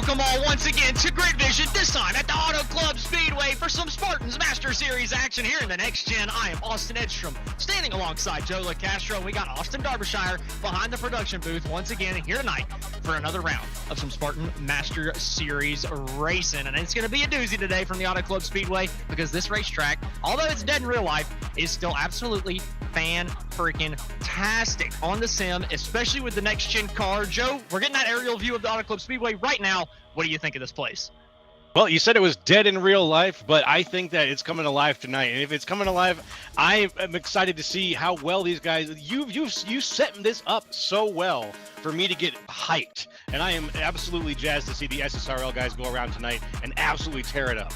Welcome all once again to Grid Vision, this time at the Auto Club Speedway for some Spartans Master Series action here in the next gen. I am Austin Edstrom, standing alongside Joe LaCastro. We got Austin Derbyshire behind the production booth once again here tonight for another round of some Spartan Master Series racing. And it's going to be a doozy today from the Auto Club Speedway because this racetrack, although it's dead in real life, is still absolutely fan-freaking-tastic on the sim, especially with the next gen car. Joe, we're getting that aerial view of the Auto Club Speedway right now. What do you think of this place? Well, you said it was dead in real life, but I think that it's coming alive tonight. And if it's coming alive, I am excited to see how well these guys. You set this up so well for me to get hyped, and I am absolutely jazzed to see the SSRL guys go around tonight and absolutely tear it up.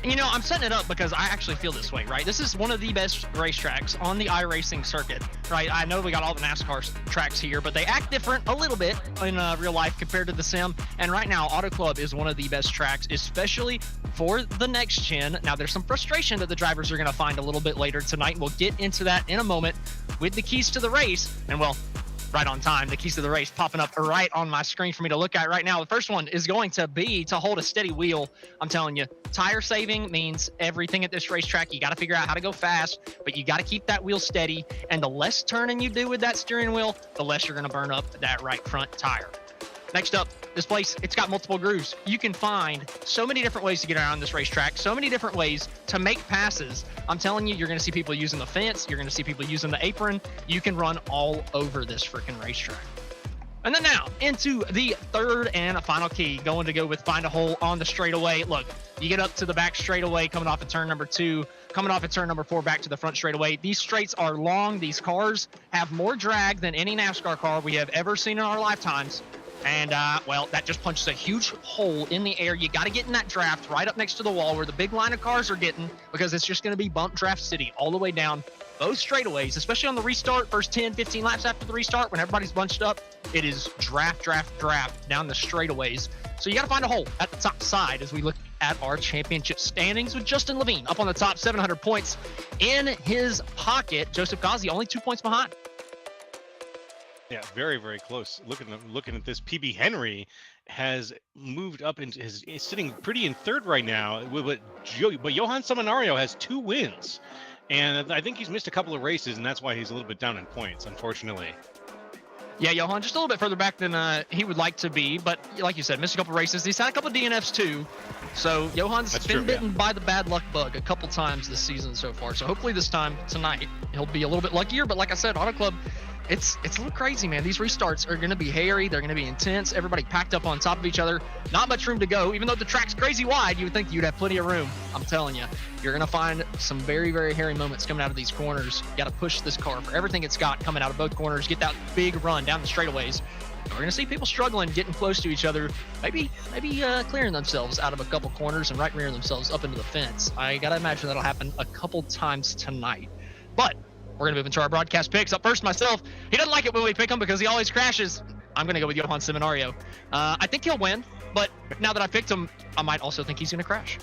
You know, I'm setting it up because I actually feel this way, right? This is one of the best racetracks on the iRacing circuit, right? I know we got all the NASCAR tracks here, but they act different a little bit in real life compared to the sim. And right now, Auto Club is one of the best tracks, especially for the next gen. Now, there's some frustration that the drivers are going to find a little bit later tonight, and we'll get into that in a moment with the keys to the race. And, well, right on time, the keys to the race popping up right on my screen for me to look at right now. The first one is going to be to hold a steady wheel. I'm telling you, tire saving means everything at this racetrack. You got to figure out how to go fast, but you got to keep that wheel steady. And the less turning you do with that steering wheel, the less you're going to burn up that right front tire. Next up, this place, it's got multiple grooves. You can find so many different ways to get around this racetrack, so many different ways to make passes. I'm telling you, you're going to see people using the fence. You're going to see people using the apron. You can run all over this freaking racetrack. And then now into the third and final key, going to go with find a hole on the straightaway. Look, you get up to the back straightaway coming off of turn number 2, coming off of turn number 4 back to the front straightaway. These straights are long. These cars have more drag than any NASCAR car we have ever seen in our lifetimes. And, well, that just punches a huge hole in the air. You got to get in that draft right up next to the wall where the big line of cars are getting, because it's just going to be bump draft city all the way down both straightaways, especially on the restart, first 10, 15 laps after the restart, when everybody's bunched up. It is draft down the straightaways. So you got to find a hole at the top side as we look at our championship standings with Justin Levine up on the top, 700 points in his pocket. Joseph Ghazi only 2 points behind. Yeah, very, very close. Looking at this, PB Henry has moved up and is sitting pretty in third right now. But Johan Seminario has 2 wins, and I think he's missed a couple of races, and that's why he's a little bit down in points, unfortunately. Yeah, Johan just a little bit further back than he would like to be, but like you said, missed a couple races. He's had a couple of DNFs too, so Johan's been bitten by the bad luck bug a couple times this season so far. So hopefully this time tonight he'll be a little bit luckier. But like I said, Auto Club, it's a little crazy, man. These restarts are going to be hairy. They're going to be intense. Everybody packed up on top of each other. Not much room to go. Even though the track's crazy wide, you would think you'd have plenty of room. I'm telling you, you're going to find some very, very hairy moments coming out of these corners. You got to push this car for everything it's got coming out of both corners. Get that big run down the straightaways. We're going to see people struggling, getting close to each other, maybe clearing themselves out of a couple corners and right rearing themselves up into the fence. I got to imagine that'll happen a couple times tonight. But we're going to move into our broadcast picks. Up first, myself. He doesn't like it when we pick him because he always crashes. I'm going to go with Johan Seminario. I think he'll win, but now that I picked him, I might also think he's going to crash.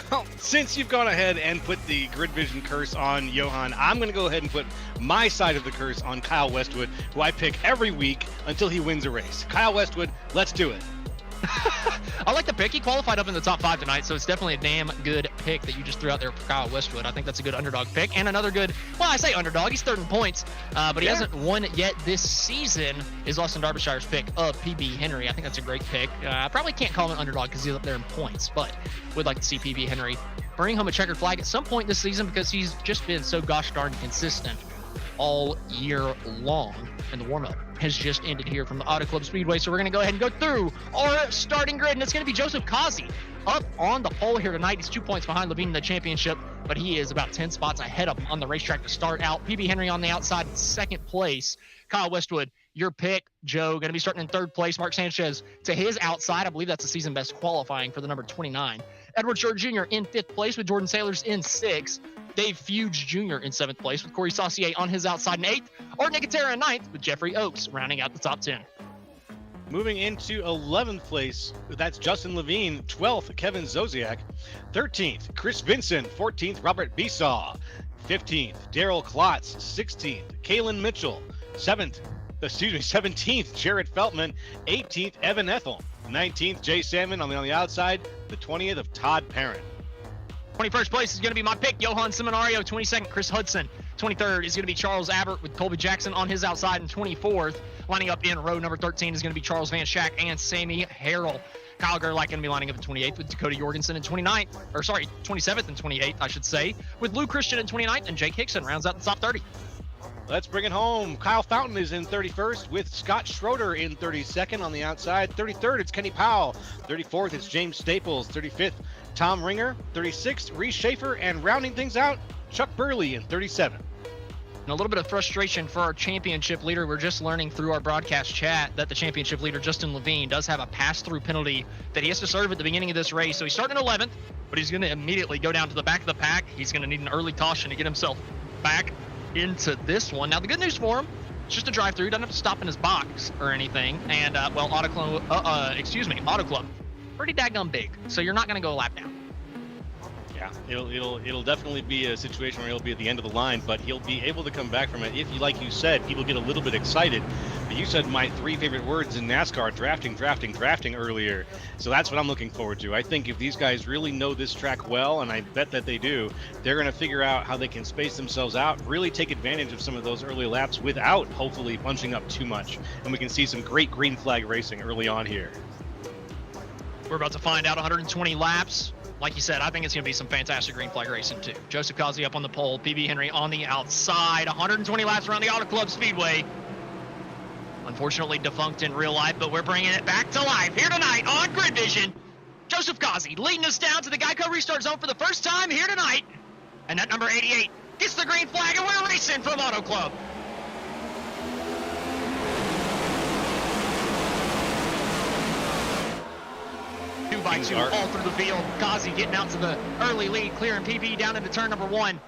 Well, since you've gone ahead and put the Grid Vision curse on Johan, I'm going to go ahead and put my side of the curse on Kyle Westwood, who I pick every week until he wins a race. Kyle Westwood, let's do it. I like the pick. He qualified up in the top 5 tonight, so it's definitely a damn good pick that you just threw out there for Kyle Westwood. I think that's a good underdog pick, and another good, well, I say underdog, he's third in points, but he hasn't won yet this season, is Austin Derbyshire's pick of PB Henry. I think that's a great pick. I probably can't call him an underdog because he's up there in points, but would like to see PB Henry bring home a checkered flag at some point this season because he's just been so gosh darn consistent all year long. And the warm-up has just ended here from the Auto Club Speedway. So we're going to go ahead and go through our starting grid. And it's going to be Joseph Ghazi up on the pole here tonight. He's 2 points behind Levine in the championship, but he is about 10 spots ahead of him on the racetrack to start out. PB Henry on the outside in second place. Kyle Westwood, your pick. Joe, going to be starting in third place. Mark Sanchez to his outside. I believe that's the season best qualifying for the number 29. Edward Short Jr. in 5th place with Jordan Sailors in 6th. Dave Fuge Jr. in 7th place with Corey Saucier on his outside in 8th. Art Nicotera in 9th with Jeffrey Oakes rounding out the top 10. Moving into 11th place, that's Justin Levine. 12th, Kevin Zosiak. 13th, Chris Vincent. 14th, Robert Besaw. 15th, Daryl Klotz. 16th, Kalen Mitchell. 7th, 17th, Jared Feltman. 18th, Evan Ethel. 19th, Jay Salmon on the outside. The 20th of Todd Parent. 21st place is going to be my pick, Johan Seminario. 22nd, Chris Hudson. 23rd is going to be Charles Abbott with Colby Jackson on his outside. And 24th, lining up in row number 13, is going to be Charles Van Schack and Sammy Harrell. Kyle Gerlach going to be lining up at 28th with Dakota Jorgensen in 27th and 28th, I should say, with Lou Christian in 29th, and Jake Hickson rounds out the top 30. Let's bring it home. Kyle Fountain is in 31st with Scott Schroeder in 32nd on the outside. 33rd, it's Kenny Powell. 34th, it's James Staples. 35th, Tom Ringer. 36th, Reese Schaefer. And rounding things out, Chuck Burley in 37th. And a little bit of frustration for our championship leader. We're just learning through our broadcast chat that the championship leader, Justin Levine, does have a pass-through penalty that he has to serve at the beginning of this race. So he's starting 11th, but he's going to immediately go down to the back of the pack. He's going to need an early caution to get himself back into this one. Now, the good news for him, it's just a drive-through. Doesn't have to stop in his box or anything. And, Auto Club, pretty daggum big. So you're not going to go a lap down. Yeah, it'll definitely be a situation where he'll be at the end of the line, but he'll be able to come back from it. If, like you said, people get a little bit excited. But you said my 3 favorite words in NASCAR, drafting earlier. So that's what I'm looking forward to. I think if these guys really know this track well, and I bet that they do, they're going to figure out how they can space themselves out, really take advantage of some of those early laps without hopefully bunching up too much. And we can see some great green flag racing early on here. We're about to find out 120 laps. Like you said, I think it's going to be some fantastic green flag racing, too. Joseph Cosby up on the pole, PB Henry on the outside. 120 laps around the Auto Club Speedway. Unfortunately defunct in real life, but we're bringing it back to life here tonight on Grid Vision. Joseph Cosby leading us down to the Geico restart zone for the first time here tonight. And that number 88 gets the green flag, and we're racing from Auto Club. 2x2 all through the field. Kazi getting out to the early lead, clearing PB down into turn number 1.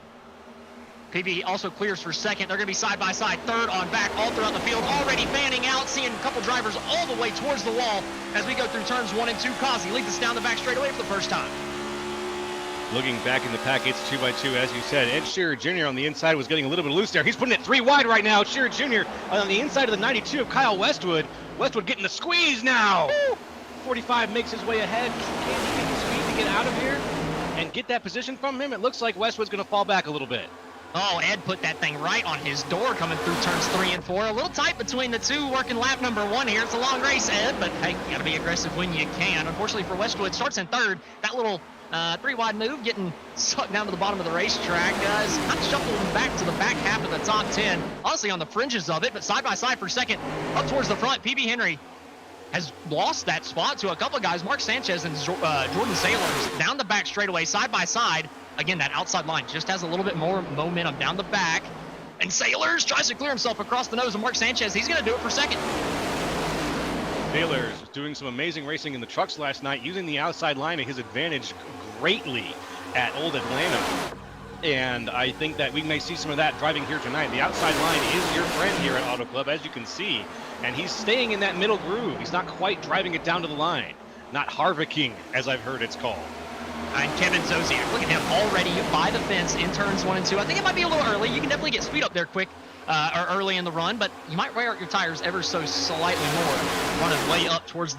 PB also clears for second. They're going to be side by side, third on back, all throughout the field. Already fanning out, seeing a couple drivers all the way towards the wall as we go through turns 1 and 2. Kazi leads us down the back straightaway for the first time. Looking back in the pack, it's 2x2, as you said. Ed Shearer Jr. on the inside was getting a little bit loose there. He's putting it 3 wide right now. Shearer Jr. on the inside of the 92 of Kyle Westwood. Westwood getting the squeeze now. Woo! 45 makes his way ahead. Can he get the speed to get out of here and get that position from him? It looks like Westwood's going to fall back a little bit. Oh, Ed put that thing right on his door coming through turns 3 and 4. A little tight between the two, working lap number 1 here. It's a long race, Ed, but hey, you got to be aggressive when you can. Unfortunately for Westwood, starts in third. That little 3-wide move getting sucked down to the bottom of the racetrack. Kind of shuffled him back to the back half of the top 10. Honestly, on the fringes of it, but side by side for second. Up towards the front, PB Henry has lost that spot to a couple of guys, Mark Sanchez and Jordan Sailors, down the back straightaway, side by side. Again, that outside line just has a little bit more momentum down the back. And Sailors tries to clear himself across the nose of Mark Sanchez. He's going to do it for second. Sailors doing some amazing racing in the trucks last night, using the outside line to his advantage greatly at Old Atlanta. And I think that we may see some of that driving here tonight. The outside line is your friend here at Auto Club, as you can see. And he's staying in that middle groove. He's not quite driving it down to the line. Not Harvicking, as I've heard it's called. And Kevin Zosiak, look at him already by the fence in turns 1 and 2. I think it might be a little early. You can definitely get speed up there quick or early in the run, but you might wear out your tires ever so slightly more, running way up towards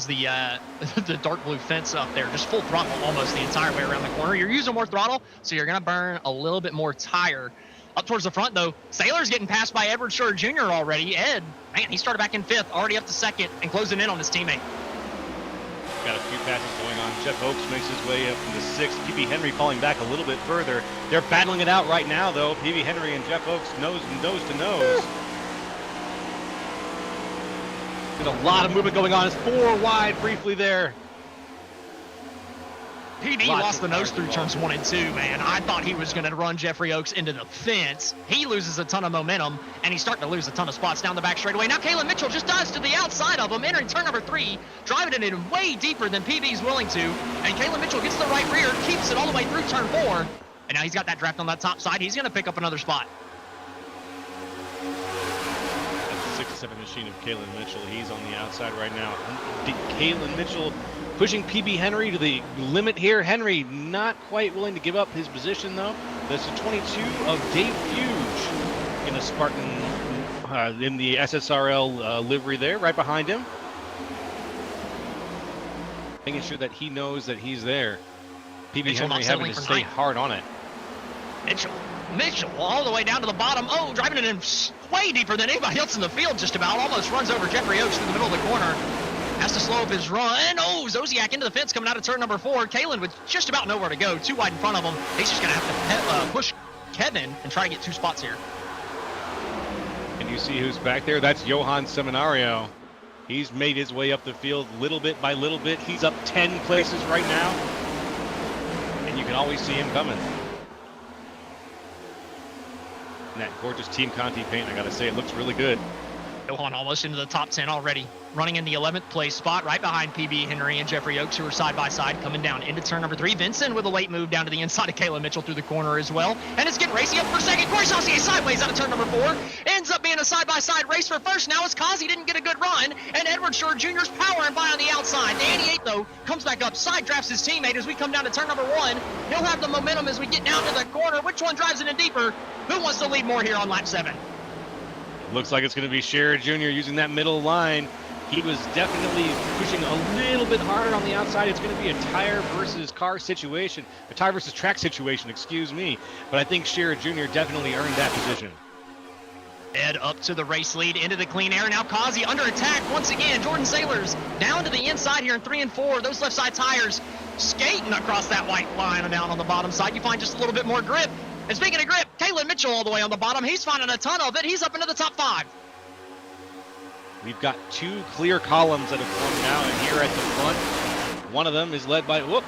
the the dark blue fence up there, just full throttle almost the entire way around the corner. You're using more throttle, so you're going to burn a little bit more tire. Up towards the front, though, Sailor's getting passed by Edward Shore Jr. already. Ed, man, he started back in 5th, already up to 2nd, and closing in on his teammate. Got a few passes going on. Jeff Oakes makes his way up from the 6th. PB Henry falling back a little bit further. They're battling it out right now, though. PB Henry and Jeff Oakes nose to nose. There's a lot of movement going on. It's 4 wide briefly there. PB lost the nose through turns 1 and 2, man. I thought he was going to run Jeffrey Oakes into the fence. He loses a ton of momentum, and he's starting to lose a ton of spots down the back straightaway. Now Kalen Mitchell just dives to the outside of him, entering turn number 3, driving it in way deeper than PB's willing to. And Kalen Mitchell gets the right rear, keeps it all the way through turn 4. And now he's got that draft on that top side. He's going to pick up another spot. That's the 67 machine of Kalen Mitchell. He's on the outside right now. Kalen Mitchell pushing PB Henry to the limit here. Henry not quite willing to give up his position, though. That's the 22 of Dave Fuge in a Spartan in the SSRL livery there, right behind him. Making sure that he knows that he's there. PB Henry having to stay hard on it. Mitchell all the way down to the bottom. Oh, driving it in way deeper than anybody else in the field just about. Almost runs over Jeffrey Oaks through the middle of the corner. Has to slow up his run. Oh, Zosiak into the fence coming out of turn number 4. Kalen with just about nowhere to go. Too wide in front of him. He's just going to have to push Kevin and try to get 2 spots here. And you see who's back there? That's Johan Seminario. He's made his way up the field little bit by little bit. He's up 10 places right now. And you can always see him coming. And that gorgeous Team Conti paint, I gotta say, it looks really good. Johan almost into the top 10 already. Running in the 11th place spot right behind PB Henry and Jeffrey Oaks, who are side by side coming down into turn number 3. Vincent with a late move down to the inside of Kayla Mitchell through the corner as well. And it's getting racy up for second. Corey Saucier sideways out of turn number 4. Ends up being a side-by-side race for first. Now as Kazi didn't get a good run. And Edward Shore Jr.'s powering by on the outside. The 88, though, comes back up. Side drafts his teammate as we come down to turn number 1. He'll have the momentum as we get down to the corner. Which one drives it in deeper? Who wants to lead more here on lap 7? Looks like it's going to be Scherer Jr. using that middle line. He was definitely pushing a little bit harder on the outside. It's going to be a tire versus car situation, a tire versus track situation, excuse me. But I think Scherer Jr. definitely earned that position. Ed up to the race lead into the clean air. Now Kazi under attack once again. Jordan Sailors down to the inside here in 3 and 4. Those left side tires skating across that white line and down on the bottom side. You find just a little bit more grip. And speaking of grip, Kalen Mitchell all the way on the bottom. He's finding a ton of it. He's up into the top 5. We've got 2 clear columns that have formed now, and here at the front, one of them is led by, well,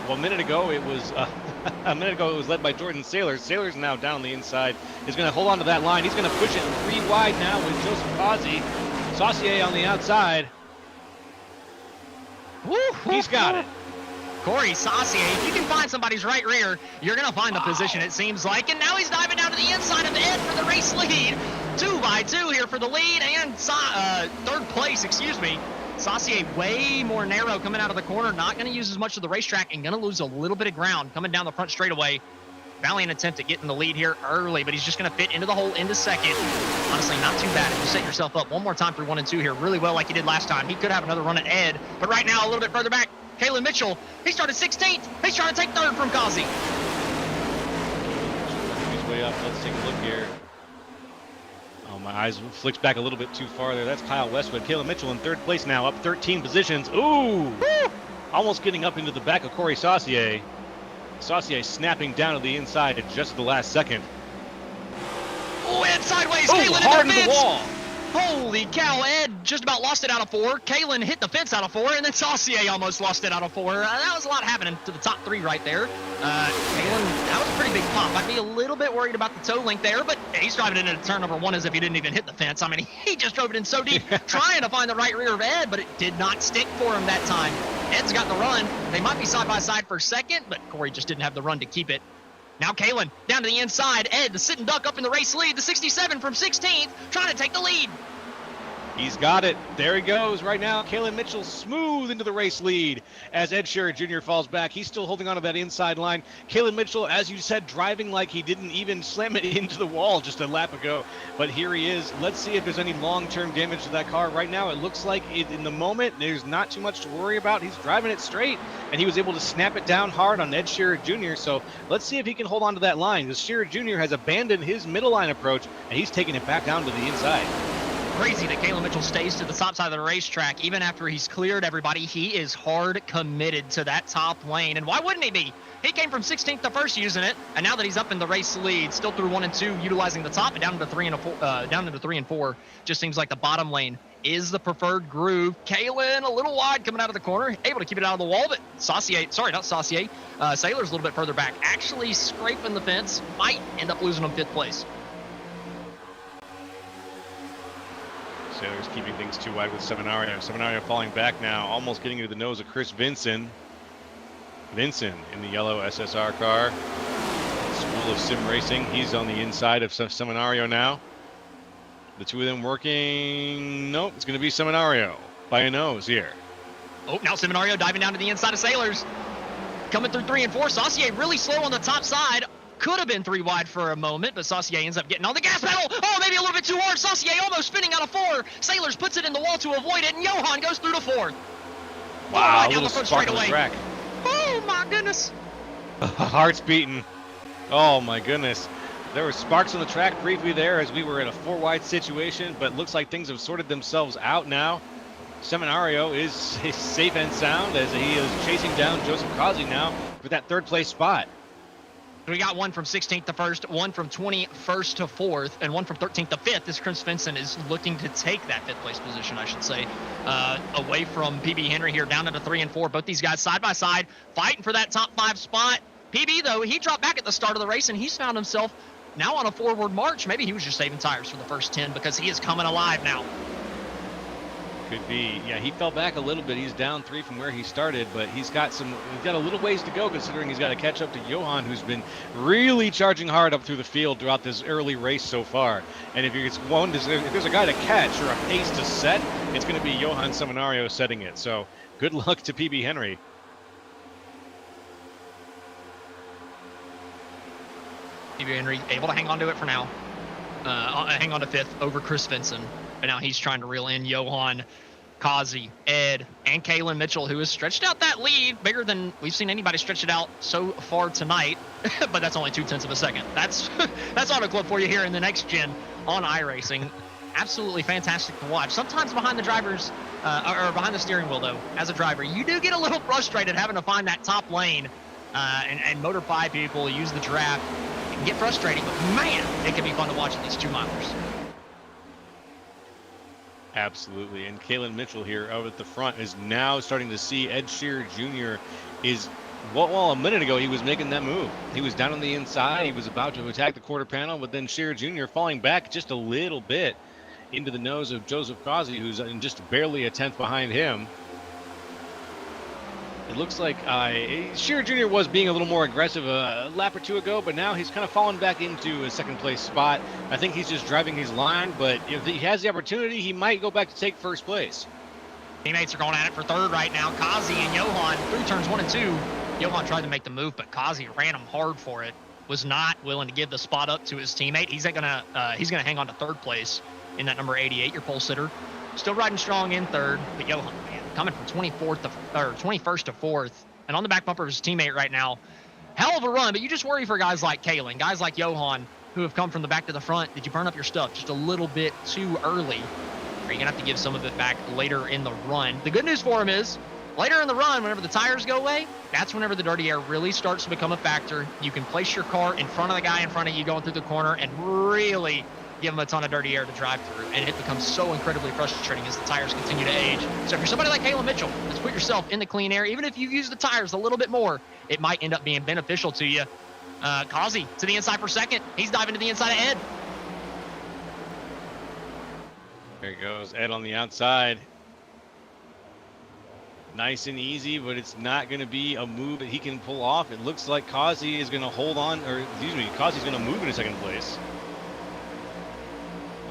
a minute ago it was led by Jordan Sailors. Sailors now down the inside is going to hold on to that line. He's going to push it 3 wide now with Joseph Kazi. Saucier on the outside. He's got it. Corey Saucier, if you can find somebody's right rear, you're going to find the position, it seems like. And now he's diving down to the inside of Ed for the race lead. 2 by 2 here for the lead and third place, excuse me. Saucier way more narrow coming out of the corner, not going to use as much of the racetrack and going to lose a little bit of ground coming down the front straightaway. Valiant attempt at getting the lead here early, but he's just going to fit into the hole into second. Honestly, not too bad if you set yourself up one more time through 1 and 2 here really well like he did last time. He could have another run at Ed, but right now a little bit further back. Kalen Mitchell, he started 16th. He's trying to take 3rd from Kazi. He's way up. Let's take a look here. Oh, my eyes flicked back a little bit too far there. That's Kyle Westwood. Kalen Mitchell in 3rd place now, up 13 positions. Ooh! Woo! Almost getting up into the back of Corey Saucier. Saucier snapping down to the inside at just the last second. Oh, Ed sideways. Oh, Kalen hard into the wall. Holy cow, Ed just about lost it out of 4. Kalen hit the fence out of 4, and then Saucier almost lost it out of 4. That was a lot happening to the top 3 right there. Kalen, that was a pretty big pop. I'd be a little bit worried about the toe length there, but he's driving it into turn number 1 as if he didn't even hit the fence. I mean, he just drove it in so deep, trying to find the right rear of Ed, but it did not stick for him that time. Ed's got the run. They might be side by side for second, but Corey just didn't have the run to keep it. Now Kalen down to the inside. Ed, the sitting duck up in the race lead. The 67 from 16th, trying to take the lead. He's got it. There he goes right now. Kalen Mitchell smooth into the race lead as Ed Scherer Jr. falls back. He's still holding on to that inside line. Kalen Mitchell, as you said, driving like he didn't even slam it into the wall just a lap ago. But here he is. Let's see if there's any long-term damage to that car. Right now, it looks like in the moment, there's not too much to worry about. He's driving it straight, and he was able to snap it down hard on Ed Scherer Jr. So let's see if he can hold on to that line, because Scherer Jr. has abandoned his middle line approach, and he's taking it back down to the inside. Crazy that Kalen Mitchell stays to the top side of the racetrack. Even after he's cleared everybody, he is hard committed to that top lane. And why wouldn't he be? He came from 16th to 1st using it, and now that he's up in the race lead, still through 1 and 2, utilizing the top and down into 3 and 4, just seems like the bottom lane is the preferred groove. Kalen a little wide coming out of the corner, able to keep it out of the wall, but Saucier, Sailor's a little bit further back, actually scraping the fence, might end up losing him 5th place. Sailors keeping things too wide with Seminario. Seminario falling back now, almost getting into the nose of Chris Vinson. Vinson in the yellow SSR car. School of Sim Racing. He's on the inside of Seminario now. The two of them working. Nope, it's going to be Seminario by a nose here. Oh, now Seminario diving down to the inside of Sailors. Coming through 3 and 4. Saucier really slow on the top side. Could have been 3 wide for a moment, but Saucier ends up getting on the gas pedal. Oh, maybe a little bit too hard. Saucier almost spinning out of 4. Sailors puts it in the wall to avoid it, and Johan goes through to 4th. Wow, Right a down little the front spark on the straightaway. track. Oh my goodness. Heart's beating. Oh my goodness. There were sparks on the track briefly there as we were in a 4-wide situation, but looks like things have sorted themselves out now. Seminario is safe and sound as he is chasing down Joseph Kazi now for that 3rd place spot. We got one from 16th to 1st, one from 21st to 4th, and one from 13th to 5th. This Chris Vinson is looking to take that 5th place position, I should say, away from PB Henry here, down into 3 and 4. Both these guys side by side, fighting for that top 5 spot. PB, though, he dropped back at the start of the race, and he's found himself now on a forward march. Maybe he was just saving tires for the first 10 because he is coming alive now. Could be. Yeah, he fell back a little bit. He's down 3 from where he started, but he's got a little ways to go considering he's got to catch up to Johan, who's been really charging hard up through the field throughout this early race so far. And if there's a guy to catch or a pace to set, it's going to be Johan Seminario setting it. So good luck to PB Henry. PB Henry able to hang on to it for now. Hang on to 5th over Chris Vinson. But now he's trying to reel in Johan, Kazi, Ed, and Kalen Mitchell, who has stretched out that lead bigger than we've seen anybody stretch it out so far tonight. But that's only 0.2 of a second. That's Auto Club for you here in the next gen on iRacing. Absolutely fantastic to watch. Sometimes behind the drivers, or behind the steering wheel, though, as a driver, you do get a little frustrated having to find that top lane and motor-5 people use the draft. It can get frustrating, but man, it can be fun to watch these 2-milers. Absolutely. And Kalen Mitchell here out at the front is now starting to see Ed Shearer Jr. is, well, a minute ago he was making that move. He was down on the inside. He was about to attack the quarter panel, but then Shearer Jr. falling back just a little bit into the nose of Joseph Kazi, who's just barely a 10th behind him. It looks like Shearer Jr. was being a little more aggressive a lap or 2 ago, but now he's kind of fallen back into a 2nd place spot. I think he's just driving his line, but if he has the opportunity, he might go back to take 1st place. Teammates are going at it for 3rd right now. Kazi and Johan through turns 1 and 2. Johan tried to make the move, but Kazi ran him hard for it. Was not willing to give the spot up to his teammate. He's gonna hang on to 3rd place in that number 88, your pole sitter. Still riding strong in 3rd, but Johan, man, coming from 21st to 4th, and on the back bumper of his teammate right now. Hell of a run, but you just worry for guys like Kalen, guys like Johan, who have come from the back to the front. Did you burn up your stuff just a little bit too early? Or are you gonna have to give some of it back later in the run? The good news for him is, later in the run, whenever the tires go away, that's whenever the dirty air really starts to become a factor. You can place your car in front of the guy in front of you going through the corner and really give him a ton of dirty air to drive through, and it becomes so incredibly frustrating as the tires continue to age. So if you're somebody like Kalen Mitchell, let's put yourself in the clean air. Even if you use the tires a little bit more, it might end up being beneficial to you. Kazi to the inside for 2nd. He's diving to the inside of Ed. There he goes, Ed on the outside. Nice and easy, but it's not going to be a move that he can pull off. It looks like Kazi is going to hold on, or excuse me, Kazi's going to move into 2nd place.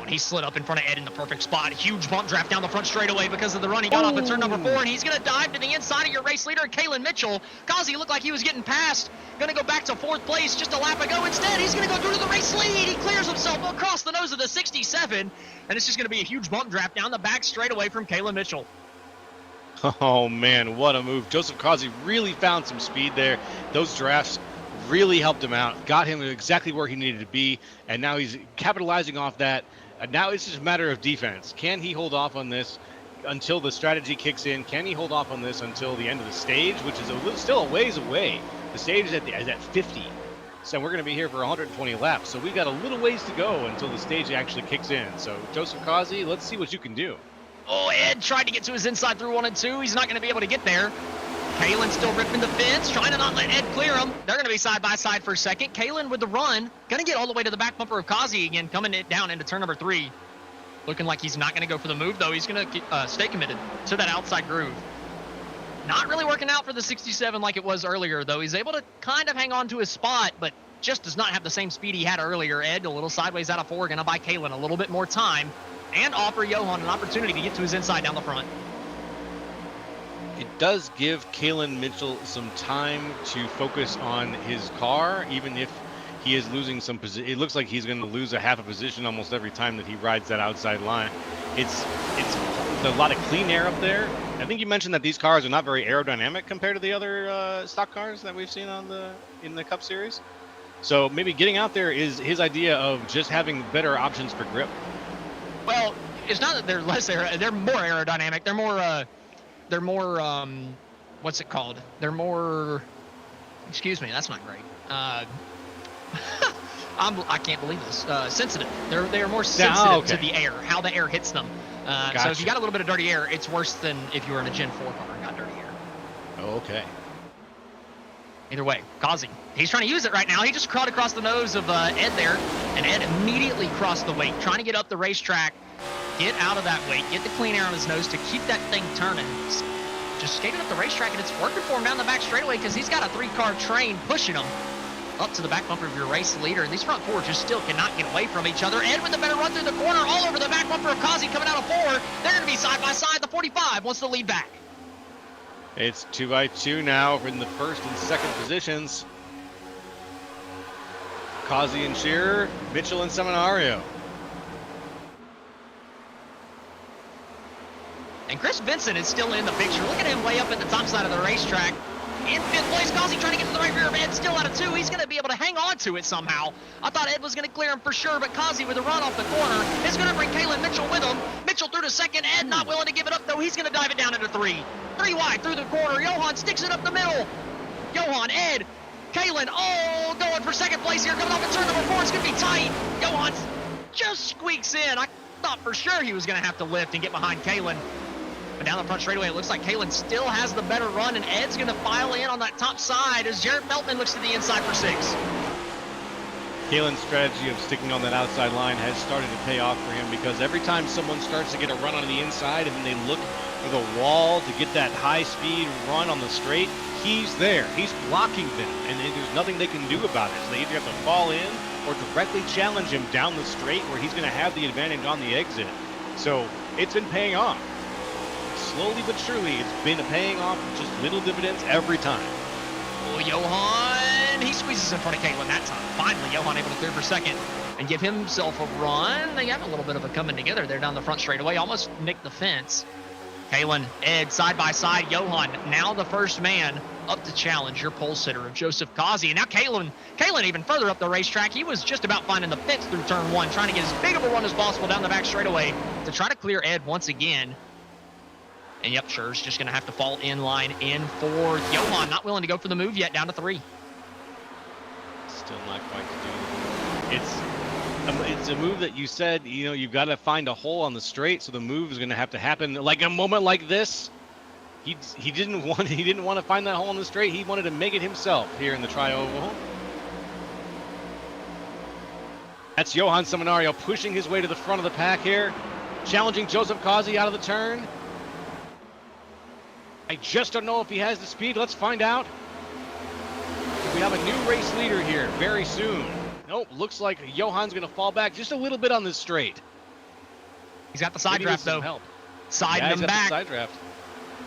He slid up in front of Ed in the perfect spot. Huge bump draft down the front straightaway because of the run he got off at turn number 4, and he's going to dive to the inside of your race leader, Kalen Mitchell. Kazi looked like he was getting past. Going to go back to 4th place just a lap ago. Instead, he's going to go through to the race lead. He clears himself across the nose of the 67, and it's just going to be a huge bump draft down the back straightaway from Kalen Mitchell. Oh man, what a move. Joseph Kazi really found some speed there. Those drafts really helped him out, got him exactly where he needed to be, and now he's capitalizing off that. Now it's just a matter of defense. Can he hold off on this until the strategy kicks in? Can he hold off on this until the end of the stage, which is still a ways away? The stage is at 50, so we're going to be here for 120 laps. So we got a little ways to go until the stage actually kicks in. So Joseph Kazi, let's see what you can do. Oh, Ed tried to get to his inside through 1 and 2. He's not going to be able to get there. Kalen still ripping the fence, trying to not let Ed clear him. They're going to be side by side for a second. Kalen with the run, going to get all the way to the back bumper of Kazi again, coming it down into turn number 3. Looking like he's not going to go for the move, though. He's going to stay committed to that outside groove. Not really working out for the 67 like it was earlier, though. He's able to kind of hang on to his spot, but just does not have the same speed he had earlier. Ed, a little sideways out of 4, going to buy Kalen a little bit more time and offer Johan an opportunity to get to his inside down the front. It does give Kalen Mitchell some time to focus on his car, even if he is losing some position. It looks like he's going to lose a half a position almost every time that he rides that outside line. It's a lot of clean air up there. I think you mentioned that these cars are not very aerodynamic compared to the other stock cars that we've seen in the Cup Series. So maybe getting out there is his idea of just having better options for grip. Well, it's not that they're they're more aerodynamic. They're more what's it called? They're more, excuse me, that's not great. I can't believe this. Sensitive. They are more sensitive to the air, how the air hits them. Gotcha. So if you got a little bit of dirty air, it's worse than if you were in a Gen 4 car and got dirty air. Okay. Either way, Kazi, he's trying to use it right now. He just crawled across the nose of Ed there, and Ed immediately crossed the weight, trying to get up the racetrack, get out of that weight, get the clean air on his nose to keep that thing turning. Just skating up the racetrack, and it's working for him down the back straightaway because he's got a 3-car train pushing him up to the back bumper of your race leader. And these front four just still cannot get away from each other. Ed with a better run through the corner, all over the back bumper of Kazi coming out of 4. They're going to be side by side. The 45 wants to lead back. It's 2x2 now in the first and second positions. Kazi and Shearer, Mitchell and Seminario. And Chris Vincent is still in the picture. Look at him way up at the top side of the racetrack. In 5th place, Kazi trying to get to the right rear of Ed, still out of 2. He's going to be able to hang on to it somehow. I thought Ed was going to clear him for sure, but Kazi with a run off the corner is going to bring Kalen Mitchell with him. Mitchell through to second. Ed not willing to give it up, though. He's going to dive it down into 3. 3 wide through the corner. Johan sticks it up the middle. Johan, Ed, Kalen, all going for second place here. Coming off in turn number 4. It's going to be tight. Johan just squeaks in. I thought for sure he was going to have to lift and get behind Kalen. But down the front straightaway, it looks like Kalen still has the better run, and Ed's going to file in on that top side as Jared Feltman looks to the inside for 6. Kalen's strategy of sticking on that outside line has started to pay off for him, because every time someone starts to get a run on the inside and then they look for the wall to get that high-speed run on the straight, he's there. He's blocking them, and there's nothing they can do about it. So they either have to fall in or directly challenge him down the straight where he's going to have the advantage on the exit. So it's been paying off. Slowly but surely, it's been paying off just little dividends every time. Oh, Johan, he squeezes in front of Kalen that time. Finally, Johan able to clear for second and give himself a run. They have a little bit of a coming together there down the front straightaway. Almost nicked the fence. Kalen, Ed, side by side. Johan, now the first man up to challenge your pole sitter of Joseph Kazi. And now Kalen even further up the racetrack. He was just about finding the fence through turn 1, trying to get as big of a run as possible down the back straightaway to try to clear Ed once again. And yep, Scher's just going to have to fall in line in 4th. Johan not willing to go for the move yet, down to 3. Still not quite to do it. It's a move that you said, you've got to find a hole on the straight, so the move is going to have to happen. Like a moment like this, he didn't want to find that hole on the straight. He wanted to make it himself here in the tri-oval. That's Johan Seminario pushing his way to the front of the pack here, challenging Joseph Kazi out of the turn. I just don't know if he has the speed. Let's find out. We have a new race leader here very soon. Nope, looks like Johan's going to fall back just a little bit on this straight. He's got the side draft, though. Help. Siding him back. Side draft.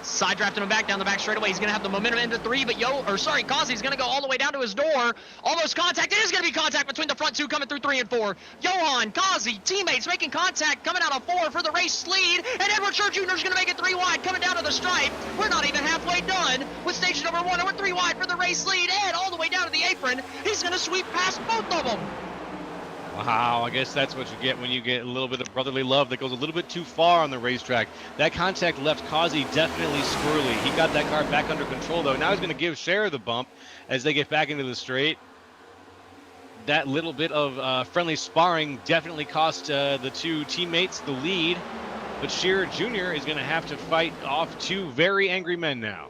Side drafting him back down the back straightaway. He's going to have the momentum into 3, but Kazi's going to go all the way down to his door. Almost contact. It is going to be contact between the front 2 coming through 3 and 4. Johan, Kazi, teammates making contact coming out of 4 for the race lead. And Edward Scher Jr. is going to make it 3 wide coming down to the stripe. We're not even halfway done with stage number 1. And we're 3 wide for the race lead. Ed all the way down to the apron. He's going to sweep past both of them. Wow, I guess that's what you get when you get a little bit of brotherly love that goes a little bit too far on the racetrack. That contact left Kazi definitely squirrely. He got that car back under control, though. Now he's going to give Scher the bump as they get back into the straight. That little bit of friendly sparring definitely cost the 2 teammates the lead. But Shearer Jr. is going to have to fight off 2 very angry men now.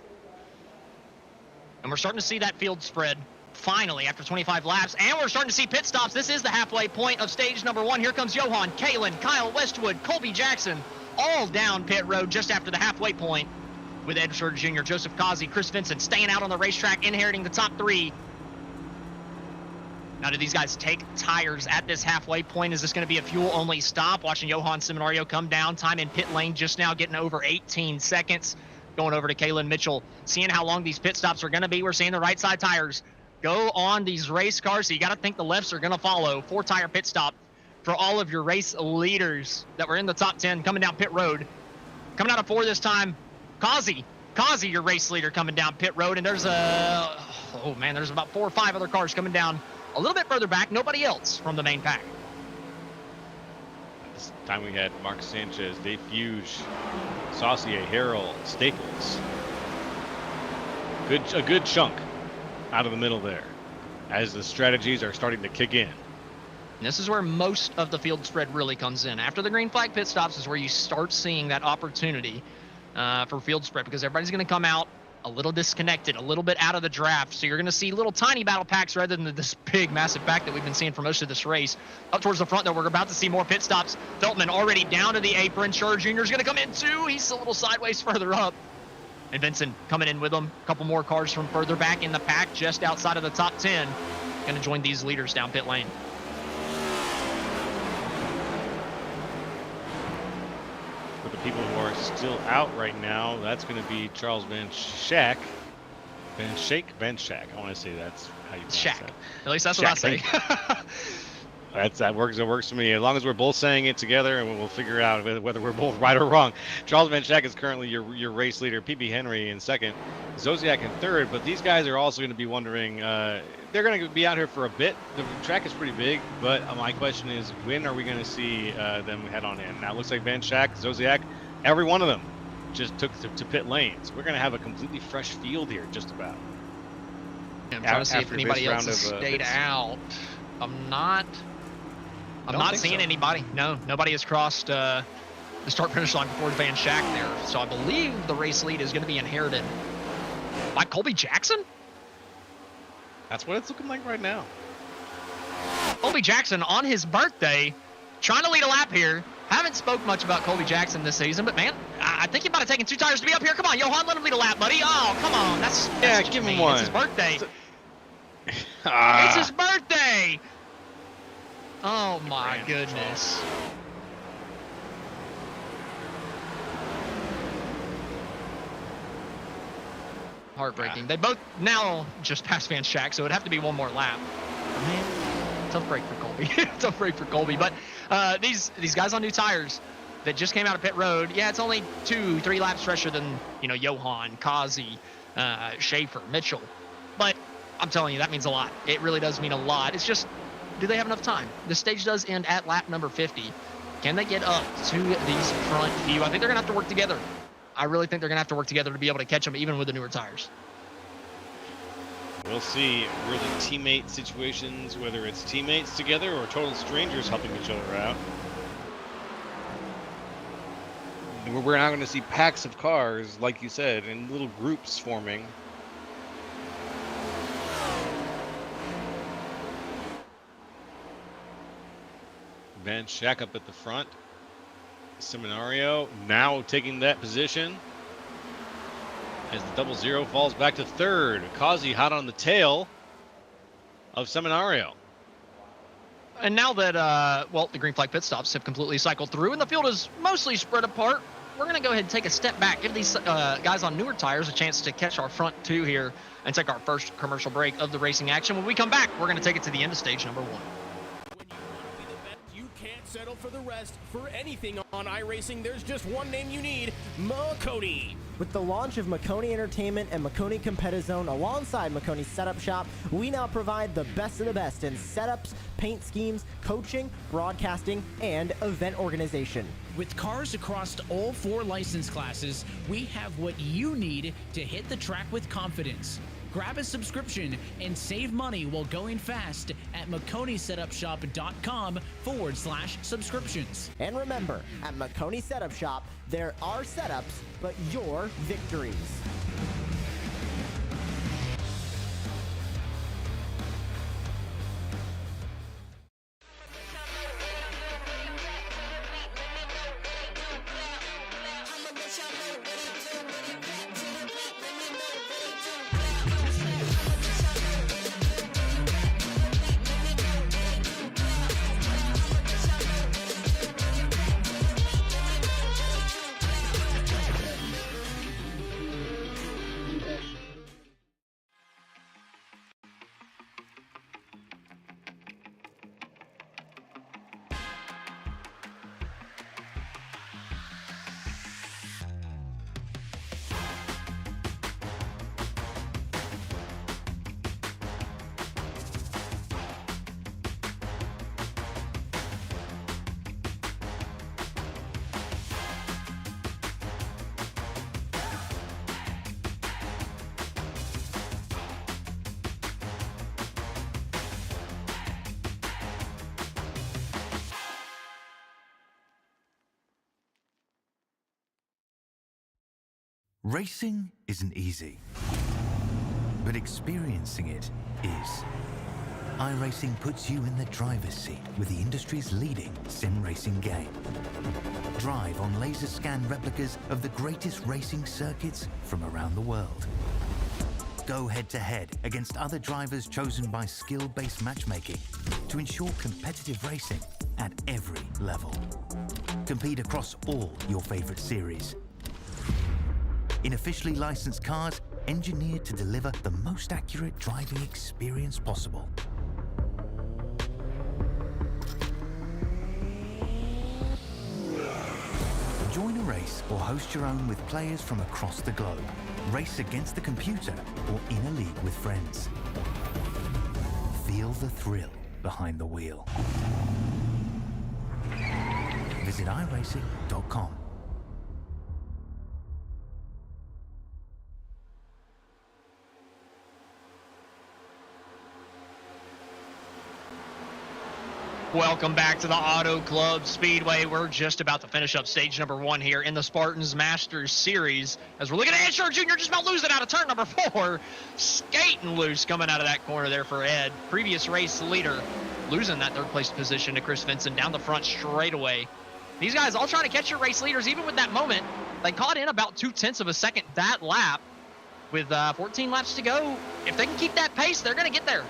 And we're starting to see that field spread. Finally, after 25 laps, and we're starting to see pit stops. This is the halfway point of stage number 1. Here comes Johan, Kalen, Kyle Westwood, Colby Jackson, all down pit road just after the halfway point, with Ed Scher Jr., Joseph Kazi, Chris Vincent staying out on the racetrack, inheriting the top 3. Now, do these guys take tires at this halfway point? Is this going to be a fuel-only stop? Watching Johan Seminario come down, time in pit lane just now getting over 18 seconds. Going over to Kalen Mitchell, seeing how long these pit stops are going to be. We're seeing the right side tires go on these race cars. So you got to think the lefts are going to follow. 4-tire pit stop for all of your race leaders that were in the top 10 coming down pit road. Coming out of 4 this time, Kazi, your race leader, coming down pit road. And there's there's about 4 or 5 other cars coming down a little bit further back. Nobody else from the main pack. This time we had Mark Sanchez, Dave Fuge, Saucier, Harrell, Staples. A good chunk out of the middle there as the strategies are starting to kick in. And this is where most of the field spread really comes in. After the green flag pit stops is where you start seeing that opportunity for field spread, because everybody's going to come out a little disconnected, a little bit out of the draft. So you're going to see little tiny battle packs rather than this big, massive pack that we've been seeing for most of this race. Up towards the front, though, we're about to see more pit stops. Feltman already down to the apron. Schur Jr. is going to come in, too. He's a little sideways further up. And Vincent coming in with him. A couple more cars from further back in the pack, just outside of the top 10. Going to join these leaders down pit lane. For the people who are still out right now, that's going to be Charles Van Schack. I want to say that's how you pronounce Shack. that. At least that's what I say. That works. It works for me. As long as we're both saying it together, and we'll figure out whether we're both right or wrong. Charles Van Schack is currently your race leader. PB Henry in second, Zosiak in third. But these guys are also going to be wondering. They're going to be out here for a bit. The track is pretty big, but my question is, when are we going to see them head on in? Now it looks like Van Schack, Zosiak, every one of them just took to pit lanes. We're going to have a completely fresh field here, just about. I'm trying to see if anybody else has stayed out. I'm not seeing anybody. No, nobody has crossed the start-finish line before Van Schack there. So I believe the race lead is going to be inherited by Colby Jackson. That's what it's looking like right now. Colby Jackson on his birthday, trying to lead a lap here. Haven't spoke much about Colby Jackson this season, but man, I think he might have taken 2 tires to be up here. Come on, Johan, let him lead a lap, buddy. Oh, come on. That's give him one. It's his birthday. It's his birthday. Oh my goodness. Heartbreaking. They both now just passed Van Schack, so it'd have to be one more lap. Man, tough break for Colby. Tough break for Colby. But these guys on new tires that just came out of pit road, yeah, it's only 2-3 laps fresher than Johan, Kazi, Schaefer, Mitchell. But I'm telling you, that means a lot. It really does mean a lot. It's just, do they have enough time? The stage does end at lap number 50. Can they get up to these front few? I think they're going to have to work together. I really think they're going to have to work together to be able to catch them, even with the newer tires. We'll see where the teammate situations, whether it's teammates together or total strangers helping each other out. We're not going to see packs of cars, like you said, in little groups forming. Van Schack up at the front. Seminario now taking that position as the 00 falls back to third. Kazi hot on the tail of Seminario. And now that, the green flag pit stops have completely cycled through and the field is mostly spread apart, we're going to go ahead and take a step back, give these guys on newer tires a chance to catch our front 2 here and take our first commercial break of the racing action. When we come back, we're going to take it to the end of stage number 1. Settle for the rest. For anything on iRacing, there's just one name you need: Makoni. With the launch of Makoni Entertainment and Makoni Competizone alongside Makoni Setup Shop, we now provide the best of the best in setups, paint schemes, coaching, broadcasting, and event organization. With cars across all 4 license classes, we have what you need to hit the track with confidence. Grab a subscription and save money while going fast at MakoniSetupShop.com/subscriptions. And remember, at Makoni Setup Shop, there are setups, but your victories. Racing isn't easy, but experiencing it is. iRacing puts you in the driver's seat with the industry's leading sim racing game. Drive on laser scan replicas of the greatest racing circuits from around the world. Go head-to-head against other drivers chosen by skill-based matchmaking to ensure competitive racing at every level. Compete across all your favorite series. In officially licensed cars, engineered to deliver the most accurate driving experience possible. Join a race or host your own with players from across the globe. Race against the computer or in a league with friends. Feel the thrill behind the wheel. Visit iRacing.com. Welcome back to the Auto Club Speedway. We're just about to finish up stage number 1 here in the Spartans Masters Series. As we're looking at Ed Shore Jr. just about losing out of turn number 4. Skating loose coming out of that corner there for Ed. Previous race leader losing that third place position to Chris Vincent down the front straight away. These guys all trying to catch your race leaders. Even with that moment, they caught in about 0.2 of a second that lap. With 14 laps to go, if they can keep that pace, they're going to get there.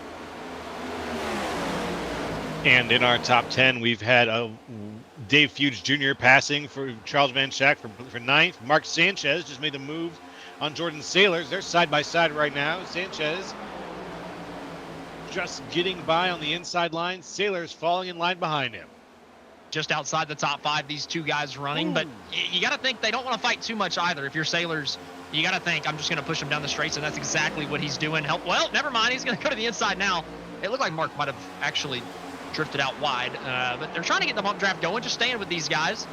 And in our top 10, we've had Dave Fuge Jr. passing for Charles Van Schack for 9th. Mark Sanchez just made the move on Jordan Sailors. They're side by side right now. Sanchez just getting by on the inside line. Sailors falling in line behind him. Just outside the top 5, these two guys running. Ooh. But you got to think they don't want to fight too much either. If you're Sailors, you got to think, I'm just going to push him down the straights, and that's exactly what he's doing. Well, never mind. He's going to go to the inside now. It looked like Mark might have actually drifted out wide, but they're trying to get the bump draft going, just staying with these guys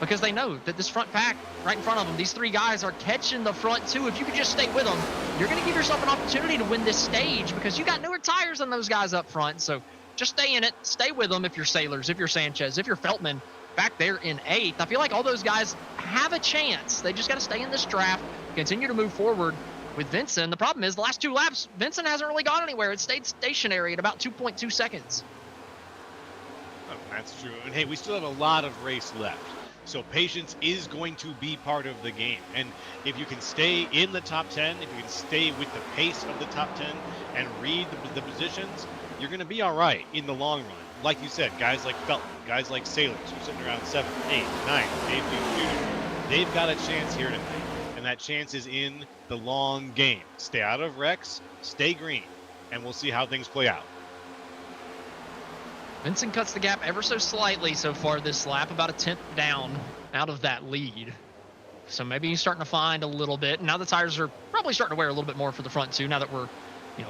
because they know that this front pack right in front of them, these 3 guys are catching the front 2. If you can just stay with them, you're going to give yourself an opportunity to win this stage because you got newer tires than those guys up front. So just stay in it, stay with them if you're Sailors, if you're Sanchez, if you're Feltman back there in 8th. I feel like all those guys have a chance. They just got to stay in this draft, continue to move forward. With Vincent, the problem is the last 2 laps, Vincent hasn't really gone anywhere. It stayed stationary at about 2.2 seconds. Oh, that's true. And hey, we still have a lot of race left. So patience is going to be part of the game. And if you can stay in the top 10, if you can stay with the pace of the top 10 and read the positions, you're going to be all right in the long run. Like you said, guys like Felton, guys like Sailors, who are sitting around 7th, 8th, 9th, Dave Jr., they've got a chance here tonight. And that chance is in the long game. Stay out of wrecks, stay green, and we'll see how things play out. Vincent cuts the gap ever so slightly so far this lap, about a 10th down out of that lead. So maybe he's starting to find a little bit. Now the tires are probably starting to wear a little bit more for the front 2 now that we're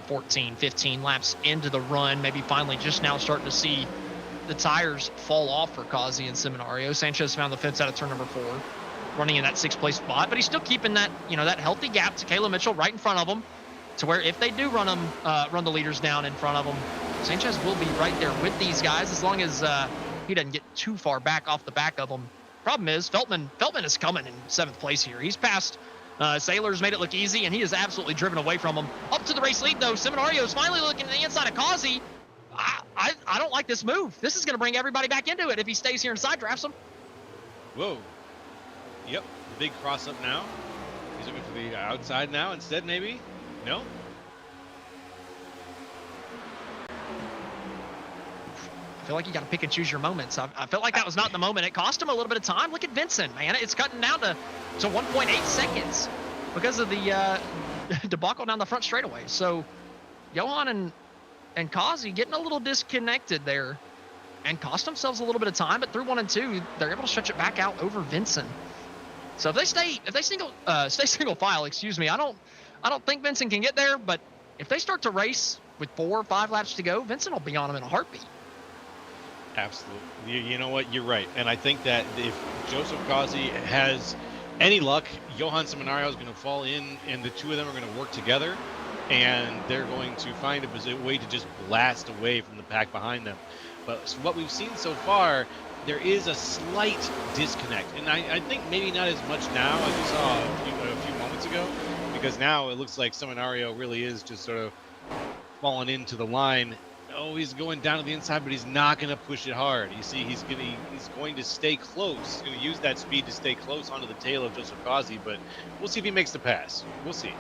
14, 15 laps into the run. Maybe finally just now starting to see the tires fall off for Kazi and Seminario. Sanchez found the fence out of turn number 4, running in that 6th place spot, but he's still keeping that, that healthy gap to Caleb Mitchell right in front of him, to where if they do run the leaders down in front of him, Sanchez will be right there with these guys as long as he doesn't get too far back off the back of them. Problem is, Feltman is coming in 7th place here. He's passed Sailors, made it look easy, and he is absolutely driven away from him. Up to the race lead, though. Seminario is finally looking to the inside of Kazi. I don't like this move. This is going to bring everybody back into it if he stays here and side drafts them. Whoa. Yep, the big cross up now. He's looking for the outside now instead, maybe? No? I feel like you got to pick and choose your moments. I felt like that was not the moment. It cost him a little bit of time. Look at Vincent, man. It's cutting down to 1.8 seconds because of the debacle down the front straightaway. So Johan and Kazi getting a little disconnected there and cost themselves a little bit of time, but through 1 and 2, they're able to stretch it back out over Vincent. So if they stay single file, excuse me, I don't think Vincent can get there, but if they start to race with 4 or 5 laps to go, Vincent will be on him in a heartbeat. Absolutely. You know what? You're right. And I think that if Joseph Kazi has any luck, Johan Seminario is going to fall in, and the 2 of them are going to work together, and they're going to find a way to just blast away from the pack behind them. But what we've seen so far, there is a slight disconnect. And I think maybe not as much now as we saw a few moments moments ago, because now it looks like Seminario really is just sort of falling into the line. Oh, he's going down to the inside, but he's not going to push it hard. You see, he's going to stay close. He's going to use that speed to stay close onto the tail of Joseph Kazi, but we'll see if he makes the pass. We'll see.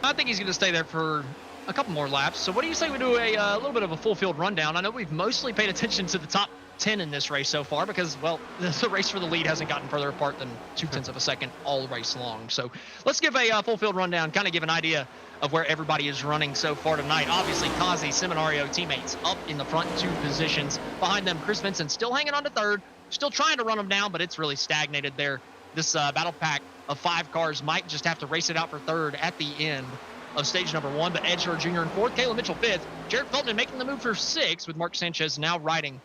I think he's going to stay there for a couple more laps. So what do you say we do a little bit of a full field rundown? I know we've mostly paid attention to the top 10 in this race so far because, well, the race for the lead hasn't gotten further apart than 0.2 of a second all race long. So let's give a full field rundown, kind of give an idea of where everybody is running so far tonight. Obviously, Kazi, Seminario teammates up in the front 2 positions. Behind them, Chris Vincent still hanging on to 3rd, still trying to run them down, but it's really stagnated there. This battle pack of 5 cars might just have to race it out for 3rd at the end of stage number 1, but Ed Schur Jr. in 4th, Caleb Mitchell 5th, Jared Felton making the move for 6th, with Mark Sanchez now riding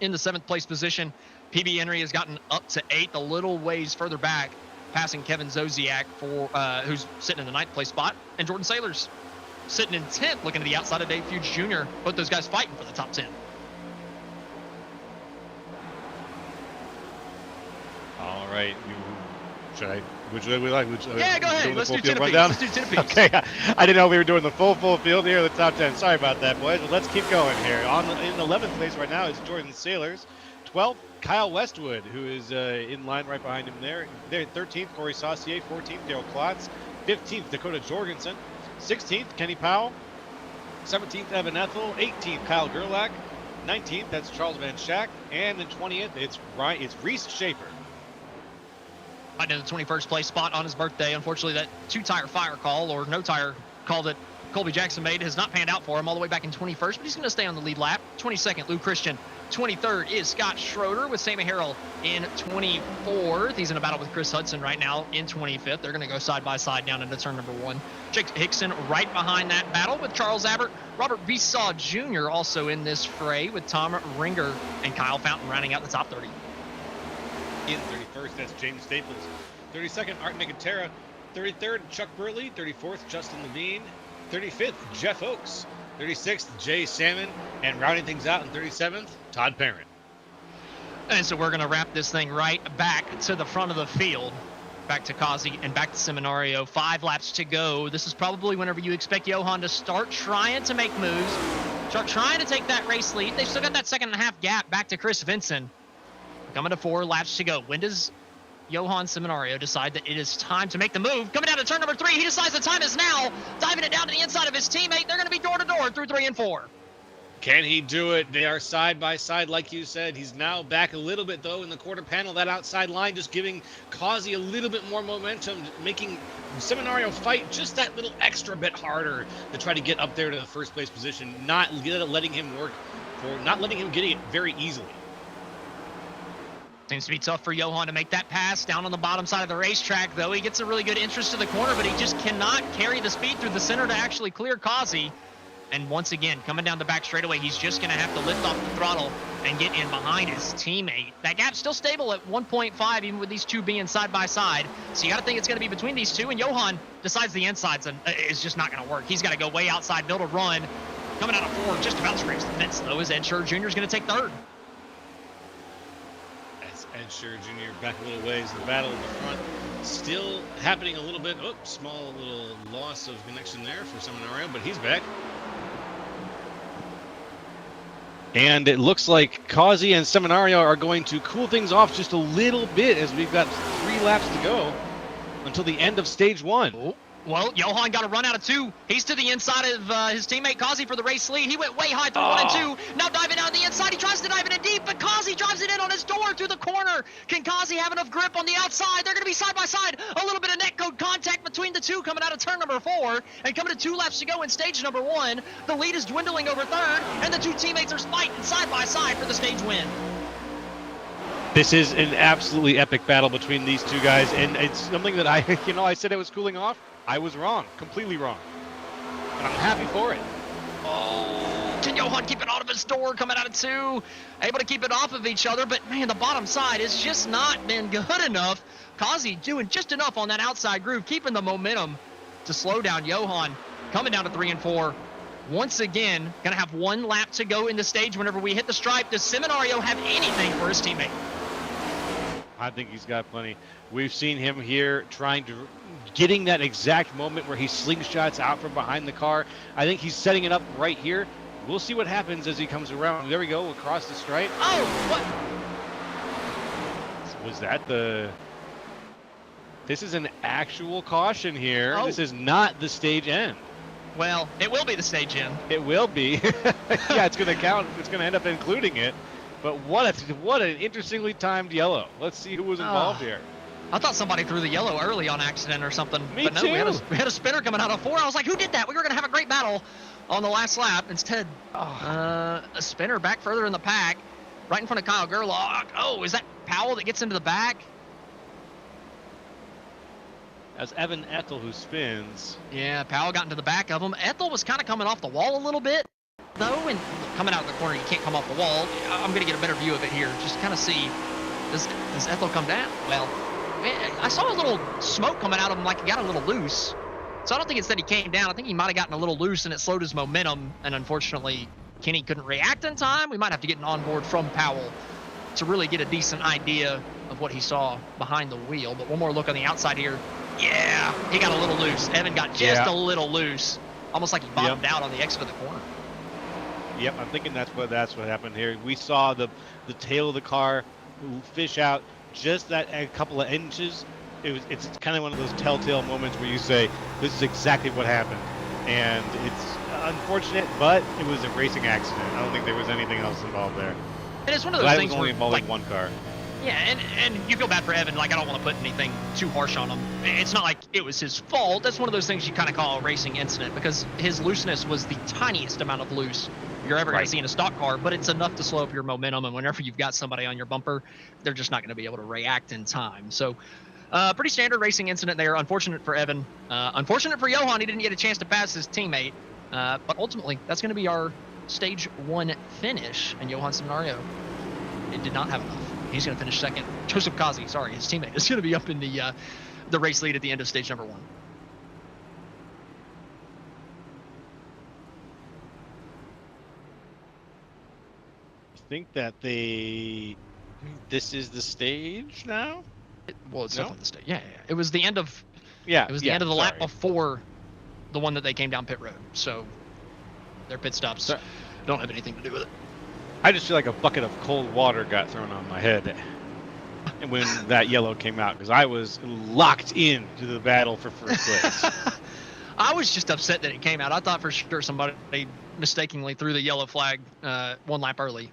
in the 7th place position. PB Henry has gotten up to 8th, a little ways further back, passing Kevin Zosiak for who's sitting in the 9th place spot, and Jordan Saylor's sitting in 10th, looking to the outside of Dave Fuge Jr. Both those guys fighting for the top 10. All right, would you like? Yeah, go ahead. Let's do 10 apiece. Rundown? Let's do 10 apiece. Okay, I didn't know we were doing the full field here, the top 10. Sorry about that, boys. But let's keep going here. In 11th place right now is Jordan Saylors. 12th, Kyle Westwood, who is in line right behind him there. 13th, Corey Saucier. 14th, Daryl Klotz. 15th, Dakota Jorgensen. 16th, Kenny Powell. 17th, Evan Ethel. 18th, Kyle Gerlach. 19th, that's Charles Van Schack. And in 20th, it's Reese Schaefer. Right in the 21st place spot on his birthday. Unfortunately, that 2-tire fire call or no tire call that Colby Jackson made has not panned out for him all the way back in 21st, but he's going to stay on the lead lap. 22nd, Lou Christian. 23rd is Scott Schroeder with Sammy Harrell in 24th. He's in a battle with Chris Hudson right now in 25th. They're going to go side by side down into turn number 1. Jake Hickson right behind that battle with Charles Abbott. Robert Visaw Jr. also in this fray with Tom Ringer and Kyle Fountain rounding out the top 30. In 31st, that's James Staples. 32nd, Art Nicotera. 33rd, Chuck Burley. 34th, Justin Levine. 35th, Jeff Oakes. 36th, Jay Salmon. And rounding things out in 37th, Todd Parent. And so we're going to wrap this thing right back to the front of the field. Back to Kazi and back to Seminario. 5 laps to go. This is probably whenever you expect Johan to start trying to make moves. Start trying to take that race lead. They've still got that 2.5 gap back to Chris Vincent. Coming to 4 laps to go. When does Johan Seminario decide that it is time to make the move? Coming down to turn number 3, he decides the time is now. Diving it down to the inside of his teammate. They're going to be door to door through 3 and 4. Can he do it? They are side by side, like you said. He's now back a little bit, though, in the quarter panel. That outside line just giving Kazi a little bit more momentum, making Seminario fight just that little extra bit harder to try to get up there to the first place position, not letting him get it very easily. Seems to be tough for Johan to make that pass down on the bottom side of the racetrack, though. He gets a really good entrance to the corner, but he just cannot carry the speed through the center to actually clear Kazi. And once again, coming down the back straightaway, he's just going to have to lift off the throttle and get in behind his teammate. That gap's still stable at 1.5, even with these two being side by side. So you got to think it's going to be between these two, and Johan decides the insides is just not going to work. He's got to go way outside, build a run. Coming out of 4, just about scrapes the fence, though, as Ed Schur Jr. is going to take 3rd. Ed Schur Jr. back a little ways. The battle in the front still happening a little bit. Oh, small little loss of connection there for Seminario, but he's back. And it looks like Kazi and Seminario are going to cool things off just a little bit as we've got 3 laps to go until the end of stage 1. Oh. Well, Johan got a run out of 2. He's to the inside of his teammate Kazi for the race lead. He went way high through 1 and 2. Now diving out the inside. He tries to dive in deep, but Kazi drives it in on his door through the corner. Can Kazi have enough grip on the outside? They're going to be side by side. A little bit of netcode contact between the two coming out of turn number 4. And coming to 2 laps to go in stage number 1. The lead is dwindling over 3rd, and the two teammates are fighting side by side for the stage win. This is an absolutely epic battle between these two guys, and it's something that I said it was cooling off. I was wrong, completely wrong. But I'm happy for it. Oh, can Johan keep it out of his door coming out of 2? Able to keep it off of each other, but man, the bottom side has just not been good enough. Kazi doing just enough on that outside groove, keeping the momentum to slow down Johan. Coming down to 3 and 4. Once again, gonna have 1 lap to go in the stage whenever we hit the stripe. Does Seminario have anything for his teammate? I think he's got plenty. We've seen him here trying to getting that exact moment where he slingshots out from behind the car. I think he's setting it up right here. We'll see what happens as he comes around. There we go, across the stripe. Oh, what? Was that the... This is an actual caution here. Oh. This is not the stage end. Well, it will be the stage end. It will be. Yeah, it's going to count. It's going to end up including it. But what an interestingly timed yellow. Let's see who was involved here. I thought somebody threw the yellow early on accident or something. Me but no, too. We had a spinner coming out of 4. I was like, who did that? We were going to have a great battle on the last lap. Instead, a spinner back further in the pack, right in front of Kyle Gerlach. Oh, is that Powell that gets into the back? As Evan Ethel, who spins. Yeah, Powell got into the back of him. Ethel was kind of coming off the wall a little bit, though, and coming out of the corner, you can't come off the wall. I'm going to get a better view of it here, just kind of see, does Ethel come down? Well, I saw a little smoke coming out of him like he got a little loose. So I don't think it's that he came down. I think he might have gotten a little loose and it slowed his momentum, and unfortunately, Kenny couldn't react in time. We might have to get an onboard from Powell to really get a decent idea of what he saw behind the wheel. But one more look on the outside here. Yeah, he got a little loose. Evan got just a little loose, almost like he bottomed out on the exit of the corner. Yep, I'm thinking that's what happened here. We saw the tail of the car fish out just that a couple of inches. It's kind of one of those telltale moments where you say, this is exactly what happened. And it's unfortunate, but it was a racing accident. I don't think there was anything else involved there. And it's one of those things only where, involving like, one car. Yeah, and you feel bad for Evan. Like, I don't want to put anything too harsh on him. It's not like it was his fault. That's one of those things you kind of call a racing incident, because his looseness was the tiniest amount of loose you're ever going to see in a stock car, but it's enough to slow up your momentum, and whenever you've got somebody on your bumper, they're just not going to be able to react in time. So, pretty standard racing incident there. Unfortunate for Evan. Unfortunate for Johan. He didn't get a chance to pass his teammate, but ultimately, that's going to be our Stage 1 finish, and Johan Seminario, it did not have enough. He's going to finish second. Joseph Kazi, sorry, his teammate, is going to be up in the race lead at the end of stage number 1. I think that this is the stage now? Well, it's definitely the stage. Yeah. It was the end of It was the end of the lap before the one that they came down pit road. So their pit stops don't have anything to do with it. I just feel like a bucket of cold water got thrown on my head when that yellow came out, because I was locked in to the battle for first place. I was just upset that it came out. I thought for sure somebody mistakenly threw the yellow flag 1 lap early.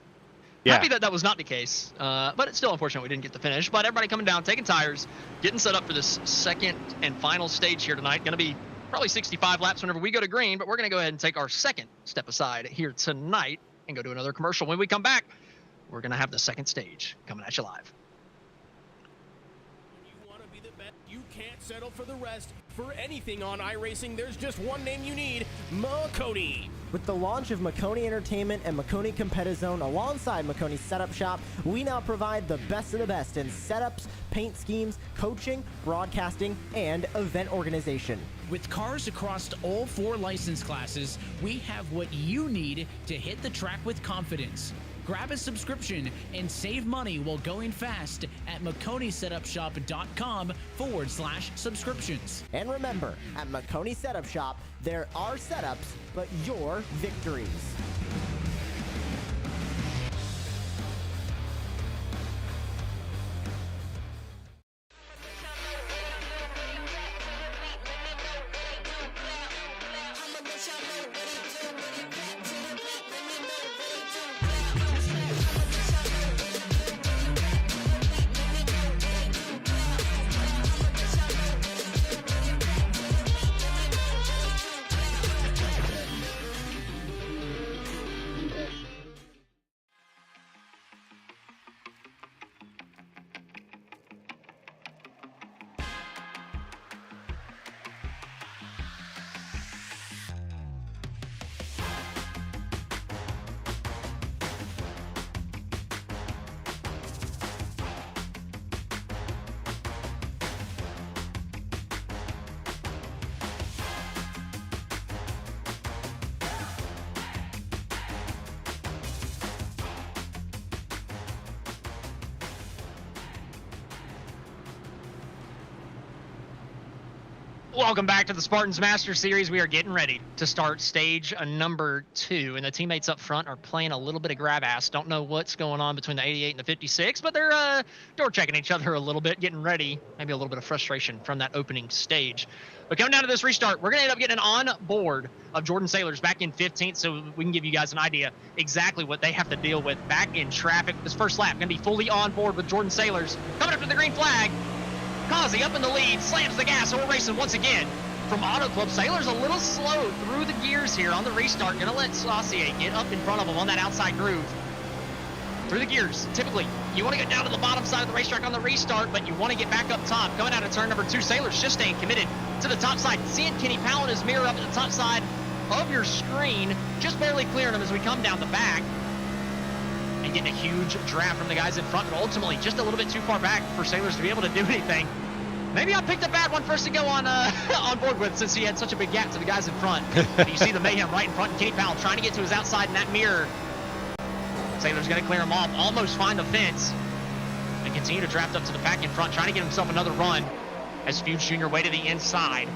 Yeah. Happy that was not the case, but it's still unfortunate we didn't get the finish. But everybody coming down, taking tires, getting set up for this second and final stage here tonight. Going to be probably 65 laps whenever we go to green, but we're going to go ahead and take our second step aside here tonight and go to another commercial. When we come back, we're going to have the second stage coming at you live. You want to be the best. You can't settle for the rest. For anything on iRacing, there's just one name you need, Makoni. With the launch of Makoni Entertainment and Makoni Competizone alongside Makoni Setup Shop, we now provide the best of the best in setups, paint schemes, coaching, broadcasting, and event organization. With cars across all 4 license classes, we have what you need to hit the track with confidence. Grab a subscription and save money while going fast at MakoniSetupShop.com/subscriptions. And remember, at Makoni Setup Shop, there are setups, but your victories. Welcome back to the Spartans Master Series. We are getting ready to start stage number 2, and the teammates up front are playing a little bit of grab ass. Don't know what's going on between the 88 and the 56, but they're door checking each other a little bit, getting ready. Maybe a little bit of frustration from that opening stage. But coming down to this restart, we're going to end up getting an on board of Jordan Sailors back in 15th, so we can give you guys an idea exactly what they have to deal with back in traffic. This first lap going to be fully on board with Jordan Sailors. Coming up to the green flag. Kazi up in the lead, slams the gas, so we're racing once again. From Auto Club, Sailors a little slow through the gears here on the restart. Gonna let Saucier get up in front of him on that outside groove. Through the gears, typically, you want to get down to the bottom side of the racetrack on the restart, but you want to get back up top. Coming out of turn number 2, Sailors just staying committed to the top side. Seeing Kenny Powell in his mirror up at the top side of your screen, just barely clearing him as we come down the back. And getting a huge draft from the guys in front, but ultimately just a little bit too far back for Sailors to be able to do anything. Maybe I picked a bad one for us to go on on board with, since he had such a big gap to the guys in front. But you see the mayhem right in front, and Kenny Powell trying to get to his outside in that mirror. Sailors going to clear him off, almost find the fence, and continue to draft up to the pack in front, trying to get himself another run as Fuge Jr. way to the inside.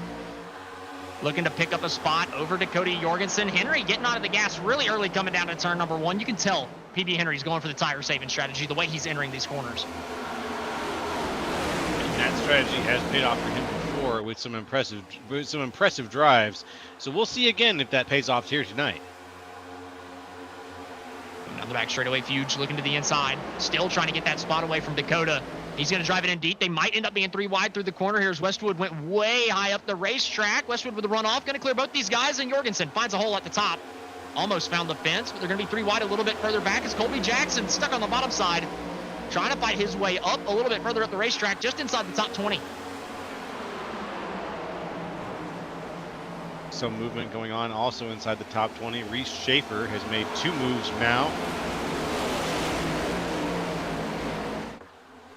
Looking to pick up a spot over to Cody Jorgensen. Henry getting out of the gas really early coming down to turn number 1. You can tell PB Henry's going for the tire saving strategy, the way he's entering these corners. And that strategy has paid off for him before with some impressive drives. So we'll see again if that pays off here tonight. Down the back straightaway, Fuge looking to the inside. Still trying to get that spot away from Dakota. He's going to drive it in deep. They might end up being 3 wide through the corner. Here's Westwood, went way high up the racetrack. Westwood with a runoff, going to clear both these guys, and Jorgensen finds a hole at the top. Almost found the fence, but they're going to be 3 wide a little bit further back as Colby Jackson stuck on the bottom side, trying to fight his way up a little bit further up the racetrack, just inside the top 20. Some movement going on also inside the top 20. Reese Schaefer has made 2 moves now.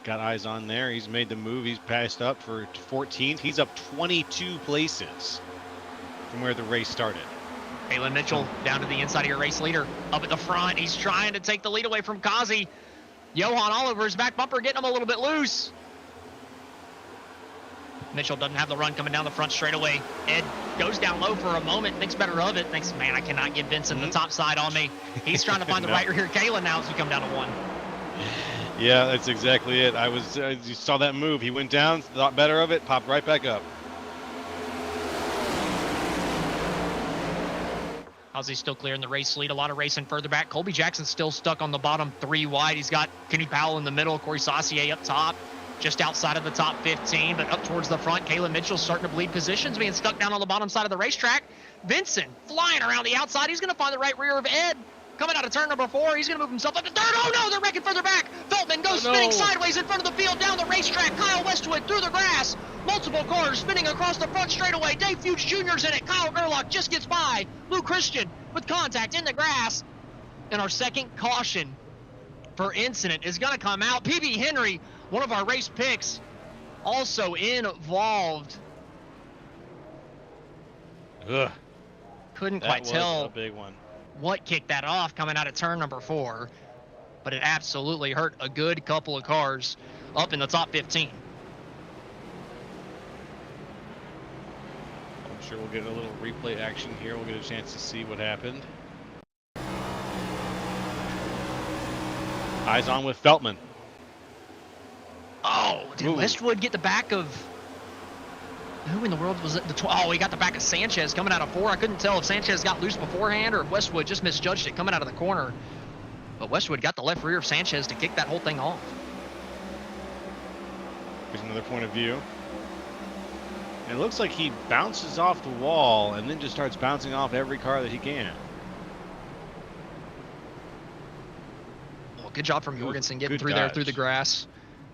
Got eyes on there. He's made the move. He's passed up for 14th. He's up 22 places from where the race started. Kalen Mitchell down to the inside of your race leader. Up at the front, he's trying to take the lead away from Kazi. Johan all over his back bumper, getting him a little bit loose. Mitchell doesn't have the run coming down the front straight away. Ed goes down low for a moment, thinks better of it. Thinks, man, I cannot get Vincent the top side on me. He's trying to find the right rear Kalen now as we come down to 1. Yeah, that's exactly it. You saw that move. He went down, thought better of it, popped right back up. Ozzy's still clearing the race lead. A lot of racing further back. Colby Jackson's still stuck on the bottom 3 wide. He's got Kenny Powell in the middle. Corey Saucier up top, just outside of the top 15, but up towards the front. Kalen Mitchell's starting to bleed positions, being stuck down on the bottom side of the racetrack. Vincent flying around the outside. He's going to find the right rear of Ed. Coming out of turn number 4, he's going to move himself up to 3rd. Oh, no, they're wrecking further back. Feltman goes spinning sideways in front of the field down the racetrack. Kyle Westwood through the grass. Multiple cars spinning across the front straightaway. Dave Fuge Jr.'s in it. Kyle Gerlach just gets by. Lou Christian with contact in the grass. And our second caution for incident is going to come out. PB Henry, one of our race picks, also involved. Ugh. Couldn't quite tell. That was a big one. What kicked that off coming out of turn number 4, but it absolutely hurt a good couple of cars up in the top 15. I'm sure we'll get a little replay action here. We'll get a chance to see what happened. Eyes on with Feltman. Oh, did Ooh. Westwood get the back of... Who in the world was it? Oh, he got the back of Sanchez coming out of 4. I couldn't tell if Sanchez got loose beforehand or if Westwood just misjudged it coming out of the corner. But Westwood got the left rear of Sanchez to kick that whole thing off. Here's another point of view. And it looks like he bounces off the wall and then just starts bouncing off every car that he can. Well, good job from Jorgensen getting Good through there dodge. through the grass.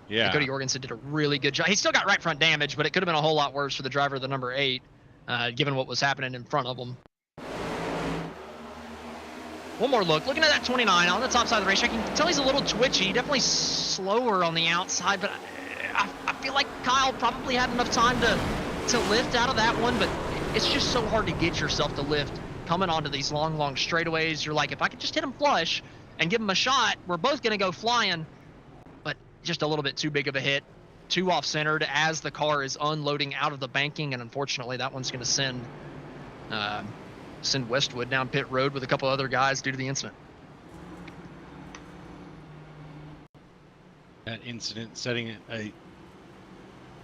Yeah. Cody Jorgensen did a really good job. He still got right front damage, but it could have been a whole lot worse for the driver of the number 8, given what was happening in front of him. One more look. Looking at that 29 on the top side of the racetrack, you can tell he's a little twitchy. Definitely slower on the outside, but I feel like Kyle probably had enough time to lift out of that one, but it's just so hard to get yourself to lift coming onto these long straightaways. You're like, if I could just hit him flush and give him a shot, we're both going to go flying. Just a little bit too big of a hit. two off-centered as the car is unloading out of the banking, and unfortunately that one's going to send Westwood down pit road with a couple other guys due to the incident. That incident setting a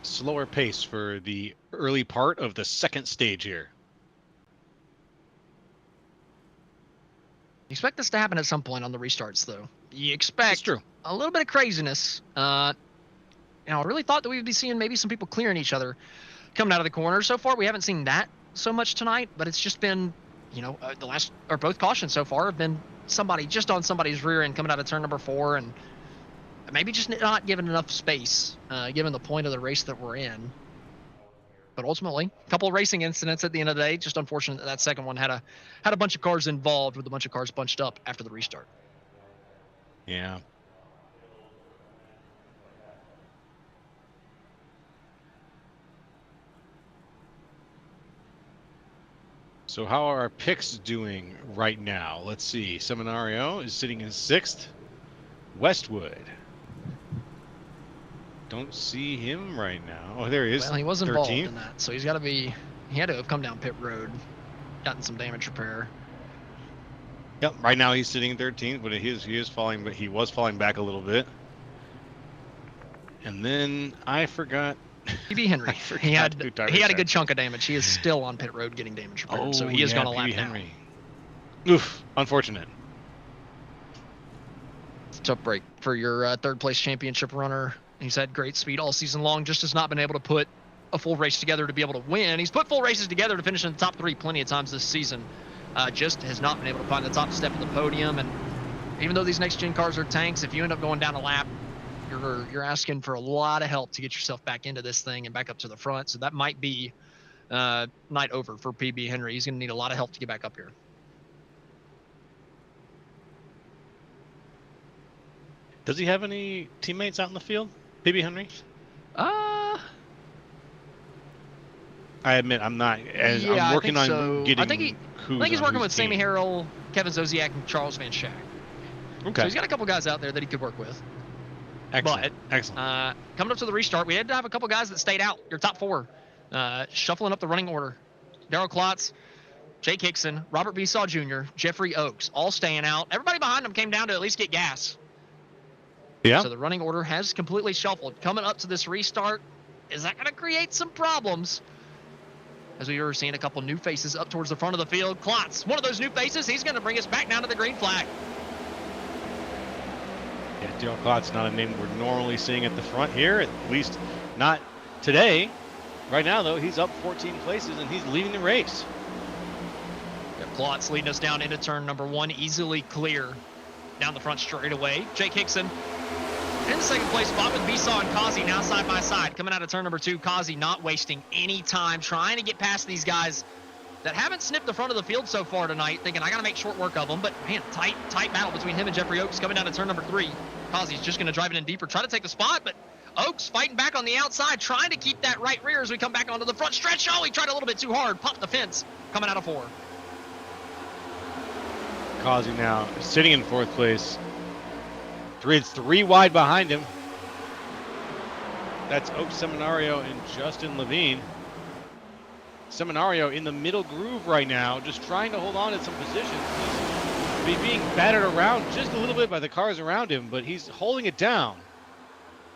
slower pace for the early part of the second stage here. You expect this to happen at some point on the restarts, though. You expect a little bit of craziness. I really thought that we would be seeing maybe some people clearing each other coming out of the corner. So far, we haven't seen that so much tonight, but it's just been, both cautions so far have been somebody just on somebody's rear end coming out of turn number 4, and maybe just not given enough space, given the point of the race that we're in. But ultimately, a couple of racing incidents at the end of the day. Just unfortunate that second one had a bunch of cars involved, with a bunch of cars bunched up after the restart. Yeah. So how are our picks doing right now? Let's see. Seminario is sitting in 6th. Westwood. Don't see him right now. Oh, there he is. Well, he was involved 13th. in that, so he had to have come down pit road, gotten some damage repair. Yep. Right now he's sitting in 13th, but he is falling, but he was falling back a little bit. And then I forgot. PB Henry. He had a good chunk of damage. He is still on pit road getting damage repaired, so he is going to lap down. Oof. Unfortunate. It's a tough break for your third place championship runner. He's had great speed all season long, just has not been able to put a full race together to be able to win. He's put full races together to finish in the top 3 plenty of times this season. Just has not been able to find the top step of the podium. And even though these next gen cars are tanks, if you end up going down a lap, you're asking for a lot of help to get yourself back into this thing and back up to the front. So that might be night over for PB Henry. He's going to need a lot of help to get back up here. Does he have any teammates out in the field, PB Henry? I admit I'm not. I'm working on getting. I think he's working with Sammy Harrell, Kevin Zosiak, and Charles Van Schack. Okay. So he's got a couple guys out there that he could work with. Excellent. But, excellent. Coming up to the restart, we had to have a couple guys that stayed out. Your top 4, shuffling up the running order. Darrell Klotz, Jake Hickson, Robert Besaw Jr., Jeffrey Oaks, all staying out. Everybody behind them came down to at least get gas. Yeah. So the running order has completely shuffled. Coming up to this restart, is that going to create some problems? As we were seeing a couple new faces up towards the front of the field. Klotz, one of those new faces, he's going to bring us back down to the green flag. Yeah, Darrell Klotz, not a name we're normally seeing at the front here, at least not today. Right now, though, he's up 14 places and he's leading the race. Yeah, Klotz leading us down into turn number 1, easily clear down the front straightaway. Jake Hickson in the second place spot with Besaw and Kazi now side by side. Coming out of turn number 2, Kazi not wasting any time trying to get past these guys that haven't sniffed the front of the field so far tonight, thinking I got to make short work of them. But man, tight battle between him and Jeffrey Oaks coming down to turn number 3. Kazi's just going to drive it in deeper, try to take the spot, but Oaks fighting back on the outside, trying to keep that right rear as we come back onto the front stretch. Oh, he tried a little bit too hard, popped the fence, coming out of 4. Kazi now sitting in 4th place. It's 3 wide behind him. That's Oaks Seminario and Justin Levine. Seminario in the middle groove right now, just trying to hold on to some position. He's being battered around just a little bit by the cars around him, but he's holding it down.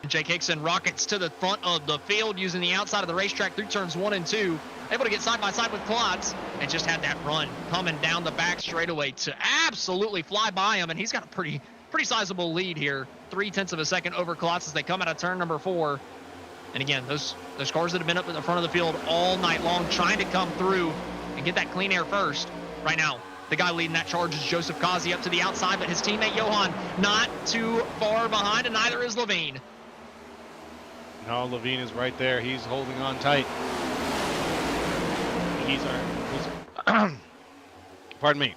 Jake Hickson rockets to the front of the field using the outside of the racetrack through turns 1 and 2. Able to get side by side with Klotz and just had that run coming down the back straightaway to absolutely fly by him. And he's got a pretty sizable lead here. 0.3 of a second over Klotz as they come out of turn number 4. And again, those cars that have been up in the front of the field all night long trying to come through and get that clean air first. Right now, the guy leading that charge is Joseph Kazi up to the outside, but his teammate Johan not too far behind, and neither is Levine. No, Levine is right there. He's holding on tight. Pardon me.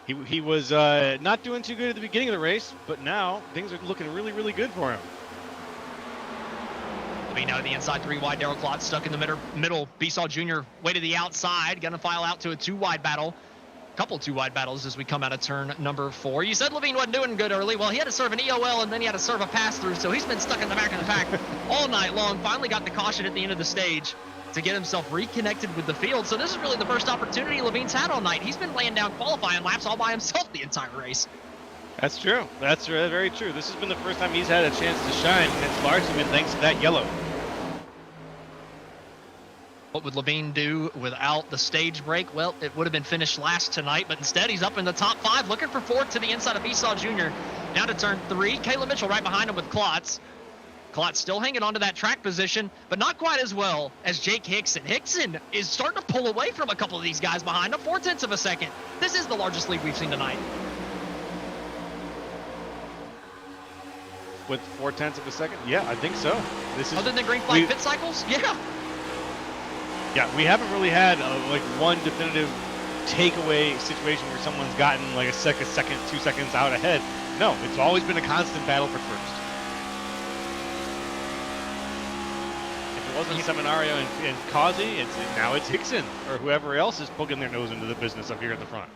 He was not doing too good at the beginning of the race, but now things are looking really, really good for him. Levine out of the inside, 3 wide. Darrell Klotz stuck in the middle. Besaw Jr. way to the outside, gonna file out to a 2 wide battle. couple 2-wide battles as we come out of turn number 4. You said Levine wasn't doing good early. Well, he had to serve an EOL and then he had to serve a pass-through, so he's been stuck in the back of the pack all night long. Finally got the caution at the end of the stage to get himself reconnected with the field. So this is really the first opportunity Levine's had all night. He's been laying down qualifying laps all by himself the entire race. That's true. That's very true. This has been the first time he's had a chance to shine, and it's largely been thanks to that yellow. What would Levine do without the stage break? Well, it would have been finished last tonight, but instead he's up in the top 5, looking for 4th to the inside of Esau Jr. Down to turn 3. Caleb Mitchell right behind him with Klotz. Klotz still hanging on to that track position, but not quite as well as Jake Hickson. Hickson is starting to pull away from a couple of these guys behind him, 0.4 of a second. This is the largest lead we've seen tonight. With 0.4 of a second? Yeah, I think so. This is other than green flag pit cycles? Yeah. Yeah, we haven't really had like one definitive takeaway situation where someone's gotten like a second, 2 seconds out ahead. No, it's always been a constant battle for first. If it wasn't Seminario and Causey, now it's Hickson or whoever else is poking their nose into the business up here at the front.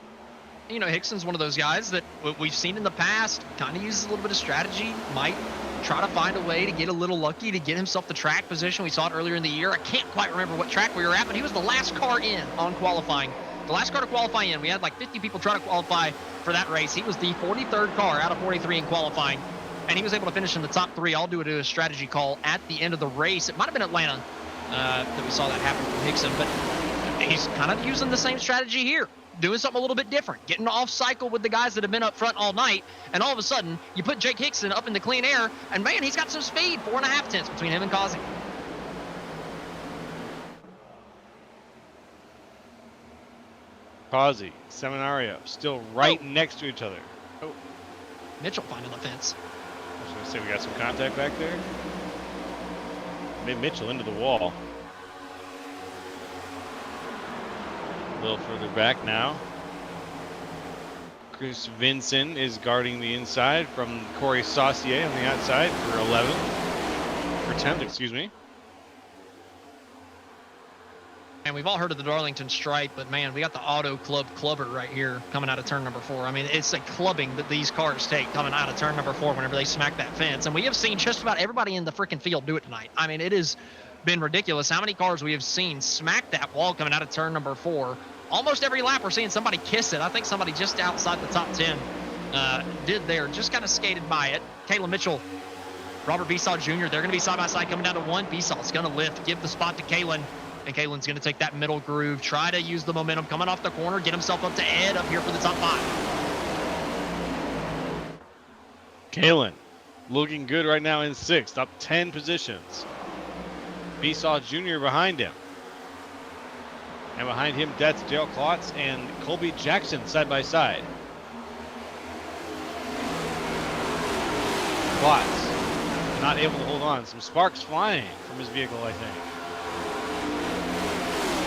You know, Hickson's one of those guys that we've seen in the past, kind of uses a little bit of strategy, might try to find a way to get a little lucky to get himself the track position. We saw it earlier in the year. I can't quite remember what track we were at, but he was the last car in on qualifying. The last car to qualify in. We had like 50 people try to qualify for that race. He was the 43rd car out of 43 in qualifying, and he was able to finish in the top 3. All due to a strategy call at the end of the race. It might have been Atlanta that we saw that happen from Hickson, but he's kind of using the same strategy here. Doing something a little bit different, getting off cycle with the guys that have been up front all night, and all of a sudden you put Jake Hickson up in the clean air, and man, he's got some speed. 4.5 tenths between him and Causey. Causey, Seminario, still right next to each other. Oh, Mitchell finding the fence. I was going to say we got some contact back there. Made Mitchell into the wall. A little further back now. Chris Vinson is guarding the inside from Corey Saucier on the outside for 10th, excuse me. And we've all heard of the Darlington Stripe, but man, we got the Auto Club Clubber right here coming out of turn number 4. I mean, it's a clubbing that these cars take coming out of turn number 4 whenever they smack that fence. And we have seen just about everybody in the freaking field do it tonight. I mean, it has been ridiculous how many cars we have seen smack that wall coming out of turn number 4. Almost every lap we're seeing somebody kiss it. I think somebody just outside the top 10 did there, just kind of skated by it. Caleb Mitchell, Robert Besaw Jr., they're going to be side by side coming down to 1. Besaw's going to lift, give the spot to Kalen. And Kalen's going to take that middle groove, try to use the momentum coming off the corner, get himself up to Ed up here for the top 5. Kalen looking good right now in 6th, up 10 positions. Besaw Jr. behind him. And behind him, that's Dale Klotz and Colby Jackson side by side. Klotz not able to hold on. Some sparks flying from his vehicle, I think.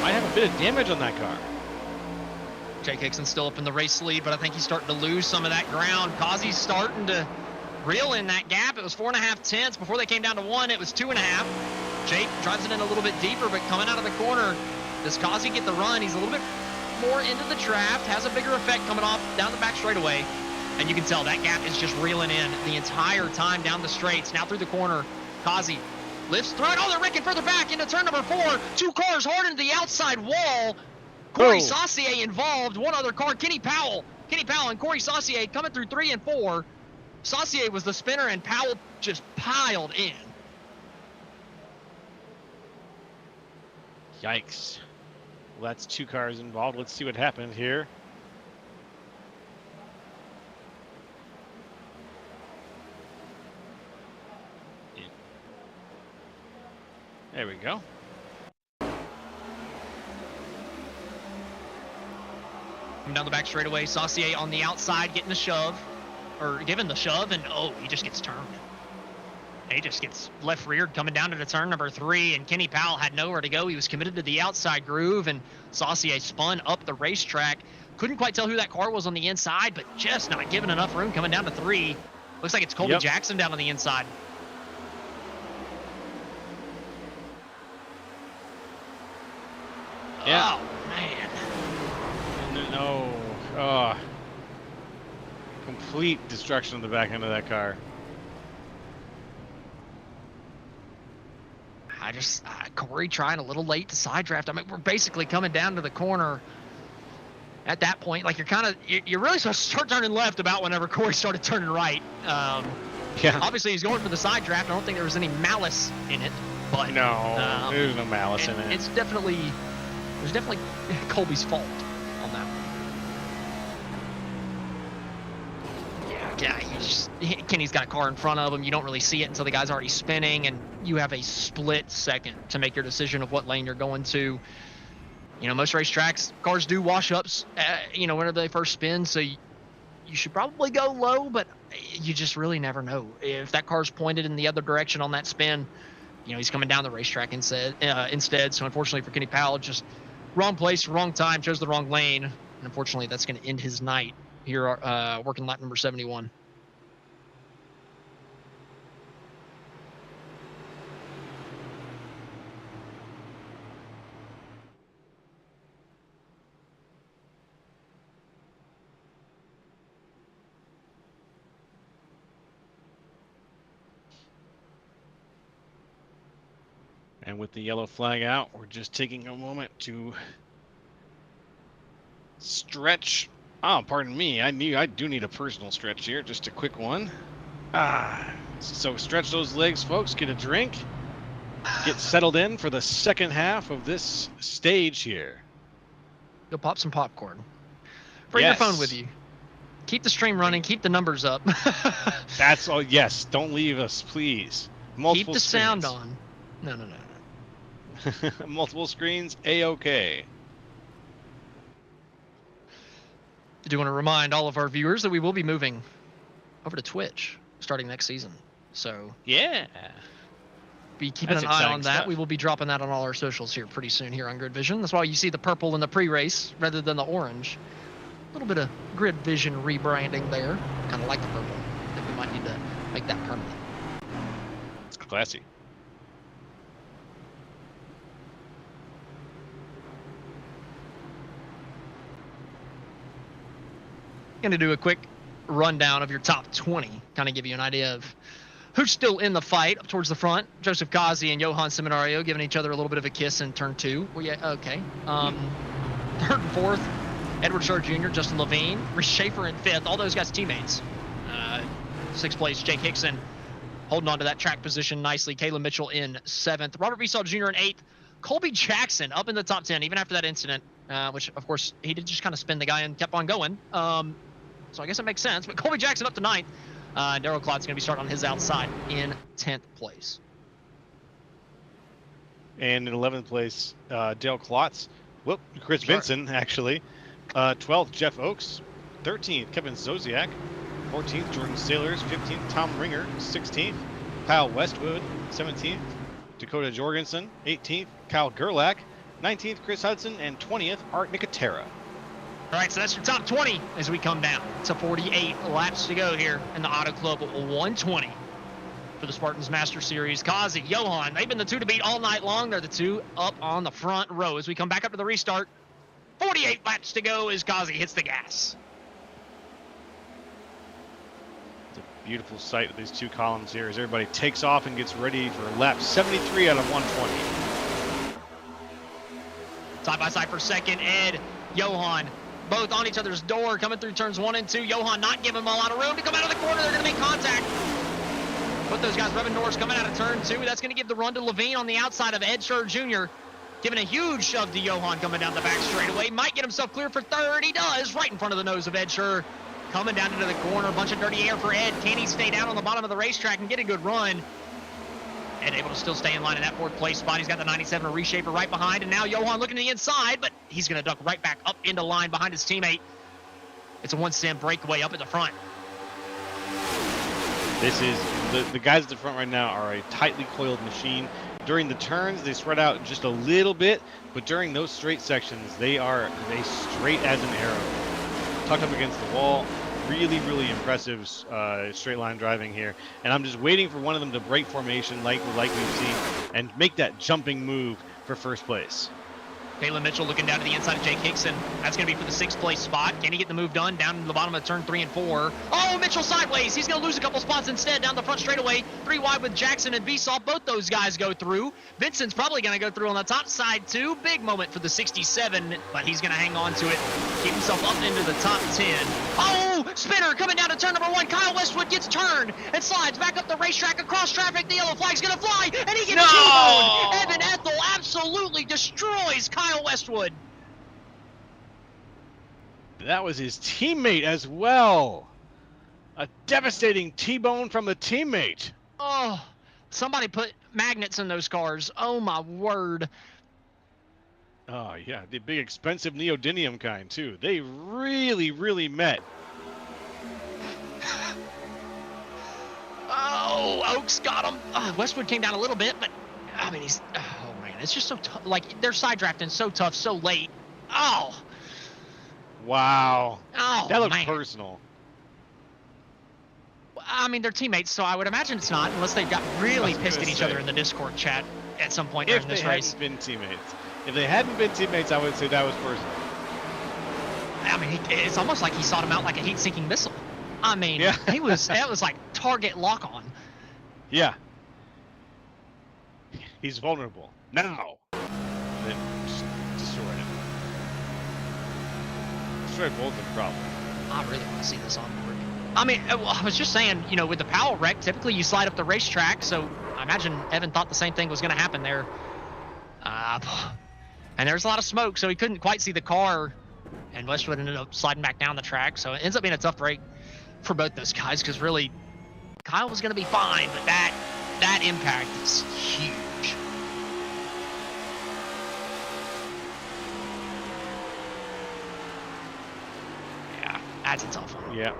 Might have a bit of damage on that car. Jake Hickson's still up in the race lead, but I think he's starting to lose some of that ground. Causey's starting to reel in that gap. It was 4.5 tenths. Before they came down to 1, it was 2.5. Jake drives it in a little bit deeper, but coming out of the corner, does Causey get the run? He's a little bit more into the draft, has a bigger effect coming off down the back straightaway. And you can tell that gap is just reeling in the entire time down the straights. Now through the corner, Causey lifts through it. Oh, they're raking further back into turn number 4. 2 cars hard into the outside wall. Corey Saucier involved. One other car, Kenny Powell. Kenny Powell and Corey Saucier coming through 3 and 4. Saucier was the spinner, and Powell just piled in. Yikes. Well, that's 2 cars involved. Let's see what happened here. There we go. Down the back straightaway, Saucier on the outside getting the shove, or giving the shove, and oh, he just gets turned. He just gets left reared coming down to the turn number 3, and Kenny Powell had nowhere to go. He was committed to the outside groove, and Saucier spun up the racetrack. Couldn't quite tell who that car was on the inside, but just not giving enough room coming down to 3. Looks like it's Colby Jackson down on the inside. Yeah. Oh, man. No. Oh, complete destruction of the back end of that car. Corey trying a little late to side draft. I mean, we're basically coming down to the corner at that point. Like you're really supposed to start turning left about whenever Corey started turning right. Yeah. Obviously he's going for the side draft. I don't think there was any malice in it, but no, there's no malice in it. There's definitely Colby's fault on that one. Yeah, Kenny's got a car in front of him. You don't really see it until the guy's already spinning, and you have a split second to make your decision of what lane you're going to. You know, most racetracks, cars do wash ups, whenever they first spin, so you should probably go low, but you just really never know. If that car's pointed in the other direction on that spin, he's coming down the racetrack instead. So unfortunately for Kenny Powell, just wrong place, wrong time, chose the wrong lane, and unfortunately that's going to end his night here, working lap number 71. And with the yellow flag out, we're just taking a moment to stretch. Oh, pardon me. I do need a personal stretch here. Just a quick one. So stretch those legs, folks. Get a drink. Get settled in for the second half of this stage here. Go pop some popcorn. Bring your phone with you. Keep the stream running. Keep the numbers up. That's all. Yes. Don't leave us, please. Keep the sound on. No. Multiple screens, A-OK. I do want to remind all of our viewers that we will be moving over to Twitch starting next season. So yeah, be keeping an eye on that. Stuff. We will be dropping that on all our socials here pretty soon here on Grid Vision. That's why you see the purple in the pre-race rather than the orange. A little bit of Grid Vision rebranding there. Kind of like the purple. I think we might need to make that permanent. It's classy. Going to do a quick rundown of your top 20, kind of give you an idea of who's still in the fight up towards the front. Joseph Kazi and Johan Seminario giving each other a little bit of a kiss in turn 2. Well, yeah, okay. Third and fourth, Edward Starr Jr., Justin Levine, Rich Schaefer in fifth. All those guys teammates. Sixth place, Jake Hickson holding on to that track position nicely. Caleb Mitchell in seventh. Robert Vesal Jr. in eighth. Colby Jackson up in the top 10, even after that incident, which, of course, he did just kind of spin the guy and kept on going. So I guess it makes sense. But Colby Jackson up to 9th. Darryl Klott's going to be starting on his outside in 10th place. And in 11th place, Dale Klotz. Chris Vinson, actually. 12th, Jeff Oakes. 13th, Kevin Zosiak. 14th, Jordan Sailors. 15th, Tom Ringer. 16th, Kyle Westwood. 17th, Dakota Jorgensen. 18th, Kyle Gerlach. 19th, Chris Hudson. And 20th, Art Nicotera. All right, so that's your top 20 as we come down to 48 laps to go here in the Auto Club 120 for the Spartans Master Series. Kazi, Johan, they've been the two to beat all night long. They're the two up on the front row. As we come back up to the restart, 48 laps to go as Kazi hits the gas. It's a beautiful sight of these two columns here as everybody takes off and gets ready for lap 73 out of 120. Side by side for second, Ed, Johan. Both on each other's door, coming through turns 1 and 2. Johan not giving them a lot of room to come out of the corner. They're going to make contact. Both those guys, Revan Norris coming out of turn 2. That's going to give the run to Levine on the outside of Ed Scher Jr. Giving a huge shove to Johan coming down the back straightaway. Might get himself clear for third. He does, right in front of the nose of Ed Scher. Coming down into the corner. A bunch of dirty air for Ed. Can he stay down on the bottom of the racetrack and get a good run? Ed able to still stay in line in that fourth place spot. He's got the 97 Reshaper right behind, and now Johan looking to the inside, but he's going to duck right back up into line behind his teammate. It's a one-sim breakaway up at the front. This is the guys at the front right now are a tightly coiled machine. During the turns, they spread out just a little bit, but during those straight sections, they straight as an arrow. Tucked up against the wall. Really, really impressive straight line driving here. And I'm just waiting for one of them to break formation like we've seen and make that jumping move for first place. Kalen Mitchell looking down to the inside of Jake Hickson. That's going to be for the 6th place spot. Can he get the move done down to the bottom of turn 3 and 4? Oh, Mitchell sideways. He's going to lose a couple spots instead down the front straightaway. 3 wide with Jackson and Vsalt. Both those guys go through. Vincent's probably going to go through on the top side too. Big moment for the 67, but he's going to hang on to it. Keep himself up into the top 10. Oh, spinner coming down to turn number 1. Kyle Westwood gets turned and slides back up the racetrack across traffic. The yellow flag's going to fly, and he gets T-boned. Evan Ethel absolutely destroys Kyle Westwood. That was his teammate as well. A devastating T-bone from the teammate. Oh, somebody put magnets in those cars. Oh, my word. Oh, yeah, the big expensive neodymium kind, too. They really, really met. Oh, Oaks got him. Westwood came down a little bit, but, I mean, he's... Oh, man, it's just so tough. Like, they're side drafting so tough, so late. Oh. Wow. Oh, that looked man. personal. I mean, they're teammates, so I would imagine it's not, unless they've got really pissed at each other in the Discord chat at some point during this race. If they hadn't been teammates. If they hadn't been teammates, I would say that was personal. I mean, it's almost like he sought him out like a heat-sinking missile. I mean, yeah. that was like target lock-on. Yeah. He's vulnerable. Now. Then just destroy him. Destroy both of them, probably. I really want to see this on board. I mean, I was just saying, you know, with the Powell wreck, typically you slide up the racetrack, so I imagine Evan thought the same thing was going to happen there. And there's a lot of smoke, so he couldn't quite see the car, and Westwood ended up sliding back down the track, so it ends up being a tough break for both those guys, because really, Kyle was going to be fine, but that impact is huge. Yeah, that's a tough one. Yeah.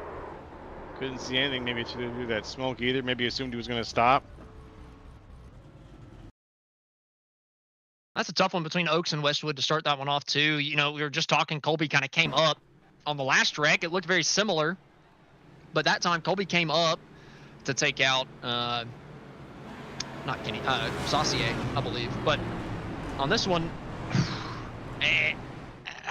Couldn't see anything maybe through that smoke either. Maybe assumed he was going to stop. That's a tough one between Oaks and Westwood to start that one off too. You know, we were just talking, Colby kind of came up on the last wreck. It looked very similar, but that time Colby came up to take out, not Kenny, Saucier, I believe. But on this one,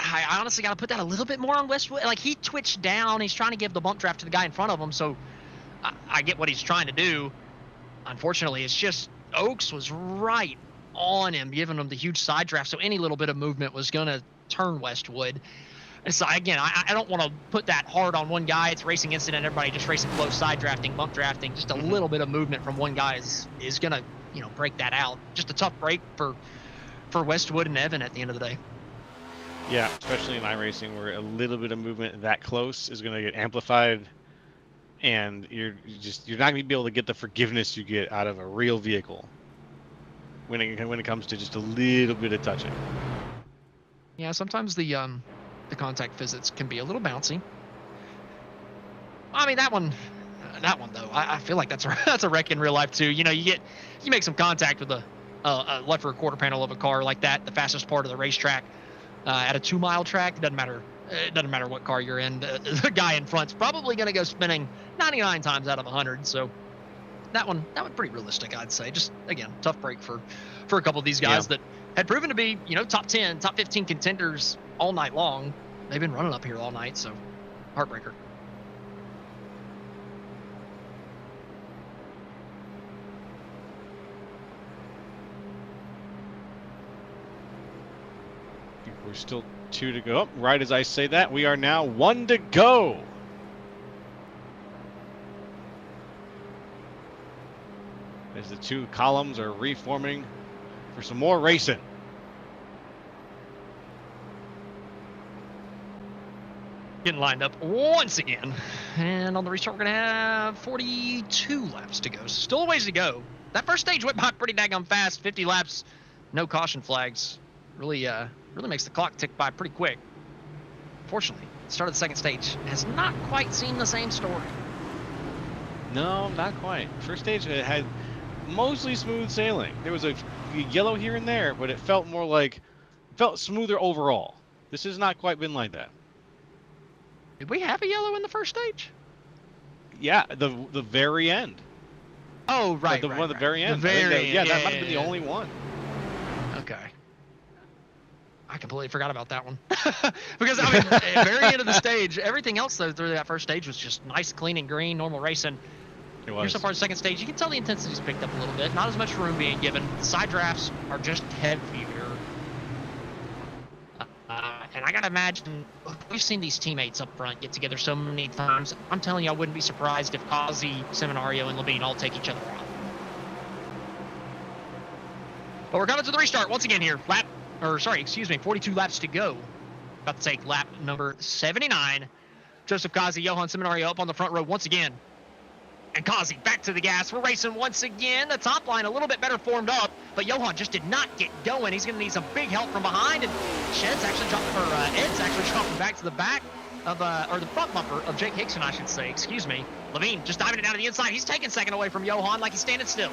I honestly got to put that a little bit more on Westwood. Like, he twitched down. He's trying to give the bump draft to the guy in front of him, so I get what he's trying to do. Unfortunately, it's just Oaks was right on him, giving him the huge side draft, so any little bit of movement was going to turn Westwood. And so, again, I don't want to put that hard on one guy. It's a racing incident. Everybody just racing close, side drafting, bump drafting. Just a little bit of movement from one guy is going to, you know, break that out. Just a tough break for Westwood and Evan at the end of the day. Yeah, especially in iRacing, where a little bit of movement that close is going to get amplified, and you're not going to be able to get the forgiveness you get out of a real vehicle when it comes to just a little bit of touching. Yeah, sometimes the contact physics can be a little bouncy. I mean, that one though, I feel like that's a wreck in real life too. You know, you make some contact with a left rear quarter panel of a car like that, the fastest part of the racetrack. At a 2-mile track, it doesn't matter what car you're in. The guy in front's probably going to go spinning 99 times out of 100. So that one pretty realistic, I'd say. Just, again, tough break for a couple of these guys that had proven to be, you know, top 10, top 15 contenders all night long. They've been running up here all night, so heartbreaker. We're still 2 to go. Right as I say that, we are now 1 to go. As the 2 columns are reforming for some more racing. Getting lined up once again. And on the restart, we're going to have 42 laps to go. So still a ways to go. That first stage went by pretty daggone fast. 50 laps, no caution flags. Really makes the clock tick by pretty quick. Fortunately, the start of the second stage has not quite seen the same story. No, not quite. First stage had mostly smooth sailing. There was a yellow here and there, but it felt smoother overall. This has not quite been like that. Did we have a yellow in the first stage? Yeah, the very end. Oh, right. One at the very end. The very end. Yeah, that might have been the only one. Okay. I completely forgot about that one. Because, I mean, at the very end of the stage, everything else though through that first stage was just nice, clean, and green, normal racing. It was. Here so far, the second stage, you can tell the intensity's picked up a little bit. Not as much room being given. The side drafts are just heavier. And I gotta imagine, we've seen these teammates up front get together so many times. I'm telling you, I wouldn't be surprised if Kazi, Seminario, and Levine all take each other out. But we're coming to the restart once again here. 42 laps to go. About to take lap number 79. Joseph Kazi, Johan Seminario up on the front row once again. And Kazi back to the gas. We're racing once again. The top line a little bit better formed up, but Johan just did not get going. He's going to need some big help from behind. And Ed's actually dropping back to the back of, or the front bumper of Jake Hickson, I should say. Excuse me. Levine just diving it down to the inside. He's taking second away from Johan like he's standing still.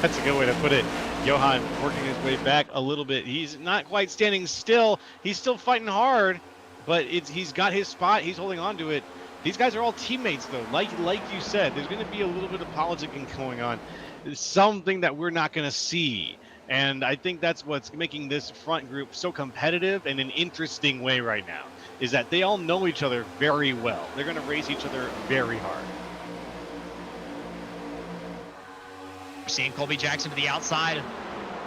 That's a good way to put it. Johan working his way back a little bit. He's not quite standing still. He's still fighting hard, but he's got his spot. He's holding on to it. These guys are all teammates, though. Like you said, there's going to be a little bit of politicking going on. It's something that we're not going to see. And I think that's what's making this front group so competitive in an interesting way right now, is that they all know each other very well. They're going to race each other very hard. We're seeing Colby Jackson to the outside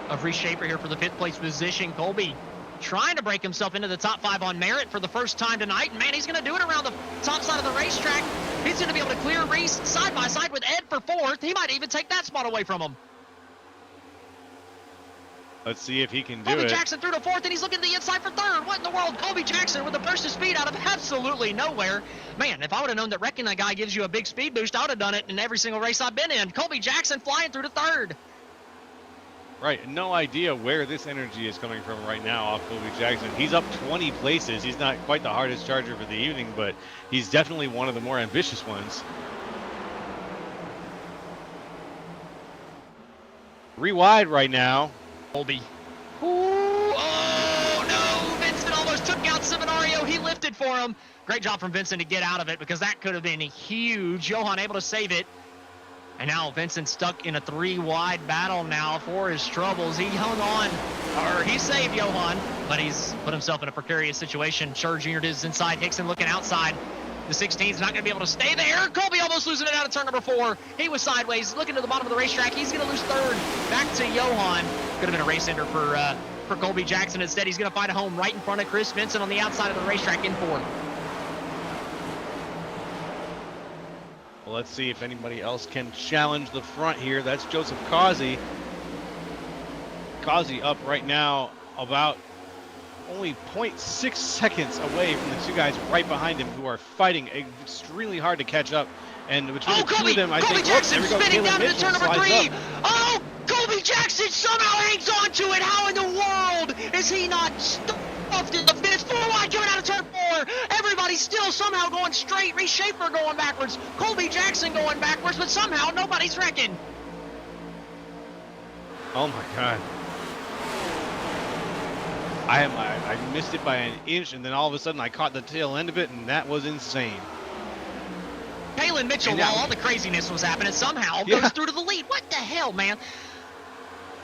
of Reshaper here for the 5th place position. Colby trying to break himself into the top 5 on merit for the first time tonight. And man, he's going to do it around the top side of the racetrack. He's going to be able to clear Reese side by side with Ed for 4th. He might even take that spot away from him. Let's see if he can do Colby it. Jackson through to 4th, and he's looking to the inside for 3rd. What in the world? Colby Jackson with a burst of speed out of absolutely nowhere. Man, if I would have known that wrecking that guy gives you a big speed boost, I would have done it in every single race I've been in. Colby Jackson flying through to 3rd. Right, no idea where this energy is coming from right now off Colby Jackson. He's up 20 places. He's not quite the hardest charger for the evening, but he's definitely one of the more ambitious ones. Wide right now. Colby. Ooh, oh no! Vincent almost took out Seminario. He lifted for him. Great job from Vincent to get out of it, because that could have been huge. Johan able to save it. And now Vincent stuck in a 3-wide battle now for his troubles. He hung on, or he saved Johan, but he's put himself in a precarious situation. Scher Jr. is inside, Hickson looking outside. The 16's not going to be able to stay there. Colby almost losing it out of turn number 4. He was sideways, looking to the bottom of the racetrack. He's going to lose 3rd. Back to Johan. Could have been a race ender for Colby Jackson. Instead, he's going to find a home right in front of Chris Vincent on the outside of the racetrack in 4th. Well, let's see if anybody else can challenge the front here. That's Joseph Kazi. Kazi up right now about only 0.6 seconds away from the 2 guys right behind him who are fighting extremely hard to catch up. And between the 2 of them, I think, Jackson spinning down to turn number 3. Up. Oh, Colby Jackson somehow hangs on to it. How in the world is he not stuffed in the finish? 4 wide coming out of turn 4. Everybody's still somehow going straight. Reshaper going backwards. Colby Jackson going backwards, but somehow nobody's wrecking. Oh my God. I missed it by an inch, and then all of a sudden I caught the tail end of it, and that was insane. Kalen Mitchell, while all the craziness was happening, somehow goes through to the lead. What the hell, man?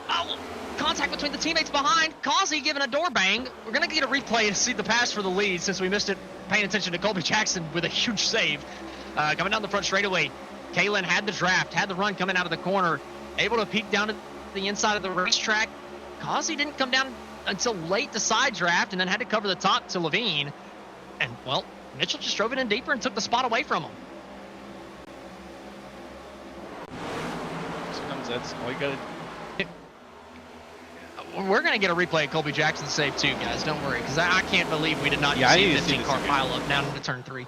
Oh, contact between the teammates behind. Kazi giving a door bang. We're going to get a replay to see the pass for the lead since we missed it paying attention to Colby Jackson with a huge save. Coming down the front straightaway, Kalen had the draft, had the run coming out of the corner, able to peek down to the inside of the racetrack. Kazi didn't come down until late the side draft and then had to cover the top to Levine. And, well, Mitchell just drove it in deeper and took the spot away from him. Sometimes that's all you got to. We're going to get a replay of Colby Jackson's save too, guys. Don't worry, because I can't believe we did not see 15-car pileup down into turn 3.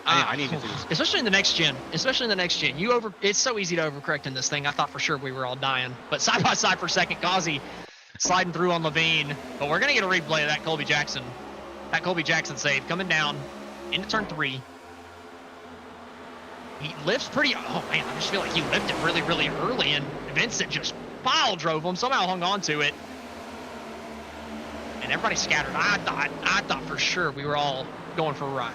I need to do this. Especially in the next gen. It's so easy to overcorrect in this thing. I thought for sure we were all dying. But side by side for second, Kazi sliding through on Levine. But we're going to get a replay of that Colby Jackson save coming down into turn 3. He lifts pretty. Oh man, I just feel like he lifted really, really early, and Vincent just pile drove him. Somehow hung on to it, and everybody scattered. I thought for sure we were all going for a ride.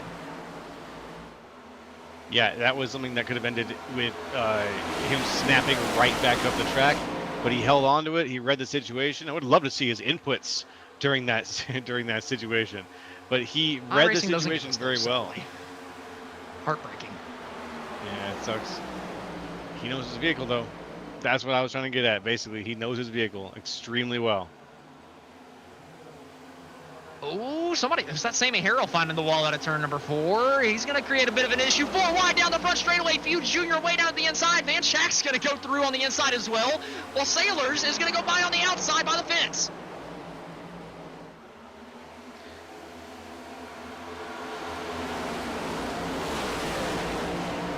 Yeah, that was something that could have ended with him snapping right back up the track. but he held on to it. He read the situation. I would love to see his inputs during that situation, but he read the situation very well. Heartbreaking. Yeah, it sucks. He knows his vehicle, though. That's what I was trying to get at. Basically, he knows his vehicle extremely well. Oh, somebody, is that Sammy Harrell finding the wall out of turn number 4? He's going to create a bit of an issue. 4 wide down the front straightaway. Feud Jr. way down the inside. Van Schack's going to go through on the inside as well, while Sailors is going to go by on the outside by the fence.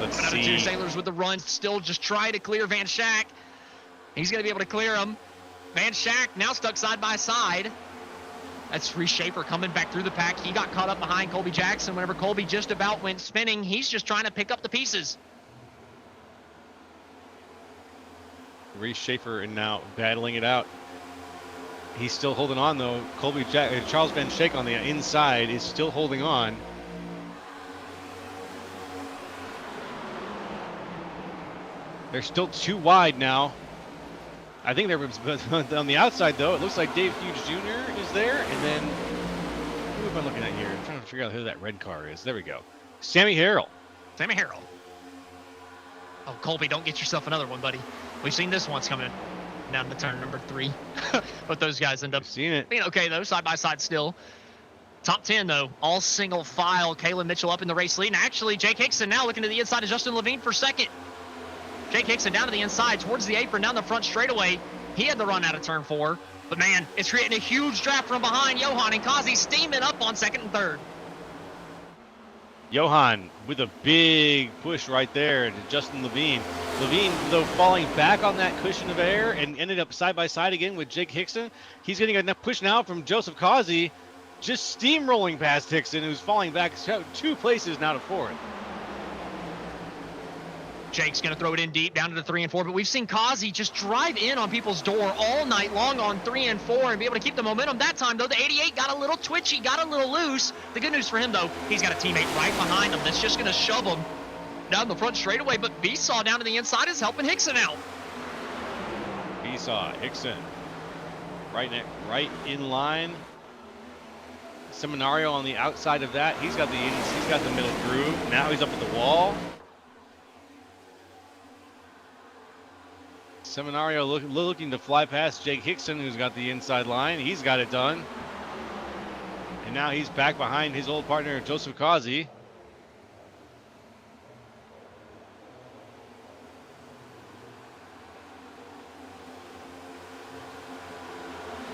Let's Another see. 2 Sailors with the run, still just trying to clear Van Schack. He's going to be able to clear him. Van Schack now stuck side by side. That's Reese Schaefer coming back through the pack. He got caught up behind Colby Jackson. Whenever Colby just about went spinning, he's just trying to pick up the pieces. Reese Schaefer and now battling it out. He's still holding on, though. Charles Van Schack on the inside is still holding on. They're still too wide now. I think they're on the outside, though. It looks like Dave Hughes Jr. is there. And then, who am I looking at here? I'm trying to figure out who that red car is. There we go. Sammy Harrell. Sammy Harrell. Oh, Colby, don't get yourself another one, buddy. We've seen this once coming down to turn number 3. But those guys end up Seen it. being okay, though, side by side still. Top 10, though, all single file. Kalen Mitchell up in the race lead. And actually, Jake Hickson now looking to the inside of Justin Levine for second. Jake Hickson down to the inside towards the apron down the front straightaway. He had the run out of turn 4. But, man, it's creating a huge draft from behind. Johan and Kazi steaming up on second and third. Johan with a big push right there to Justin Levine. Levine, though, falling back on that cushion of air and ended up side by side again with Jake Hickson. He's getting a push now from Joseph Kazi, just steamrolling past Hickson, who's falling back 2 places now to 4th. Jake's going to throw it in deep down to the 3 and 4, but we've seen Kazi just drive in on people's door all night long on 3 and 4 and be able to keep the momentum. That time, though, the 88 got a little twitchy, got a little loose. The good news for him, though, he's got a teammate right behind him that's just going to shove him down the front straightaway, but Besaw down to the inside is helping Hickson out. Besaw, Hickson, right in line. Seminario on the outside of that. He's got the middle groove. Now he's up at the wall. Seminario looking to fly past Jake Hickson, who's got the inside line. He's got it done. And now he's back behind his old partner, Joseph Kazi.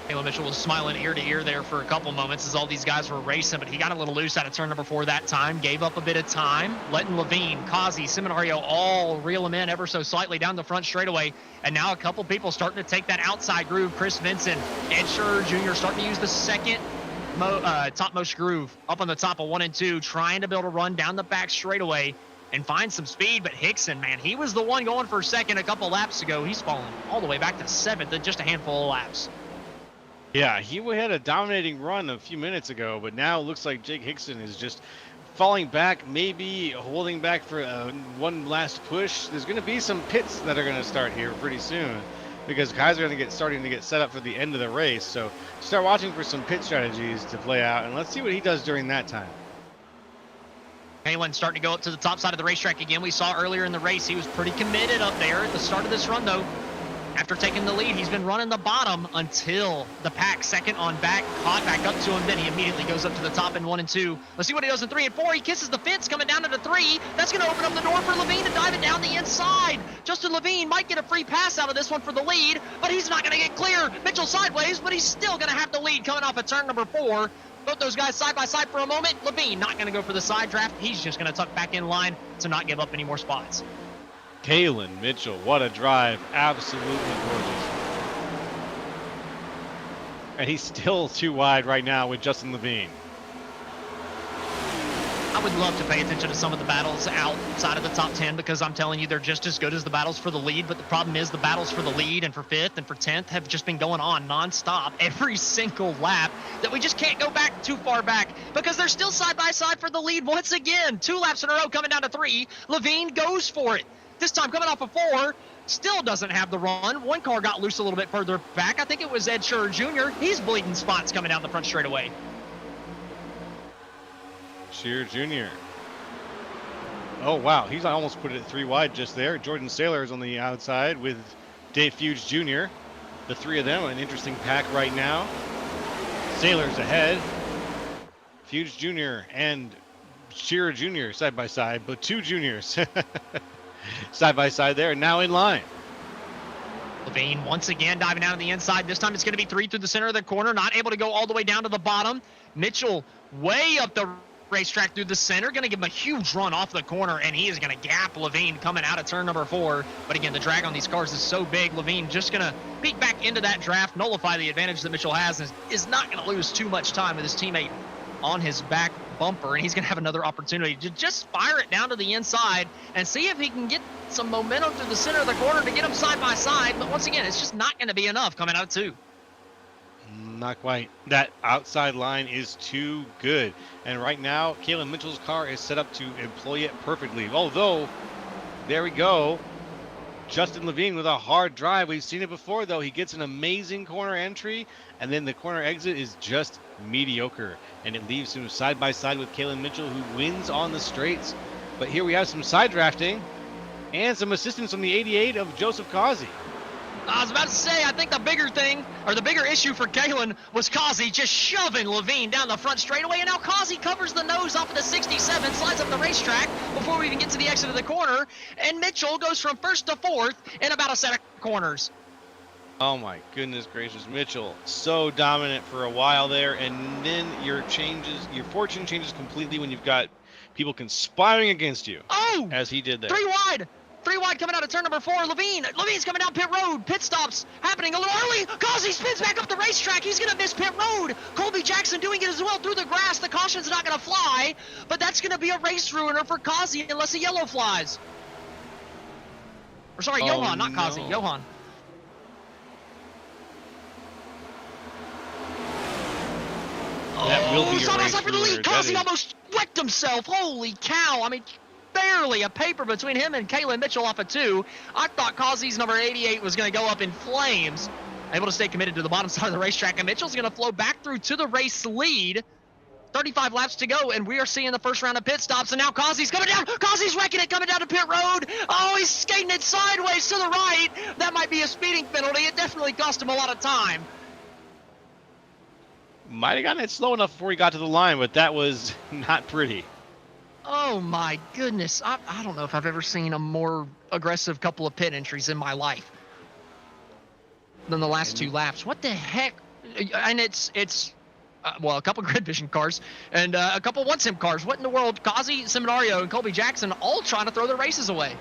Kalen Mitchell was smiling ear to ear there for a couple moments as all these guys were racing, but he got a little loose out of turn number 4 that time, gave up a bit of time, letting Levine, Kazi, Seminario all reel him in ever so slightly down the front straightaway. And now a couple people starting to take that outside groove. Chris Vincent, Ed Scherer Jr. starting to use the second topmost groove up on the top of 1 and 2, trying to build a run down the back straightaway and find some speed. But Hickson, man, he was the one going for second a couple laps ago. He's fallen all the way back to 7th in just a handful of laps. Yeah, he had a dominating run a few minutes ago, but now it looks like Jake Hickson is just falling back, maybe holding back for one last push. There's going to be some pits that are going to start here pretty soon because guys are going to starting to get set up for the end of the race. So start watching for some pit strategies to play out, and let's see what he does during that time. Kalen starting to go up to the top side of the racetrack again. We saw earlier in the race he was pretty committed up there at the start of this run, though. After taking the lead, he's been running the bottom until the pack second on back caught back up to him. Then he immediately goes up to the top in 1 and 2. Let's see what he does in 3 and 4. He kisses the fence coming down to the 3. That's going to open up the door for Levine to dive it down the inside. Justin Levine might get a free pass out of this one for the lead, but he's not going to get clear. Mitchell sideways, but he's still going to have the lead coming off at turn number 4. Both those guys side by side for a moment. Levine not going to go for the side draft. He's just going to tuck back in line to not give up any more spots. Kalen Mitchell, what a drive. Absolutely gorgeous. And he's still too wide right now with Justin Levine. I would love to pay attention to some of the battles outside of the top 10 because I'm telling you they're just as good as the battles for the lead. But the problem is the battles for the lead and for 5th and for 10th have just been going on nonstop every single lap that we just can't go back too far back because they're still side by side for the lead once again. 2 laps in a row coming down to 3. Levine goes for it. This time coming off of 4. still doesn't have the run. One car got loose a little bit further back. I think it was Ed Scherer Jr. He's bleeding spots coming down the front straightaway. Scherer Jr. Oh, wow. He's almost put it 3 wide just there. Jordan Saylor is on the outside with Dave Fuge Jr. The three of them, an interesting pack right now. Saylor's ahead. Fuge Jr. and Scherer Jr. side by side, but 2 juniors side by side there, now in line. Levine once again diving down to the inside. This time it's going to be 3 through the center of the corner, not able to go all the way down to the bottom. Mitchell way up the racetrack through the center, going to give him a huge run off the corner, and he is going to gap Levine coming out of turn number 4. But again, the drag on these cars is so big. Levine just going to peek back into that draft, nullify the advantage that Mitchell has, and is not going to lose too much time with his teammate on his back bumper, and he's going to have another opportunity to just fire it down to the inside and see if he can get some momentum through the center of the corner to get them side by side. But once again, it's just not going to be enough coming out of 2. Not quite. That outside line is too good. And right now, Kalen Mitchell's car is set up to employ it perfectly. Although, there we go. Justin Levine with a hard drive. We've seen it before, though. He gets an amazing corner entry, and then the corner exit is just mediocre. And it leaves him side by side with Kalen Mitchell, who wins on the straights. But here we have some side drafting and some assistance from the 88 of Joseph Causey. I was about to say, I think the bigger thing, or the bigger issue for Kalen was Causey just shoving Levine down the front straightaway, and now Causey covers the nose off of the 67, slides up the racetrack before we even get to the exit of the corner, and Mitchell goes from 1st to 4th in about a set of corners. Oh my goodness gracious, Mitchell, so dominant for a while there, and then your fortune changes completely when you've got people conspiring against you. Oh! As he did there. 3 wide! 3 wide coming out of turn number 4. Levine's coming down pit road. Pit stops happening a little early. Causey spins back up the racetrack. He's going to miss pit road. Colby Jackson doing it as well through the grass. The caution's not going to fly, but that's going to be a race ruiner for Causey unless a yellow flies. Or sorry, Johan, not Causey. Johan. That will be a race for the lead. Causey almost wrecked himself. Holy cow. I mean, barely a paper between him and Kalen Mitchell off of 2. I thought Causey's number 88 was going to go up in flames. Able to stay committed to the bottom side of the racetrack, and Mitchell's going to flow back through to the race lead. 35 laps to go, and we are seeing the first round of pit stops, and now Causey's coming down. Causey's wrecking it coming down to pit road. Oh, he's skating it sideways to the right. That might be a speeding penalty. It definitely cost him a lot of time. Might have gotten it slow enough before he got to the line, but that was not pretty. Oh my goodness. I don't know if I've ever seen a more aggressive couple of pit entries in my life than the last 2 laps. What the heck? And it's well, a couple grid vision cars and a couple one sim cars. What in the world? Causey, Seminario, and Colby Jackson all trying to throw their races away.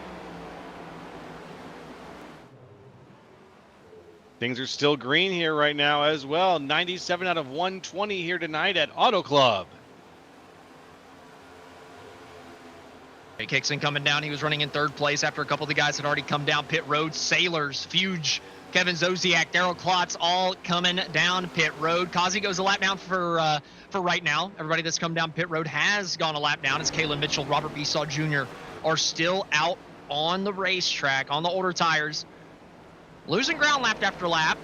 Things are still green here right now as well. 97 out of 120 here tonight at Auto Club. Kickson coming down. He was running in 3rd place after a couple of the guys had already come down pit road. Sailors, Fuge, Kevin Zosiak, Daryl Klotz, all coming down pit road. Causey goes a lap down for right now. Everybody that's come down pit road has gone a lap down, as Kalen Mitchell, Robert Besaw Jr. are still out on the racetrack on the older tires, losing ground lap after lap.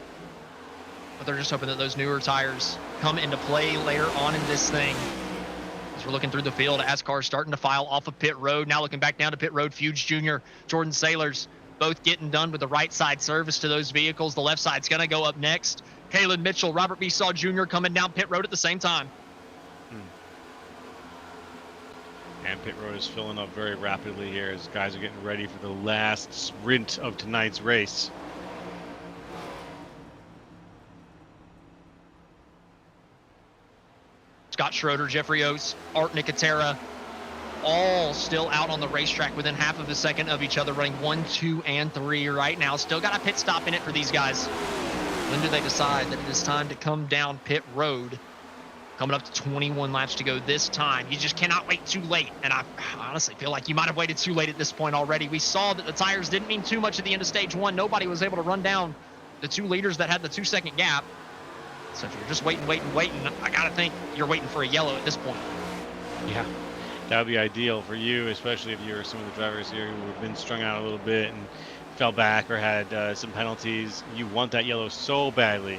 But they're just hoping that those newer tires come into play later on in this thing. As we're looking through the field as cars starting to file off of pit road. Now looking back down to pit road, Fuge Jr., Jordan Sailors, both getting done with the right side service to those vehicles. The left side's going to go up next. Kalen Mitchell, Robert Besaw Jr. coming down pit road at the same time. And pit road is filling up very rapidly here as guys are getting ready for the last sprint of tonight's race. Scott Schroeder, Jeffrey Oates, Art Nicotera, all still out on the racetrack within half of a second of each other, running 1, 2, and 3 right now. Still got a pit stop in it for these guys. When do they decide that it is time to come down pit road? Coming up to 21 laps to go this time. You just cannot wait too late. And I honestly feel like you might have waited too late at this point already. We saw that the tires didn't mean too much at the end of stage 1. Nobody was able to run down the 2 leaders that had the 2-second gap. So if you're just waiting, I got to think you're waiting for a yellow at this point. Yeah, that would be ideal for you, especially if you're some of the drivers here who have been strung out a little bit and fell back or had some penalties. You want that yellow so badly.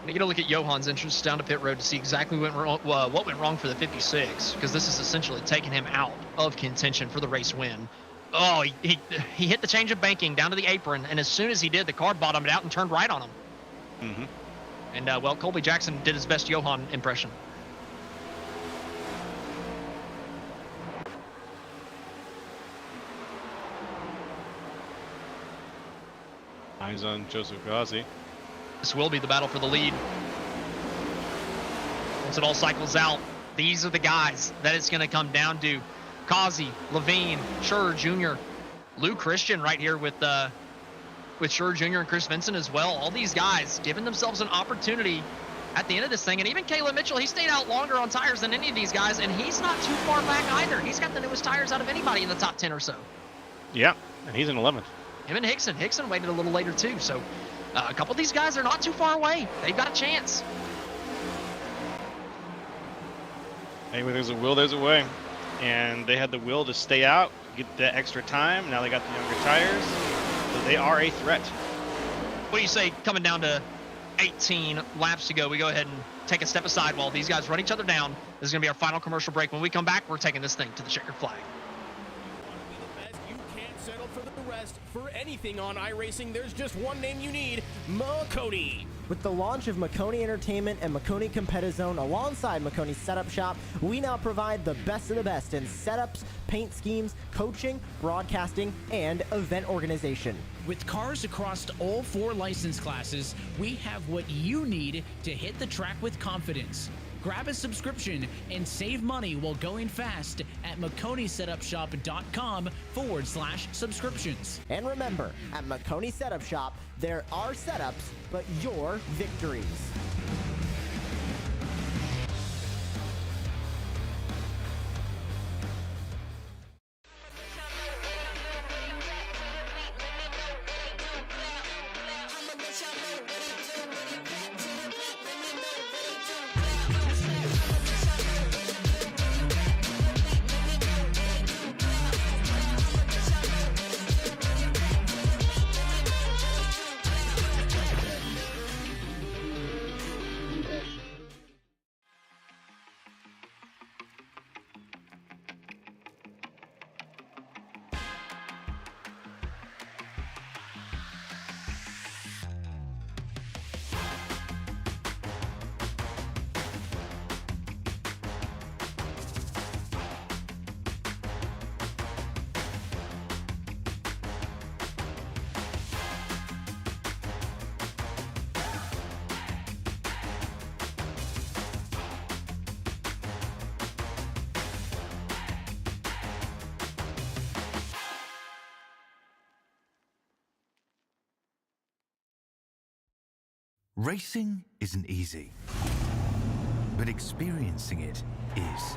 You get a look at Johann's entrance down to pit road to see exactly what went wrong for the 56, because this is essentially taking him out of contention for the race win. Oh, he hit the change of banking down to the apron, and as soon as he did, the car bottomed out and turned right on him. Mm-hmm. And, well, Colby Jackson did his best Johann impression. Eyes on Joseph Ghazi. This will be the battle for the lead. Once it all cycles out, these are the guys that it's going to come down to. Kazi, Levine, Scherer Jr., Lou Christian right here with Scherer Jr. and Chris Vincent as well. All these guys giving themselves an opportunity at the end of this thing. And even Caleb Mitchell, he stayed out longer on tires than any of these guys, and he's not too far back either. He's got the newest tires out of anybody in the top 10 or so. Yeah, and he's in 11th. Him and Hickson. Hickson waited a little later too, so a couple of these guys are not too far away. They've got a chance. Hey, where there's a will, there's a way. And they had the will to stay out, get that extra time. Now they got the younger tires, so they are a threat. What do you say coming down to 18 laps to go? We go ahead and take a step aside while these guys run each other down. This is going to be our final commercial break. When we come back, we're taking this thing to the checkered flag. You can't settle for the rest. For anything on iRacing, there's just one name you need, Makoni. With the launch of Makoni Entertainment and Makoni Competizone alongside Makoni Setup Shop, we now provide the best of the best in setups, paint schemes, coaching, broadcasting, and event organization. With cars across all 4 license classes, we have what you need to hit the track with confidence. Grab a subscription and save money while going fast at MakoniSetupShop.com/subscriptions. And remember, at Makoni Setup Shop, there are setups, but your victories. Racing isn't easy, but experiencing it is.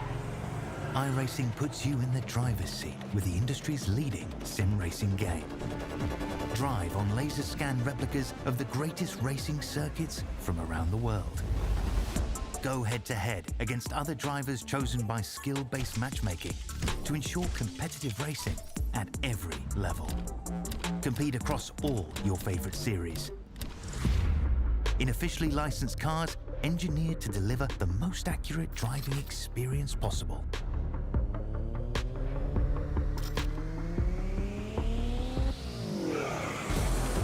iRacing puts you in the driver's seat with the industry's leading sim racing game. Drive on laser scan replicas of the greatest racing circuits from around the world. Go head-to-head against other drivers chosen by skill-based matchmaking to ensure competitive racing at every level. Compete across all your favorite series in officially licensed cars engineered to deliver the most accurate driving experience possible.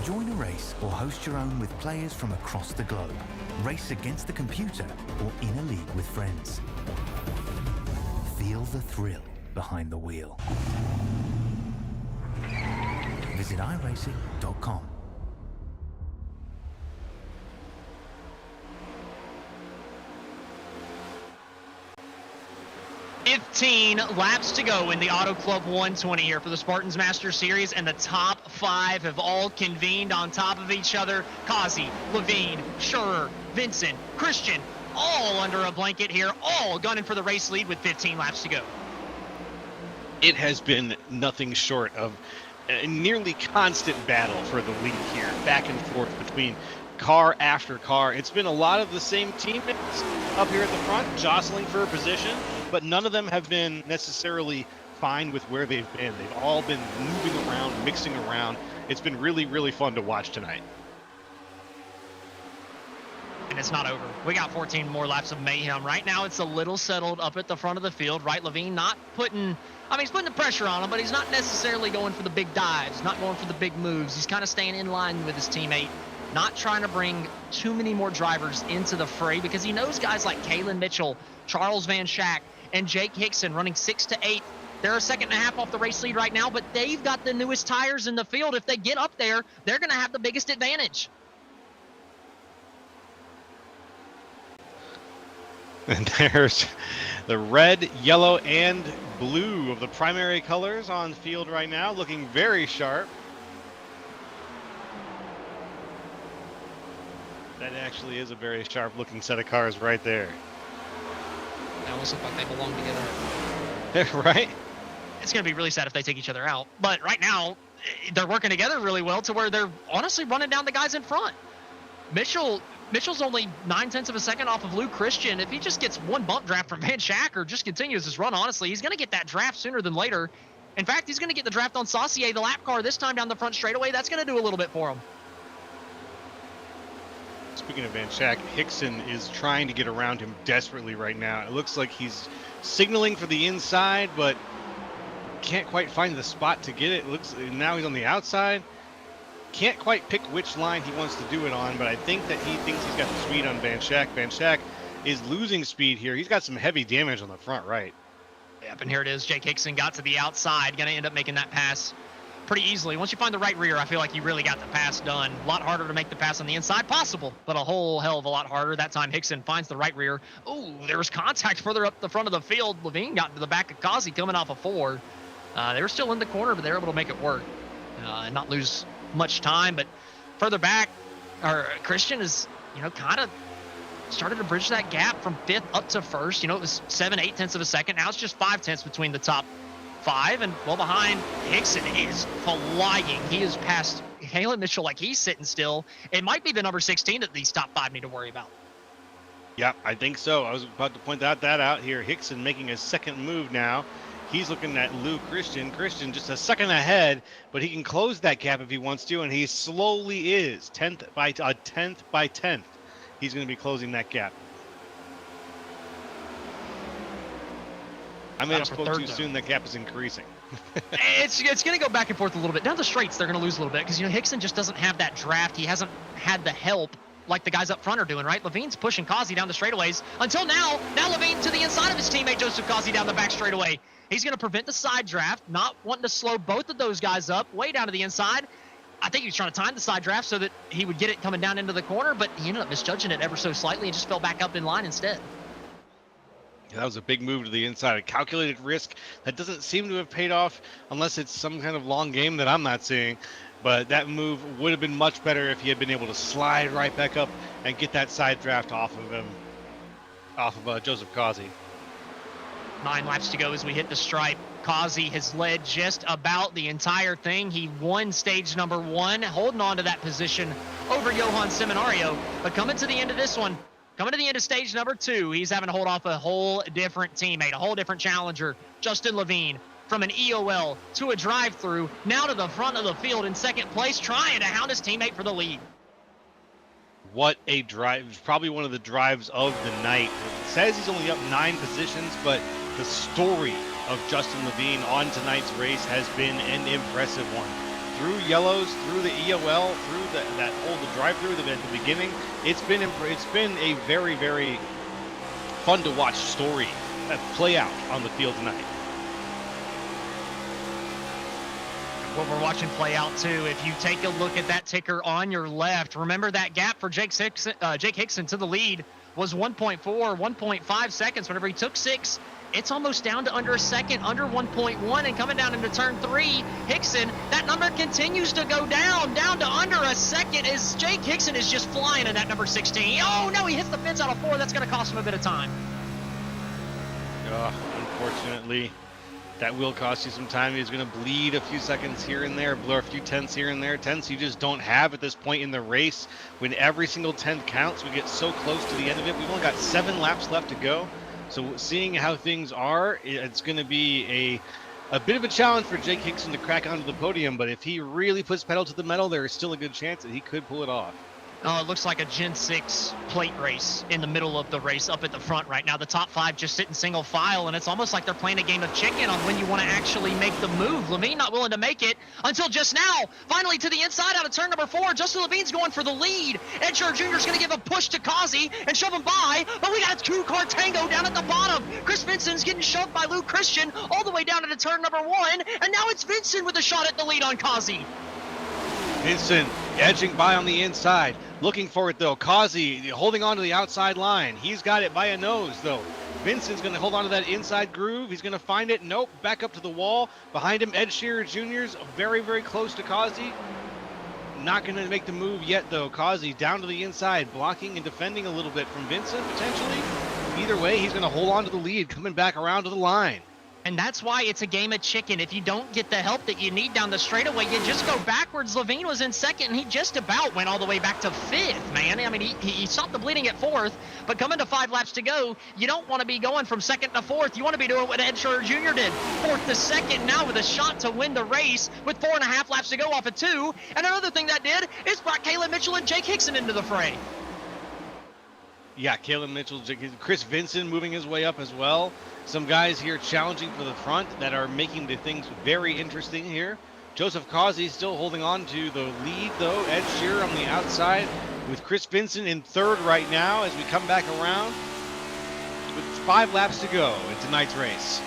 Join a race or host your own with players from across the globe. Race against the computer or in a league with friends. Feel the thrill behind the wheel. Visit iRacing.com. 15 laps to go in the Auto Club 120 here for the Spartans Master Series, and the top 5 have all convened on top of each other. Kazi, Levine, Scherer, Vincent, Christian, all under a blanket here, all gunning for the race lead with 15 laps to go. It has been nothing short of a nearly constant battle for the lead here, back and forth between car after car. It's been a lot of the same teammates up here at the front, jostling for a position, but none of them have been necessarily fine with where they've been. They've all been moving around, mixing around. It's been really, really fun to watch tonight. And it's not over. We got 14 more laps of mayhem. Right now, it's a little settled up at the front of the field, right? Levine not putting, he's putting the pressure on him, but he's not necessarily going for the big dives, not going for the big moves. He's kind of staying in line with his teammate, not trying to bring too many more drivers into the fray because he knows guys like Kalen Mitchell, Charles Van Schack, and Jake Hickson running 6 to 8. They're a second and a half off the race lead right now, but they've got the newest tires in the field. If they get up there, they're going to have the biggest advantage. And there's the red, yellow, and blue of the primary colors on field right now, looking very sharp. That actually is a very sharp-looking set of cars right there. They almost look like they belong together. Right? It's going to be really sad if they take each other out. But right now, they're working together really well to where they're honestly running down the guys in front. Mitchell's only 9/10 of a second off of Luke Christian. If he just gets one bump draft from Van Schack or just continues his run, honestly, he's going to get that draft sooner than later. In fact, he's going to get the draft on Saucier, the lap car, this time down the front straightaway. That's going to do a little bit for him. Speaking of Van Schack, Hickson is trying to get around him desperately right now. It looks like he's signaling for the inside, but can't quite find the spot to get it. Looks now he's on the outside. Can't quite pick which line he wants to do it on, but I think that he thinks he's got the speed on Van Schack. Van Schack is losing speed here. He's got some heavy damage on the front right. Yep, and here it is. Jake Hickson got to the outside. Going to end up making that pass pretty easily. Once you find the right rear, I feel like you really got the pass done. A lot harder to make the pass on the inside. Possible, but a whole hell of a lot harder. That time Hickson finds the right rear. Ooh, there was contact further up the front of the field. Levine got into the back of Kazi coming off a 4. They were still in the corner, but they were able to make it work and not lose much time. But further back, Christian is, kind of started to bridge that gap from 5th up to 1st. It was 7/8 of a second. Now it's just 5/10 between the top 5, and well behind, Hickson is flying. He is past Kalen Mitchell like he's sitting still. It might be the number 16 that these top 5 need to worry about. Yeah, I think so. I was about to point that out here. Hickson making his second move now. He's looking at Luke Christian. Christian just a second ahead, but he can close that gap if he wants to, and he slowly is. 10th by 10th. He's going to be closing that gap. I may have spoke too soon. That gap is increasing. It's going to go back and forth a little bit. Down the straights, they're going to lose a little bit because, Hickson just doesn't have that draft. He hasn't had the help like the guys up front are doing, right? Levine's pushing Kazi down the straightaways until now. Now Levine to the inside of his teammate, Joseph Kazi, down the back straightaway. He's going to prevent the side draft, not wanting to slow both of those guys up way down to the inside. I think he was trying to time the side draft so that he would get it coming down into the corner, but he ended up misjudging it ever so slightly and just fell back up in line instead. That was a big move to the inside, a calculated risk that doesn't seem to have paid off unless it's some kind of long game that I'm not seeing. But that move would have been much better if he had been able to slide right back up and get that side draft off of him, off of Joseph Kazi. 9 laps to go as we hit the stripe. Kazi has led just about the entire thing. He won stage number 1, holding on to that position over Johan Seminario. But coming to the end of this one, coming to the end of stage number 2, he's having to hold off a whole different teammate, a whole different challenger, Justin Levine. From an EOL to a drive-through, now to the front of the field in second place, trying to hound his teammate for the lead. What a drive. Probably one of the drives of the night. It says he's only up 9 positions, but the story of Justin Levine on tonight's race has been an impressive one. Through yellows, through the EOL, through that whole drive-through at the beginning, it's been a very, very fun to watch story play out on the field tonight. What we're watching play out too, if you take a look at that ticker on your left, remember that gap for Jake Hickson to the lead was 1.4, 1.5 seconds. Whenever he took 6, it's almost down to under a second, under 1.1, and coming down into turn 3, Hickson, that number continues to go down to under a second as Jake Hickson is just flying in that number 16. Oh no, he hits the fence out of 4. That's going to cost him a bit of time. Unfortunately, That will cost you some time. He's going to bleed a few seconds here and there, blur a few tenths here and there. Tenths you just don't have at this point in the race. When every single tenth counts, we get so close to the end of it. We've only got 7 laps left to go. So seeing how things are, it's going to be a bit of a challenge for Jake Hickson to crack onto the podium. But if he really puts pedal to the metal, there is still a good chance that he could pull it off. Oh, it looks like a Gen 6 plate race in the middle of the race up at the front right now. The top 5 just sitting single file, and it's almost like they're playing a game of chicken on when you want to actually make the move. Levine not willing to make it until just now. Finally to the inside out of turn number 4. Justin Levine's going for the lead. Ed Shearer Jr. is going to give a push to Kazi and shove him by, but we got a 2-car tango down at the bottom. Chris Vinson's getting shoved by Luke Christian all the way down into turn number 1, and now it's Vinson with a shot at the lead on Kazi. Vinson edging by on the inside, looking for it though. Kazi holding on to the outside line. He's got it by a nose though. Vinson's going to hold on to that inside groove. He's going to find it. Nope. Back up to the wall. Behind him, Ed Shearer Jr.'s very, very close to Kazi. Not going to make the move yet though. Kazi down to the inside, blocking and defending a little bit from Vincent potentially. Either way, he's going to hold on to the lead, coming back around to the line. And that's why it's a game of chicken. If you don't get the help that you need down the straightaway, you just go backwards. Levine was in 2nd, and he just about went all the way back to 5th, man. I mean, he stopped the bleeding at 4th, but coming to 5 laps to go, you don't want to be going from 2nd to 4th. You want to be doing what Ed Shearer Jr. did. 4th to 2nd now with a shot to win the race with 4.5 laps to go off of 2. And another thing that did is brought Caleb Mitchell and Jake Hickson into the fray. Yeah, Caleb Mitchell, Chris Vinson moving his way up as well. Some guys here challenging for the front that are making the things very interesting here. Joseph Kazi still holding on to the lead though. Ed Shearer on the outside with Chris Vinson in 3rd right now as we come back around with 5 laps to go in tonight's race.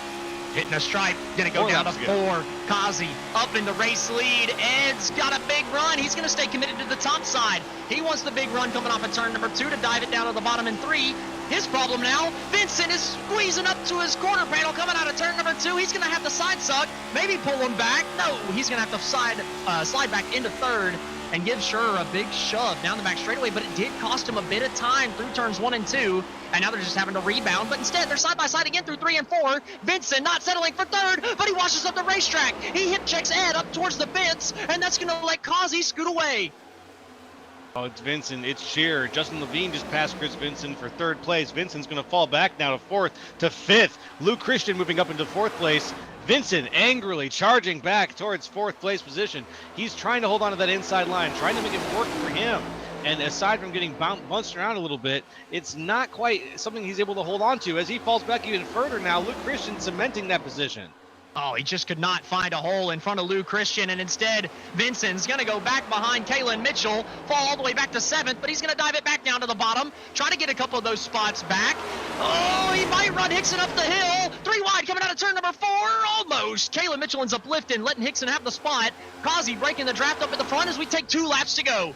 Hitting a stripe, gonna go down to 4. Kazi up in the race lead. Ed's got a big run. He's gonna stay committed to the top side. He wants the big run coming off of turn number 2 to dive it down to the bottom in 3. His problem now, Vincent is squeezing up to his quarter panel coming out of turn number 2. He's gonna have to side suck, maybe pull him back. No, he's gonna have to slide back into 3rd and give Shearer a big shove down the back straightaway, but it did cost him a bit of time through turns 1 and 2, and now they're just having to rebound, but instead they're side by side again through 3 and 4. Vincent not settling for 3rd, but he washes up the racetrack. He hip checks Ed up towards the fence, and that's gonna let Kazi scoot away. Oh, it's Vincent, it's Shearer. Justin Levine just passed Chris Vincent for 3rd place. Vincent's going to fall back now to 4th to 5th. Luke Christian moving up into 4th place. Vincent angrily charging back towards 4th place position. He's trying to hold on to that inside line, trying to make it work for him. And aside from getting bounced around a little bit, it's not quite something he's able to hold on to. As he falls back even further now, Luke Christian cementing that position. Oh, he just could not find a hole in front of Lou Christian, and instead, Vincent's going to go back behind Kalen Mitchell, fall all the way back to 7th, but he's going to dive it back down to the bottom, try to get a couple of those spots back. Oh, he might run Hickson up the hill. 3 wide coming out of turn number 4, almost. Kalen Mitchell ends up lifting, letting Hickson have the spot. Kazi breaking the draft up at the front as we take 2 laps to go.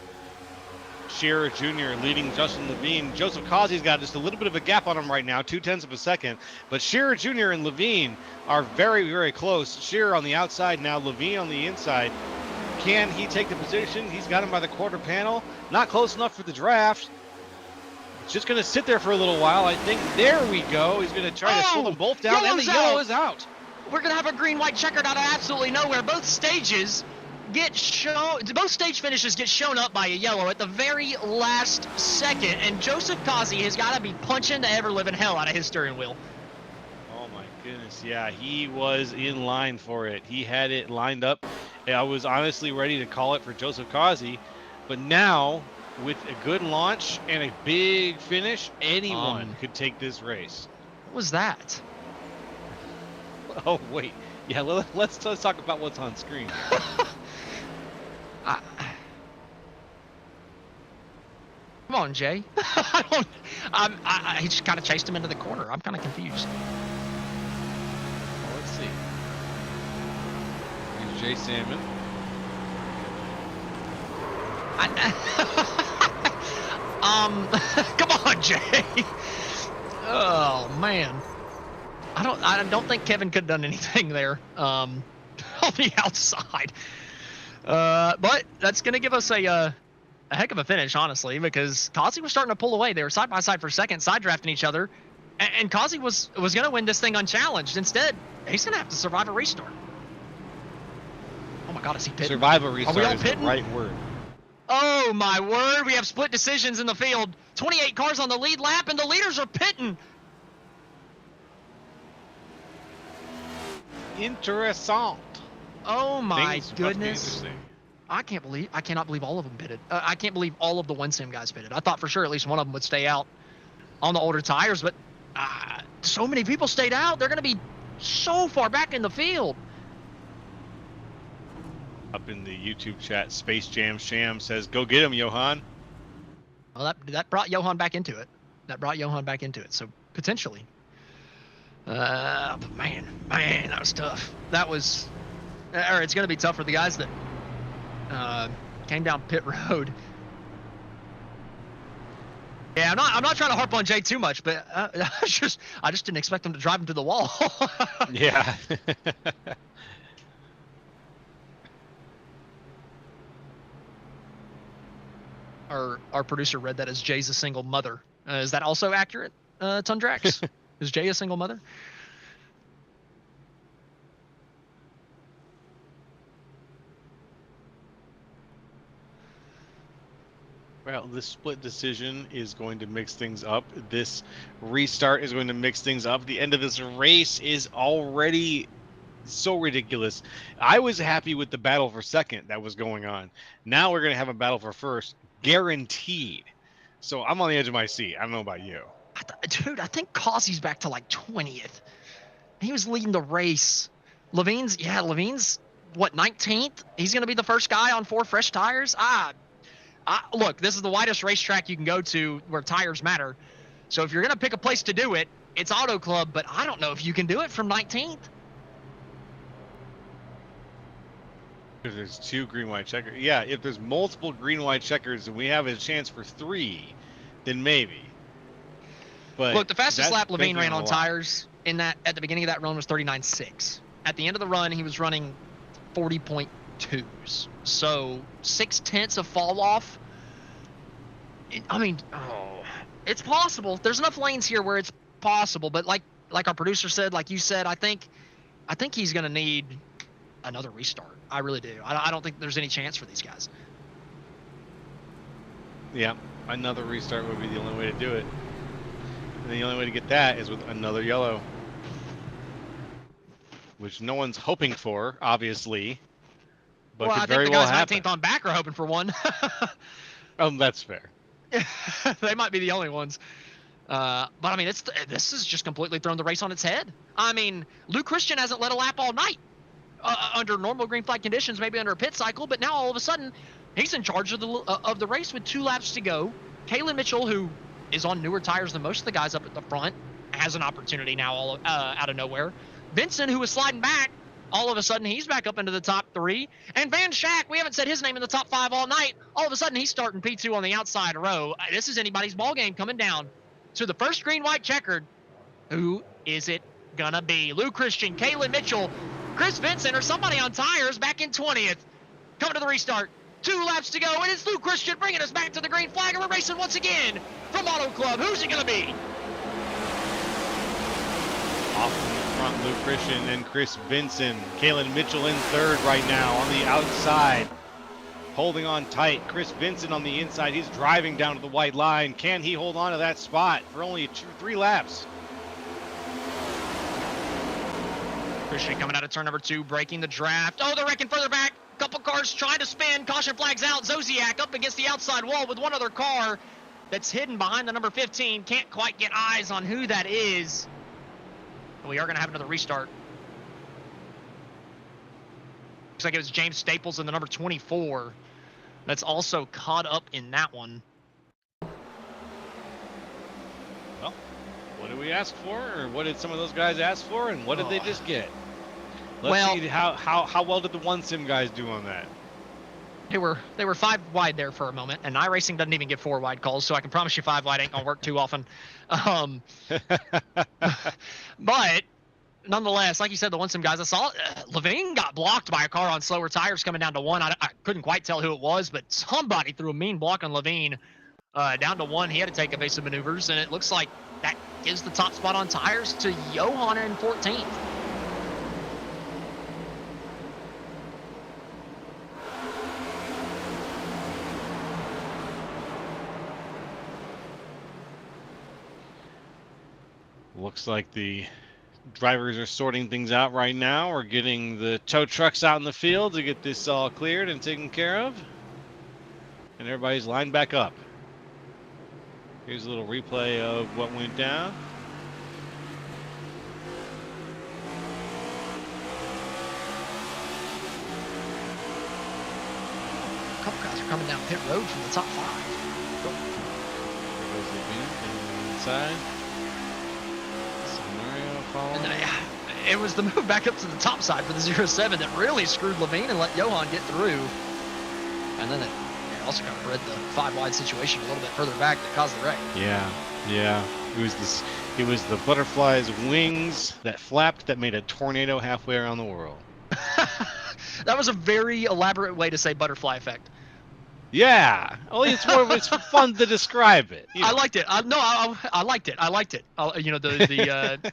Shearer Jr. leading Justin Levine. Joseph Kazi's got just a little bit of a gap on him right now, 0.2 of a second. But Shearer Jr. and Levine are very, very close. Shearer on the outside now, Levine on the inside. Can he take the position? He's got him by the quarter panel. Not close enough for the draft. It's just going to sit there for a little while. I think there we go. He's going to try to slow them both down, and the yellow is out. We're going to have a green-white checkered out of absolutely nowhere. Both stages get shown, both stage finishes get shown up by a yellow at the very last second, and Joseph Kazi has got to be punching the ever-living hell out of his steering wheel. Oh my goodness, yeah, he was in line for it. He had it lined up. I was honestly ready to call it for Joseph Kazi, but now with a good launch and a big finish, anyone could take this race. What was that? Oh wait, yeah, let's talk about what's on screen. Come on, Jay. He just kind of chased him into the corner. I'm kind of confused. Well, let's see. Here's Jay Salmon. Come on, Jay. Oh man. I don't think Kevin could have done anything there on the outside. But that's going to give us a heck of a finish, honestly, because Kazi was starting to pull away. They were side by side for second, side drafting each other, and Kazi was going to win this thing unchallenged. Instead, he's gonna have to survive a restart. Oh my God, is he pitting? Survive a restart all is the pitting? right word. Oh my word, we have split decisions in the field. 28 cars on the lead lap, and the leaders are pitting. Interessant. Oh my Things about to be goodness. interesting. I cannot believe all of them pitted. I can't believe all of the WinSim guys pitted. I thought for sure at least one of them would stay out on the older tires, but so many people stayed out. They're going to be so far back in the field. Up in the YouTube chat, Space Jam Sham says, "Go get him, Johan." Well, that brought Johan back into it. So potentially. But man, that was tough. It's going to be tough for the guys that came down pit road. Yeah, I'm not trying to harp on Jay too much, but I just didn't expect him to drive him to the wall. Yeah. Our producer read that as Jay's a single mother. Is that also accurate, Tundrax? Is Jay a single mother? Well, this split decision is going to mix things up. This restart is going to mix things up. The end of this race is already so ridiculous. I was happy with the battle for second that was going on. Now we're going to have a battle for first, guaranteed. So I'm on the edge of my seat. I don't know about you. Dude, I think Causey's back to like 20th. He was leading the race. Levine's what, 19th? He's going to be the first guy on 4 fresh tires? Look, this is the widest racetrack you can go to where tires matter. So if you're going to pick a place to do it, it's Auto Club, but I don't know if you can do it from 19th. If there's 2 green-white checkers. Yeah, if there's multiple green-white checkers and we have a chance for 3, then maybe. But look, the fastest lap Levine ran banking on a lot. tires at the beginning of that run was 39.6. At the end of the run, he was running 40.2s. So 0.6 of fall off. It's possible. There's enough lanes here where it's possible, but like our producer said, like you said, I think he's going to need another restart. I really do. I don't think there's any chance for these guys. Yeah, another restart would be the only way to do it. And the only way to get that is with another yellow. Which no one's hoping for, obviously. But Well, could I think very the well guys happen. 19th on back are hoping for one. That's fair. They might be the only ones. But I mean, this has just completely thrown the race on its head. I mean, Luke Christian hasn't led a lap all night under normal green flag conditions, maybe under a pit cycle, but now all of a sudden he's in charge of the race with 2 laps to go. Kalen Mitchell, who is on newer tires than most of the guys up at the front, has an opportunity now out of nowhere. Vincent, who was sliding back, all of a sudden he's back up into the top 3. And Van Schack, we haven't said his name in the top 5 all night. All of a sudden he's starting P2 on the outside row. This is anybody's ball game coming down to the first green-white checkered. Who is it gonna be? Lou Christian, Kalen Mitchell, Chris Vincent, or somebody on tires back in 20th. Coming to the restart. 2 laps to go, and it's Lou Christian bringing us back to the green flag, and we're racing once again from Auto Club. Who's it gonna be? Off in the front, Luke Christian and Chris Vincent. Kalen Mitchell in third right now on the outside. Holding on tight. Chris Vincent on the inside. He's driving down to the white line. Can he hold on to that spot for only 3 laps? Christian coming out of turn number 2, breaking the draft. Oh, they're wrecking further back. Couple cars trying to spin. Caution flags out. Zodiac up against the outside wall with one other car that's hidden behind the number 15. Can't quite get eyes on who that is. We are going to have another restart. Looks like it was James Staples in the number 24. That's also caught up in that one. Well, what did we ask for? Or what did some of those guys ask for? And what did they just get? Let's see how well did the OneSim guys do on that? They were 5 wide there for a moment, and iRacing doesn't even get 4 wide calls, so I can promise you 5 wide ain't gonna work too often. But nonetheless, like you said, the OneSim guys, I saw Levine got blocked by a car on slower tires coming down to 1. I couldn't quite tell who it was, but somebody threw a mean block on Levine down to 1. He had to take evasive maneuvers, and it looks like that gives the top spot on tires to Johan in 14th. Looks like the drivers are sorting things out right now. We're getting the tow trucks out in the field to get this all cleared and taken care of. And everybody's lined back up. Here's a little replay of what went down. A couple guys are coming down pit road from the top 5. There goes the beat inside. Scenario following. And it was the move back up to the top side for the 07 that really screwed Levine and let Johan get through. And then it also kind of bred the 5 wide situation a little bit further back that caused the wreck. Yeah. It was the butterfly's wings that flapped that made a tornado halfway around the world. That was a very elaborate way to say butterfly effect. Yeah. Only it's fun to describe it. I liked it. I liked it. I liked it. The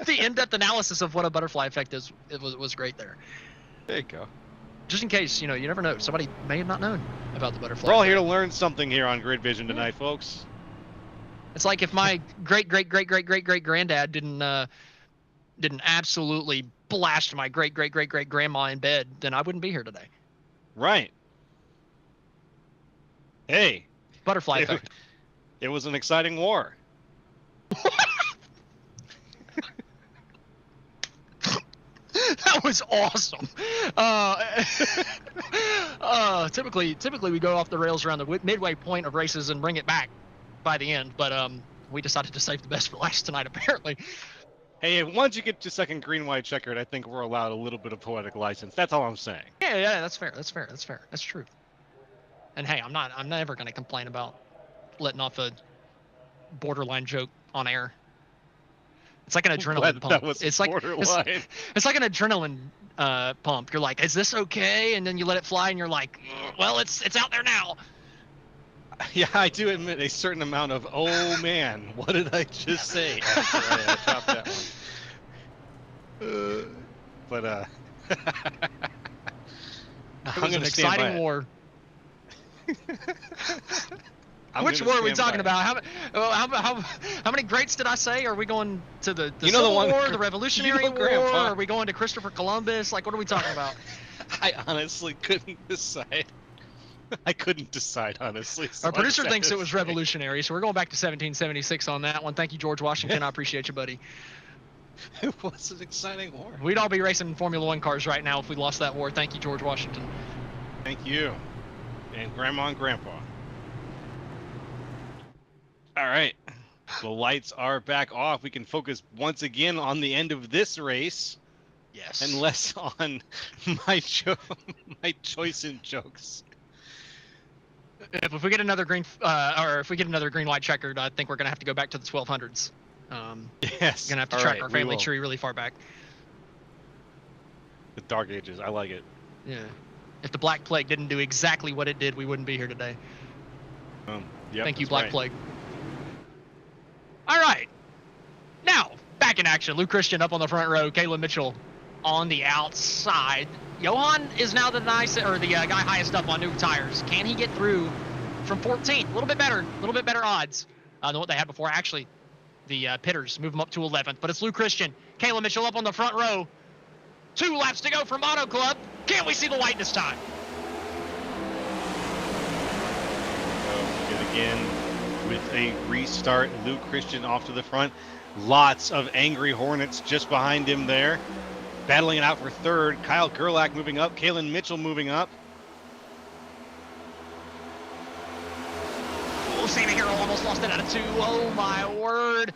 the in-depth analysis of what a butterfly effect is, it was great there. There you go. Just in case, you never know. Somebody may have not known about the butterfly. We're all effect. here to learn something here on Grid Vision tonight, folks. It's like if my great granddad didn't absolutely blast my great grandma in bed, then I wouldn't be here today. Right. Hey. Butterfly effect. It was an exciting war. That was awesome. Typically we go off the rails around the midway point of races and bring it back by the end, but we decided to save the best for last tonight, apparently. Hey, once you get to second green, white, checkered, I think we're allowed a little bit of poetic license. That's all I'm saying. Yeah, that's fair. That's true. And hey, I'm never gonna complain about letting off a borderline joke on air. It's like an adrenaline pump. That was borderline. It's like an adrenaline pump. You're like, is this okay? And then you let it fly, and you're like, well, it's out there now. Yeah, I do admit a certain amount of, oh man, what did I just say? After I dropped that one. But It was an exciting war. Which war are we talking about? How many greats did I say? Are we going to the Civil War, the Revolutionary War? Are we going to Christopher Columbus? Like, what are we talking about? I honestly couldn't decide. I couldn't decide, honestly. So Our producer thinks it was revolutionary, so we're going back to 1776 on that one. Thank you, George Washington. I appreciate you, buddy. It was an exciting war. We'd all be racing Formula One cars right now if we lost that war. Thank you, George Washington. Thank you. And Grandma and Grandpa. All right. The lights are back off. We can focus once again on the end of this race. Yes. And less on my choice in jokes. If we get another green, white checkered, I think we're gonna have to go back to the 1200s. Yes. Gonna have to track our family tree really far back. The Dark Ages. I like it. Yeah. If the Black Plague didn't do exactly what it did, we wouldn't be here today. Yep, Thank you, Black Plague. All right. Now, back in action. Luke Christian up on the front row. Caleb Mitchell on the outside. Johan is now the guy highest up on new tires. Can he get through from 14th? A little bit better odds than what they had before. Actually, the pitters move him up to 11th. But it's Luke Christian. Caleb Mitchell up on the front row. 2 laps to go from Auto Club. Can we see the white this time? Good again with a restart. Luke Christian off to the front. Lots of angry Hornets just behind him there. Battling it out for third. Kyle Gerlach moving up. Kalen Mitchell moving up. Oh, Sammy Harrell almost lost it out of 2. Oh, my word.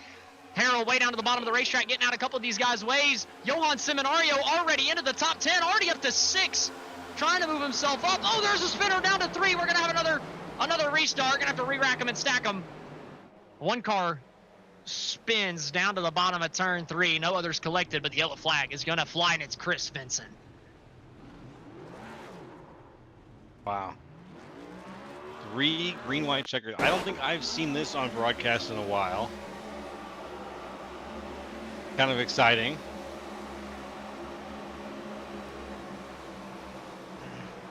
Harrell way down to the bottom of the racetrack, getting out a couple of these guys' ways. Johan Seminario already into the top 10, already up to 6, trying to move himself up. Oh, there's a spinner down to 3. We're going to have another restart. Going to have to re-rack them and stack them. One car spins down to the bottom of turn 3. No others collected, but the yellow flag is going to fly, and it's Chris Vincent. Wow. 3 green, white checkers. I don't think I've seen this on broadcast in a while. Kind of exciting.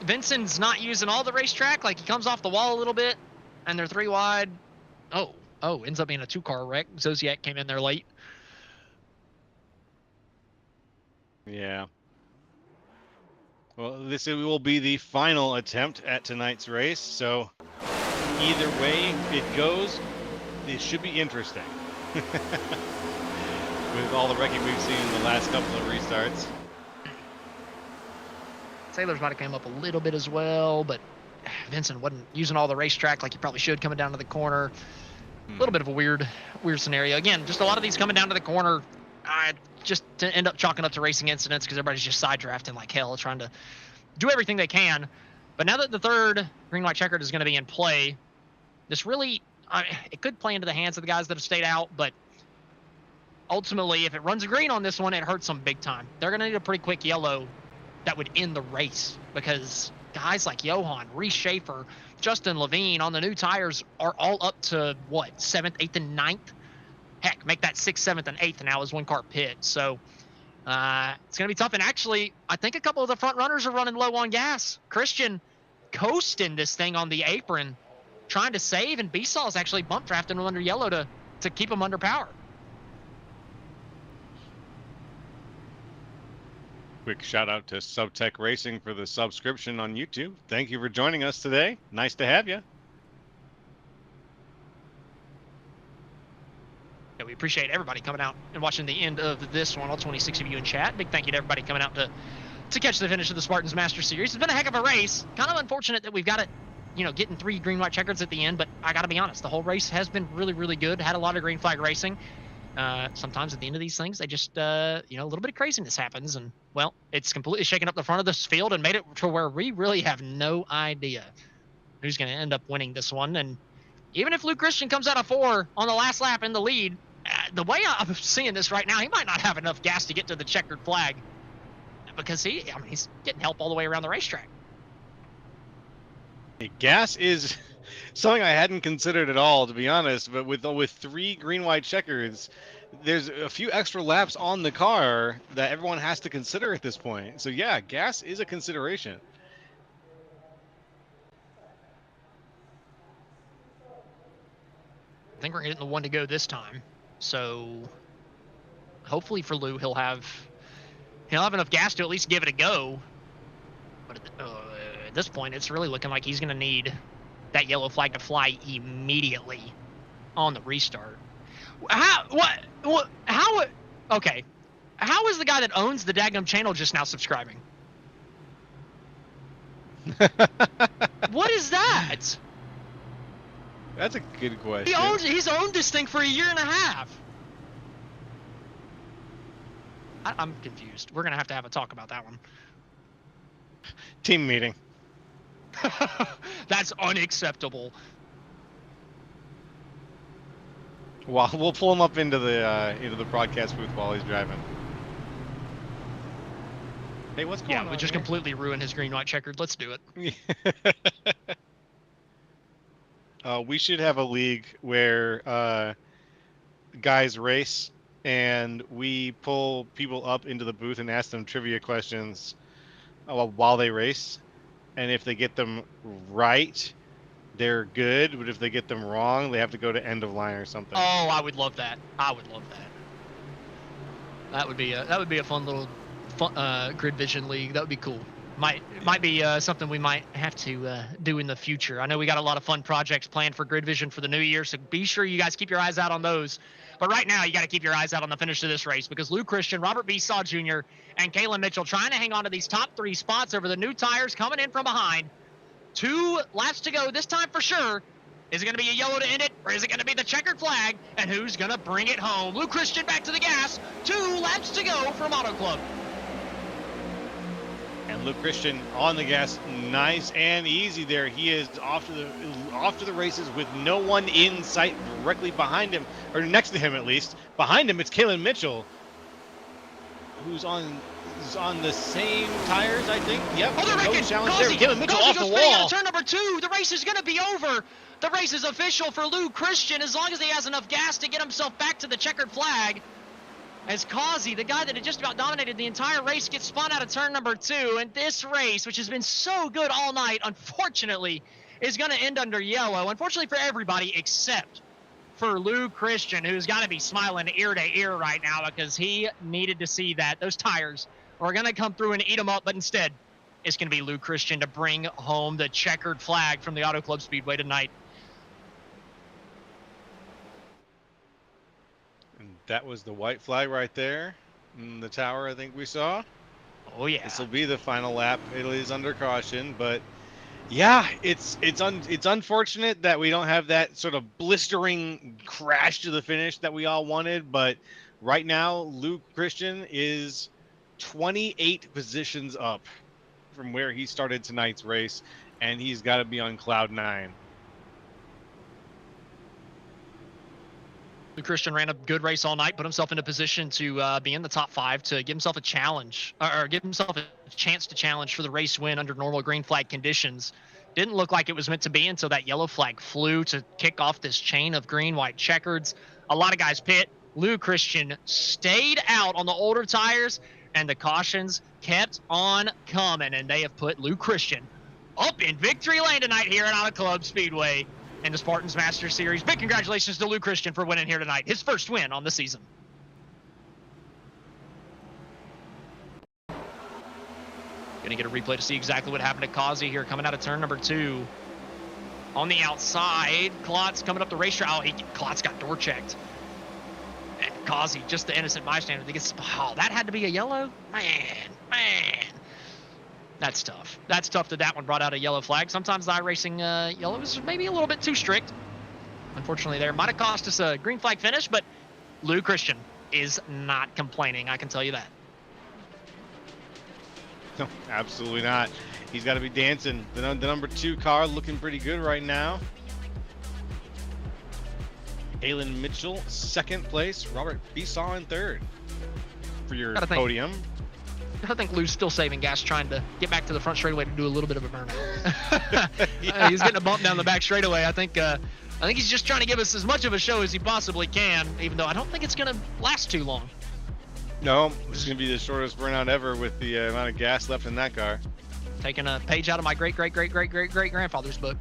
Vincent's not using all the racetrack. Like, he comes off the wall a little bit, and they're 3 wide. Oh, ends up being a 2-car wreck. Zodiac came in there late. Yeah. Well, this will be the final attempt at tonight's race, so either way it goes, it should be interesting. With all the wrecking we've seen in the last couple of restarts. Sailors might have came up a little bit as well, but Vincent wasn't using all the racetrack like he probably should coming down to the corner. A little bit of a weird scenario. Again, just a lot of these coming down to the corner, just to end up chalking up to racing incidents because everybody's just side drafting like hell, trying to do everything they can. But now that the third green white checkered is going to be in play, this really, it could play into the hands of the guys that have stayed out, but ultimately, if it runs green on this one, it hurts them big time. They're going to need a pretty quick yellow that would end the race because guys like Johan, Reese Schaefer, Justin Levine on the new tires are all up to, what, 7th, 8th, and 9th? Heck, make that 6th, 7th, and 8th now as one car pit. So it's going to be tough. And actually, I think a couple of the front runners are running low on gas. Christian coasting this thing on the apron, trying to save, and B-Saw's actually bump drafting him under yellow to keep him under power. Quick shout out to Subtech Racing for the subscription on YouTube. Thank you for joining us today. Nice to have you. Yeah, we appreciate everybody coming out and watching the end of this one. All 26 of you in chat. Big thank you to everybody coming out to catch the finish of the Spartans Master Series. It's been a heck of a race. Kind of unfortunate that we've got it, getting 3 green white checkers at the end, but I got to be honest, the whole race has been really, really good. Had a lot of green flag racing. Sometimes at the end of these things, they just, a little bit of craziness happens, and, well, it's completely shaken up the front of this field and made it to where we really have no idea who's going to end up winning this one. And even if Luke Christian comes out of 4 on the last lap in the lead, the way I'm seeing this right now, he might not have enough gas to get to the checkered flag because he's getting help all the way around the racetrack. Gas is something I hadn't considered at all, to be honest, but with 3 green-white checkers, there's a few extra laps on the car that everyone has to consider at this point. So yeah, gas is a consideration. I think we're getting the one to go this time. So hopefully for Lou, he'll have enough gas to at least give it a go. But at this point, it's really looking like he's going to need that yellow flag to fly immediately on the restart. Okay. How is the guy that owns the daggum channel just now subscribing? What is that? That's a good question. He's owned this thing for 1.5 years. I'm confused. We're going to have a talk about that one. Team meeting. That's unacceptable. Well, we'll pull him up into the broadcast booth while he's driving. Hey, what's going on? Yeah, we just completely ruin his green white checkered. Let's do it. We should have a league where guys race and we pull people up into the booth and ask them trivia questions while they race. And if they get them right, they're good. But if they get them wrong, they have to go to end of line or something. Oh, I would love that. That would be a fun little grid vision league. That would be cool. Might be something we might have to do in the future. I know we got a lot of fun projects planned for Grid Vision for the new year, so be sure you guys keep your eyes out on those. But right now, you got to keep your eyes out on the finish of this race because Lou Christian, Robert B-Saw Jr., and Kalen Mitchell trying to hang on to these top 3 spots over the new tires coming in from behind. 2 laps to go this time for sure. Is it going to be a yellow to end it, or is it going to be the checkered flag? And who's going to bring it home? Lou Christian back to the gas. 2 laps to go from Auto Club. And Luke Christian on the gas, nice and easy there. He is off to the races with no one in sight directly behind him, or next to him at least. Behind him, it's Kalen Mitchell, who's on the same tires, I think. Yep. Oh, they're wrecking. Kalen Mitchell off the wall. Out of turn number 2. The race is going to be over. The race is official for Lou Christian as long as he has enough gas to get himself back to the checkered flag. As Causey, the guy that had just about dominated the entire race, gets spun out of turn number 2. And this race, which has been so good all night, unfortunately, is going to end under yellow. Unfortunately for everybody except for Lou Christian, who's got to be smiling ear to ear right now because he needed to see that. Those tires are going to come through and eat them up, but instead, it's going to be Lou Christian to bring home the checkered flag from the Auto Club Speedway tonight. And that was the white flag right there in the tower, I think we saw. Oh, yeah. This will be the final lap. It is under caution, but yeah, it's unfortunate that we don't have that sort of blistering crash to the finish that we all wanted, but right now, Luke Christian is 28 positions up from where he started tonight's race, and he's got to be on cloud 9. Lou Christian ran a good race all night, put himself in a position to be in the top 5 to give himself a challenge, or give himself a chance to challenge for the race win under normal green flag conditions. Didn't look like it was meant to be until that yellow flag flew to kick off this chain of green, white checkers. A lot of guys pit. Lou Christian stayed out on the older tires, and the cautions kept on coming, and they have put Lou Christian up in victory lane tonight here at Auto Club Speedway in the Spartans Master Series. Big congratulations to Lou Christian for winning here tonight. His first win on the season. Gonna get a replay to see exactly what happened to Kazi here coming out of turn number 2. On the outside, Klotz coming up the racetrack. Oh, Klotz got door checked. And Kazi, just the innocent bystander, oh, that had to be a yellow? Man. That's tough. That's tough that one brought out a yellow flag. Sometimes the iRacing yellow is maybe a little bit too strict. Unfortunately, there might have cost us a green flag finish, but Lou Christian is not complaining. I can tell you that. No, absolutely not. He's got to be dancing. The number 2 car looking pretty good right now. Alan Mitchell, 2nd place. Robert Besaw in 3rd for your podium. I think Lou's still saving gas, trying to get back to the front straightaway to do a little bit of a burnout. He's getting a bump down the back straightaway. I think he's just trying to give us as much of a show as he possibly can, even though I don't think it's going to last too long. No, this is going to be the shortest burnout ever with the amount of gas left in that car. Taking a page out of my great-great-great-great-great-great-grandfather's book.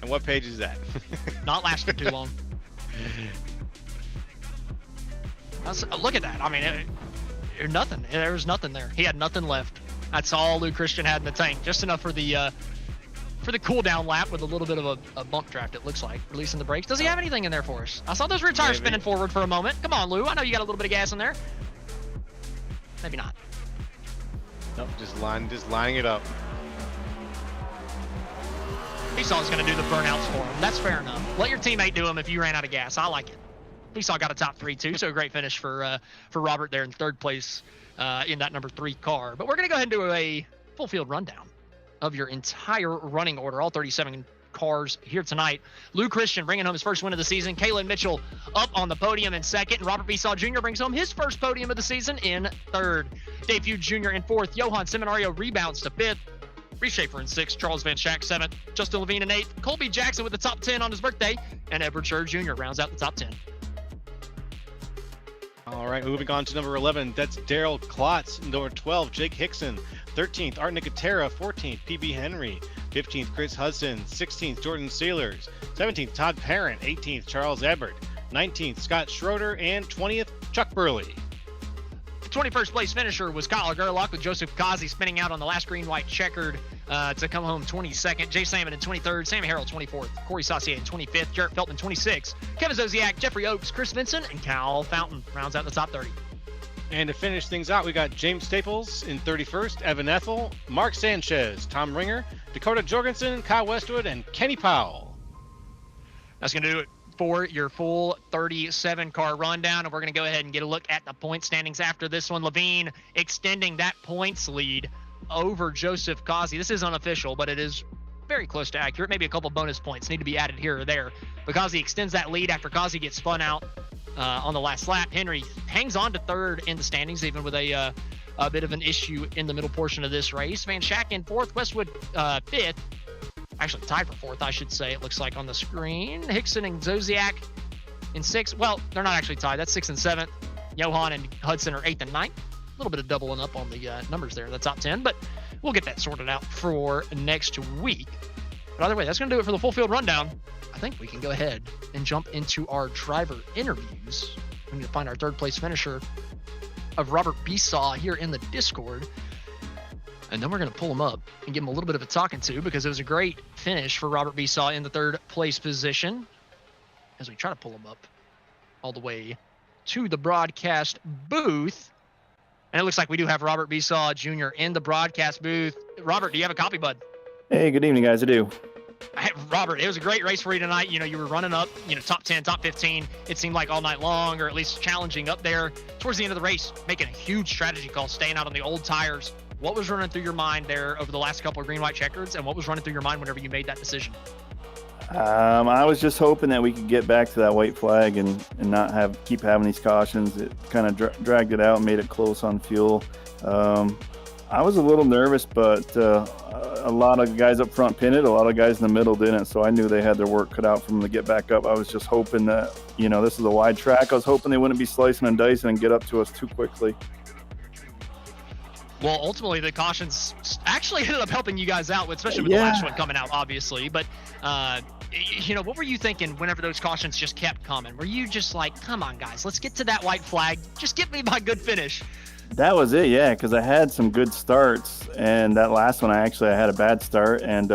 And what page is that? Not lasting too long. Look at that. I mean, nothing. There was nothing there. He had nothing left. That's all Lou Christian had in the tank. Just enough for the cool down lap with a little bit of a bump draft, it looks like. Releasing the brakes. Does he have anything in there for us? I saw those rear tires spinning forward for a moment. Come on, Lou. I know you got a little bit of gas in there. Maybe not. Nope, just lining it up. Esau's going to do the burnouts for him. That's fair enough. Let your teammate do them if you ran out of gas. I like it. Esau got a top 3 too, so a great finish for Robert there in 3rd place in that number 3 car. But we're going to go ahead and do a full field rundown of your entire running order, all 37 cars here tonight. Lou Christian bringing home his first win of the season. Kalen Mitchell up on the podium in 2nd, and Robert Esau Jr. brings home his first podium of the season in 3rd. Dave Feud Jr. in 4th. Johan Seminario rebounds to 5th. Reese Schaefer in 6th, Charles Van Schack 7th, Justin Levine in 8th, Colby Jackson with the top 10 on his birthday, and Edward Scher Jr. rounds out the top 10. All right, moving on to number 11. That's Daryl Klotz. Number 12, Jake Hickson. 13th, Art Nicotera. 14th, PB Henry. 15th, Chris Hudson. 16th, Jordan Sailors. 17th, Todd Parent. 18th, Charles Ebert. 19th, Scott Schroeder. And 20th, Chuck Burley. The 21st place finisher was Kyle Gerlach with Joseph Kazi spinning out on the last green-white checkered to come home 22nd. Jay Salmon in 23rd. Sammy Harrell 24th. Corey Saucier in 25th. Jarrett Feltman 26th. Kevin Zosiak, Jeffrey Oakes, Chris Vincent, and Cal Fountain rounds out the top 30. And to finish things out, we got James Staples in 31st, Evan Ethel, Mark Sanchez, Tom Ringer, Dakota Jorgensen, Kyle Westwood, and Kenny Powell. That's going to do it for your full 37-car rundown, and we're going to go ahead and get a look at the point standings after this one. Levine extending that points lead over Joseph Kazi. This is unofficial, but it is very close to accurate. Maybe a couple bonus points need to be added here or there. But Kazi extends that lead after Kazi gets spun out on the last lap. Henry hangs on to 3rd in the standings, even with a bit of an issue in the middle portion of this race. Van Schack in 4th, Westwood 5th. Actually tied for 4th, I should say, it looks like on the screen. Hickson and Zosiak in 6th. Well, they're not actually tied. That's 6th and 7th. Johan and Hudson are 8th and 9th. A little bit of doubling up on the numbers there in the top 10, but we'll get that sorted out for next week. But either way, that's going to do it for the full field rundown. I think we can go ahead and jump into our driver interviews We need to find our third place finisher of Robert Besaw here in the Discord. And then we're going to pull him up and give him a little bit of a talking to, because it was a great finish for Robert Besaw in the third place position. As we try to pull him up all the way to the broadcast booth. And it looks like we do have Robert Besaw Jr. in the broadcast booth. Robert, do you have a copy, bud? Hey, good evening, guys. I do. Robert, it was a great race for you tonight. You know, you were running up, top 10, top 15. It seemed like all night long, or at least challenging up there. Towards the end of the race, making a huge strategy call, staying out on the old tires. What was running through your mind there over the last couple of green-white checkers, and what was running through your mind whenever you made that decision? I was just hoping that we could get back to that white flag and not keep having these cautions. It kind of dragged it out and made it close on fuel. I was a little nervous, but a lot of guys up front pinned it, a lot of guys in the middle didn't, so I knew they had their work cut out for them to get back up. I was just hoping that, this is a wide track. I was hoping they wouldn't be slicing and dicing and get up to us too quickly. Well, ultimately, the cautions actually ended up helping you guys out, especially with the last one coming out, obviously. But, what were you thinking whenever those cautions just kept coming? Were you just like, come on, guys, let's get to that white flag. Just get me my good finish. That was it, yeah, because I had some good starts, and that last one, I had a bad start. And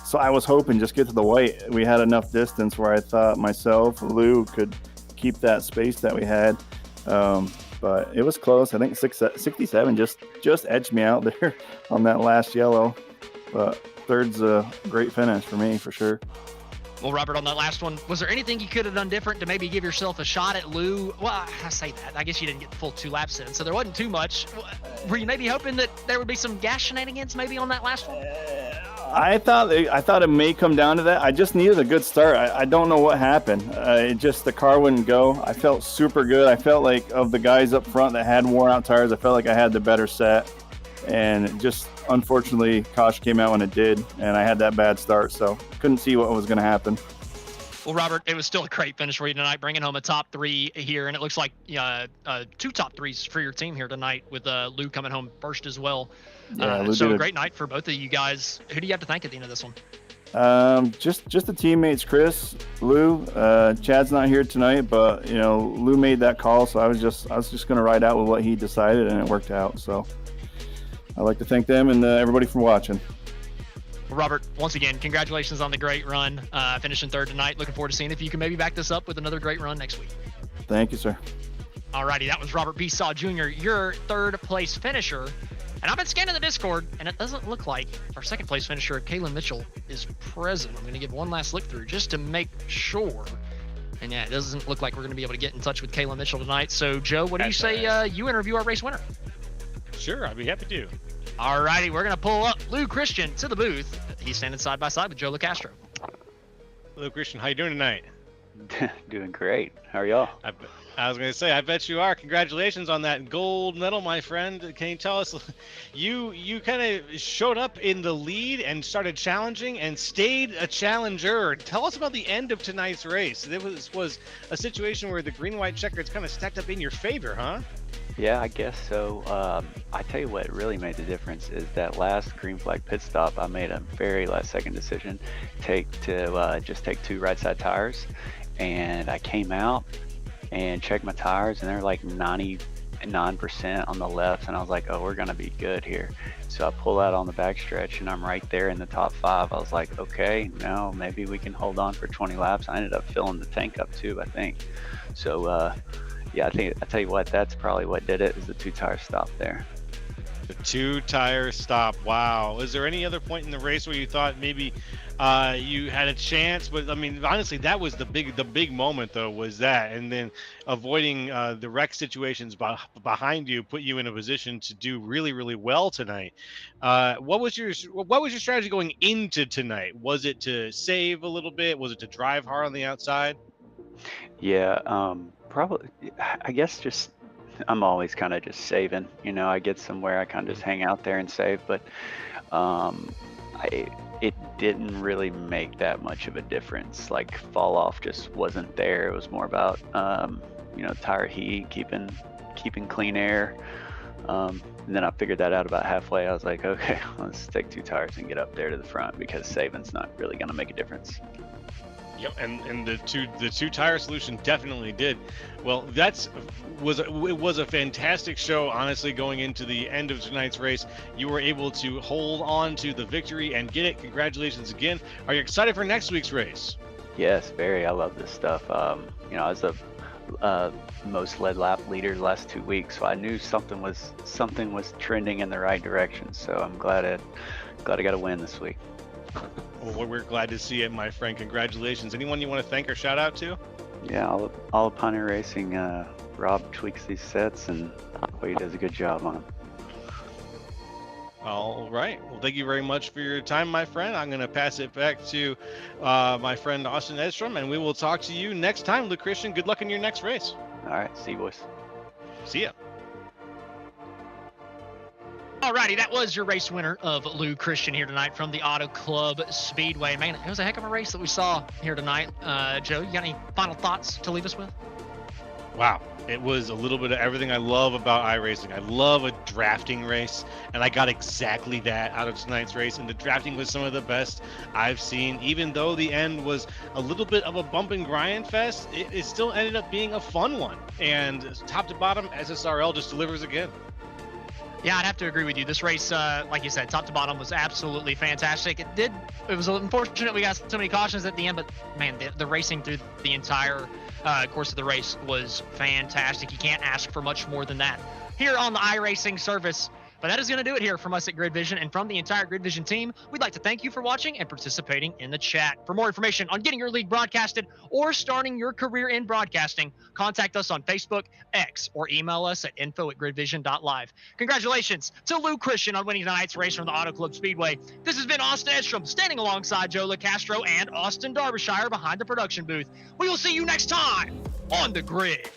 so I was hoping just get to the white. We had enough distance where I thought myself, Lou, could keep that space that we had. But it was close. I think 67 just edged me out there on that last yellow. But third's a great finish for me, for sure. Well, Robert, on that last one, was there anything you could have done different to maybe give yourself a shot at Lou? Well, I say that. I guess you didn't get the full 2 laps in, so there wasn't too much. Were you maybe hoping that there would be some gas shenanigans maybe on that last one? I thought it may come down to that. I just needed a good start. I don't know what happened. The car wouldn't go. I felt super good. I felt like of the guys up front that had worn out tires, I felt like I had the better set. And just unfortunately, caution came out when it did, and I had that bad start, so couldn't see what was going to happen. Well, Robert, it was still a great finish for you tonight, bringing home a top 3 here, and it looks like 2 top 3s for your team here tonight, with Lou coming home first as well. Yeah, so a great night for both of you guys. Who do you have to thank at the end of this one? Just the teammates, Chris, Lou. Chad's not here tonight, but Lou made that call, so I was just going to ride out with what he decided, and it worked out. So I'd like to thank them and everybody for watching. Robert, once again, congratulations on the great run, finishing third tonight. Looking forward to seeing if you can maybe back this up with another great run next week. Thank you, sir. Alrighty, that was Robert Besaw Jr., your third place finisher. And I've been scanning the Discord, and it doesn't look like our second place finisher, Kaylin Mitchell, is present. I'm going to give one last look through just to make sure. And yeah, it doesn't look like we're going to be able to get in touch with Kaylin Mitchell tonight. So, Joe, what do you say you interview our race winner? Sure, I'd be happy to. Alrighty, we're going to pull up Lou Christian to the booth. He's standing side by side with Joe LaCastro. Hello, Christian. How you doing tonight? Doing great. How are y'all? I was going to say, I bet you are. Congratulations on that gold medal, my friend. Can you tell us, you kind of showed up in the lead and started challenging and stayed a challenger. Tell us about the end of tonight's race. It was a situation where the green-white checkered kind of stacked up in your favor, huh? Yeah, I guess so. I tell you what really made the difference is that last green flag pit stop. I made a very last second decision, just take 2 right side tires, and I came out and checked my tires, and they're like 99% on the left, and I was like, oh, we're gonna be good here. So I pull out on the backstretch, and I'm right there in the top 5. I was like, okay, now maybe we can hold on for 20 laps. I ended up filling the tank up too, I think. So yeah, I tell you what, that's probably what did it, is the 2 tire stop there. The 2 tire stop. Wow. Was there any other point in the race where you thought maybe you had a chance? But I mean, honestly, that was the big moment, though, was that, and then avoiding the wreck situations behind you put you in a position to do really, really well tonight. What was your strategy going into tonight? Was it to save a little bit? Was it to drive hard on the outside? Yeah, probably. I guess just I'm always kind of just saving. I get somewhere, I kind of just hang out there and save. But it didn't really make that much of a difference. Like fall off just wasn't there. It was more about tire heat, keeping clean air. And then I figured that out about halfway. I was like, okay, let's take 2 tires and get up there to the front, because saving's not really going to make a difference. Yep, and the two tire solution definitely did. Well, it was a fantastic show. Honestly, going into the end of tonight's race, you were able to hold on to the victory and get it. Congratulations again. Are you excited for next week's race? Yes, very. I love this stuff. You know, I was the most led lap leader the last 2 weeks, so I knew something was trending in the right direction. So I'm glad I got a win this week. Well, we're glad to see it, my friend. Congratulations. Anyone you want to thank or shout out to? Yeah, all of Pioneer Racing. Rob tweaks these sets, and he does a good job on them. All right. Well, thank you very much for your time, my friend. I'm going to pass it back to my friend Austin Edstrom, and we will talk to you next time. Luke Christian, good luck in your next race. All right, see you boys. See ya. Alrighty, that was your race winner of Lou Christian here tonight from the Auto Club Speedway. Man, it was a heck of a race that we saw here tonight. Joe, you got any final thoughts to leave us with? Wow. It was a little bit of everything I love about iRacing. I love a drafting race, and I got exactly that out of tonight's race. And the drafting was some of the best I've seen. Even though the end was a little bit of a bump and grind fest, it still ended up being a fun one. And top to bottom, SSRL just delivers again. Yeah, I'd have to agree with you. This race, like you said, top to bottom was absolutely fantastic. It was unfortunate we got so many cautions at the end, but man, the racing through the entire course of the race was fantastic. You can't ask for much more than that here on the iRacing service. But that is going to do it here from us at Grid Vision, and from the entire Grid Vision team, we'd like to thank you for watching and participating in the chat. For more information on getting your league broadcasted or starting your career in broadcasting, contact us on Facebook, X, or email us at info@gridvision.live. Congratulations to Lou Christian on winning tonight's race from the Auto Club Speedway. This has been Austin Edstrom, standing alongside Joe LaCastro and Austin Darbyshire behind the production booth. We will see you next time on the grid.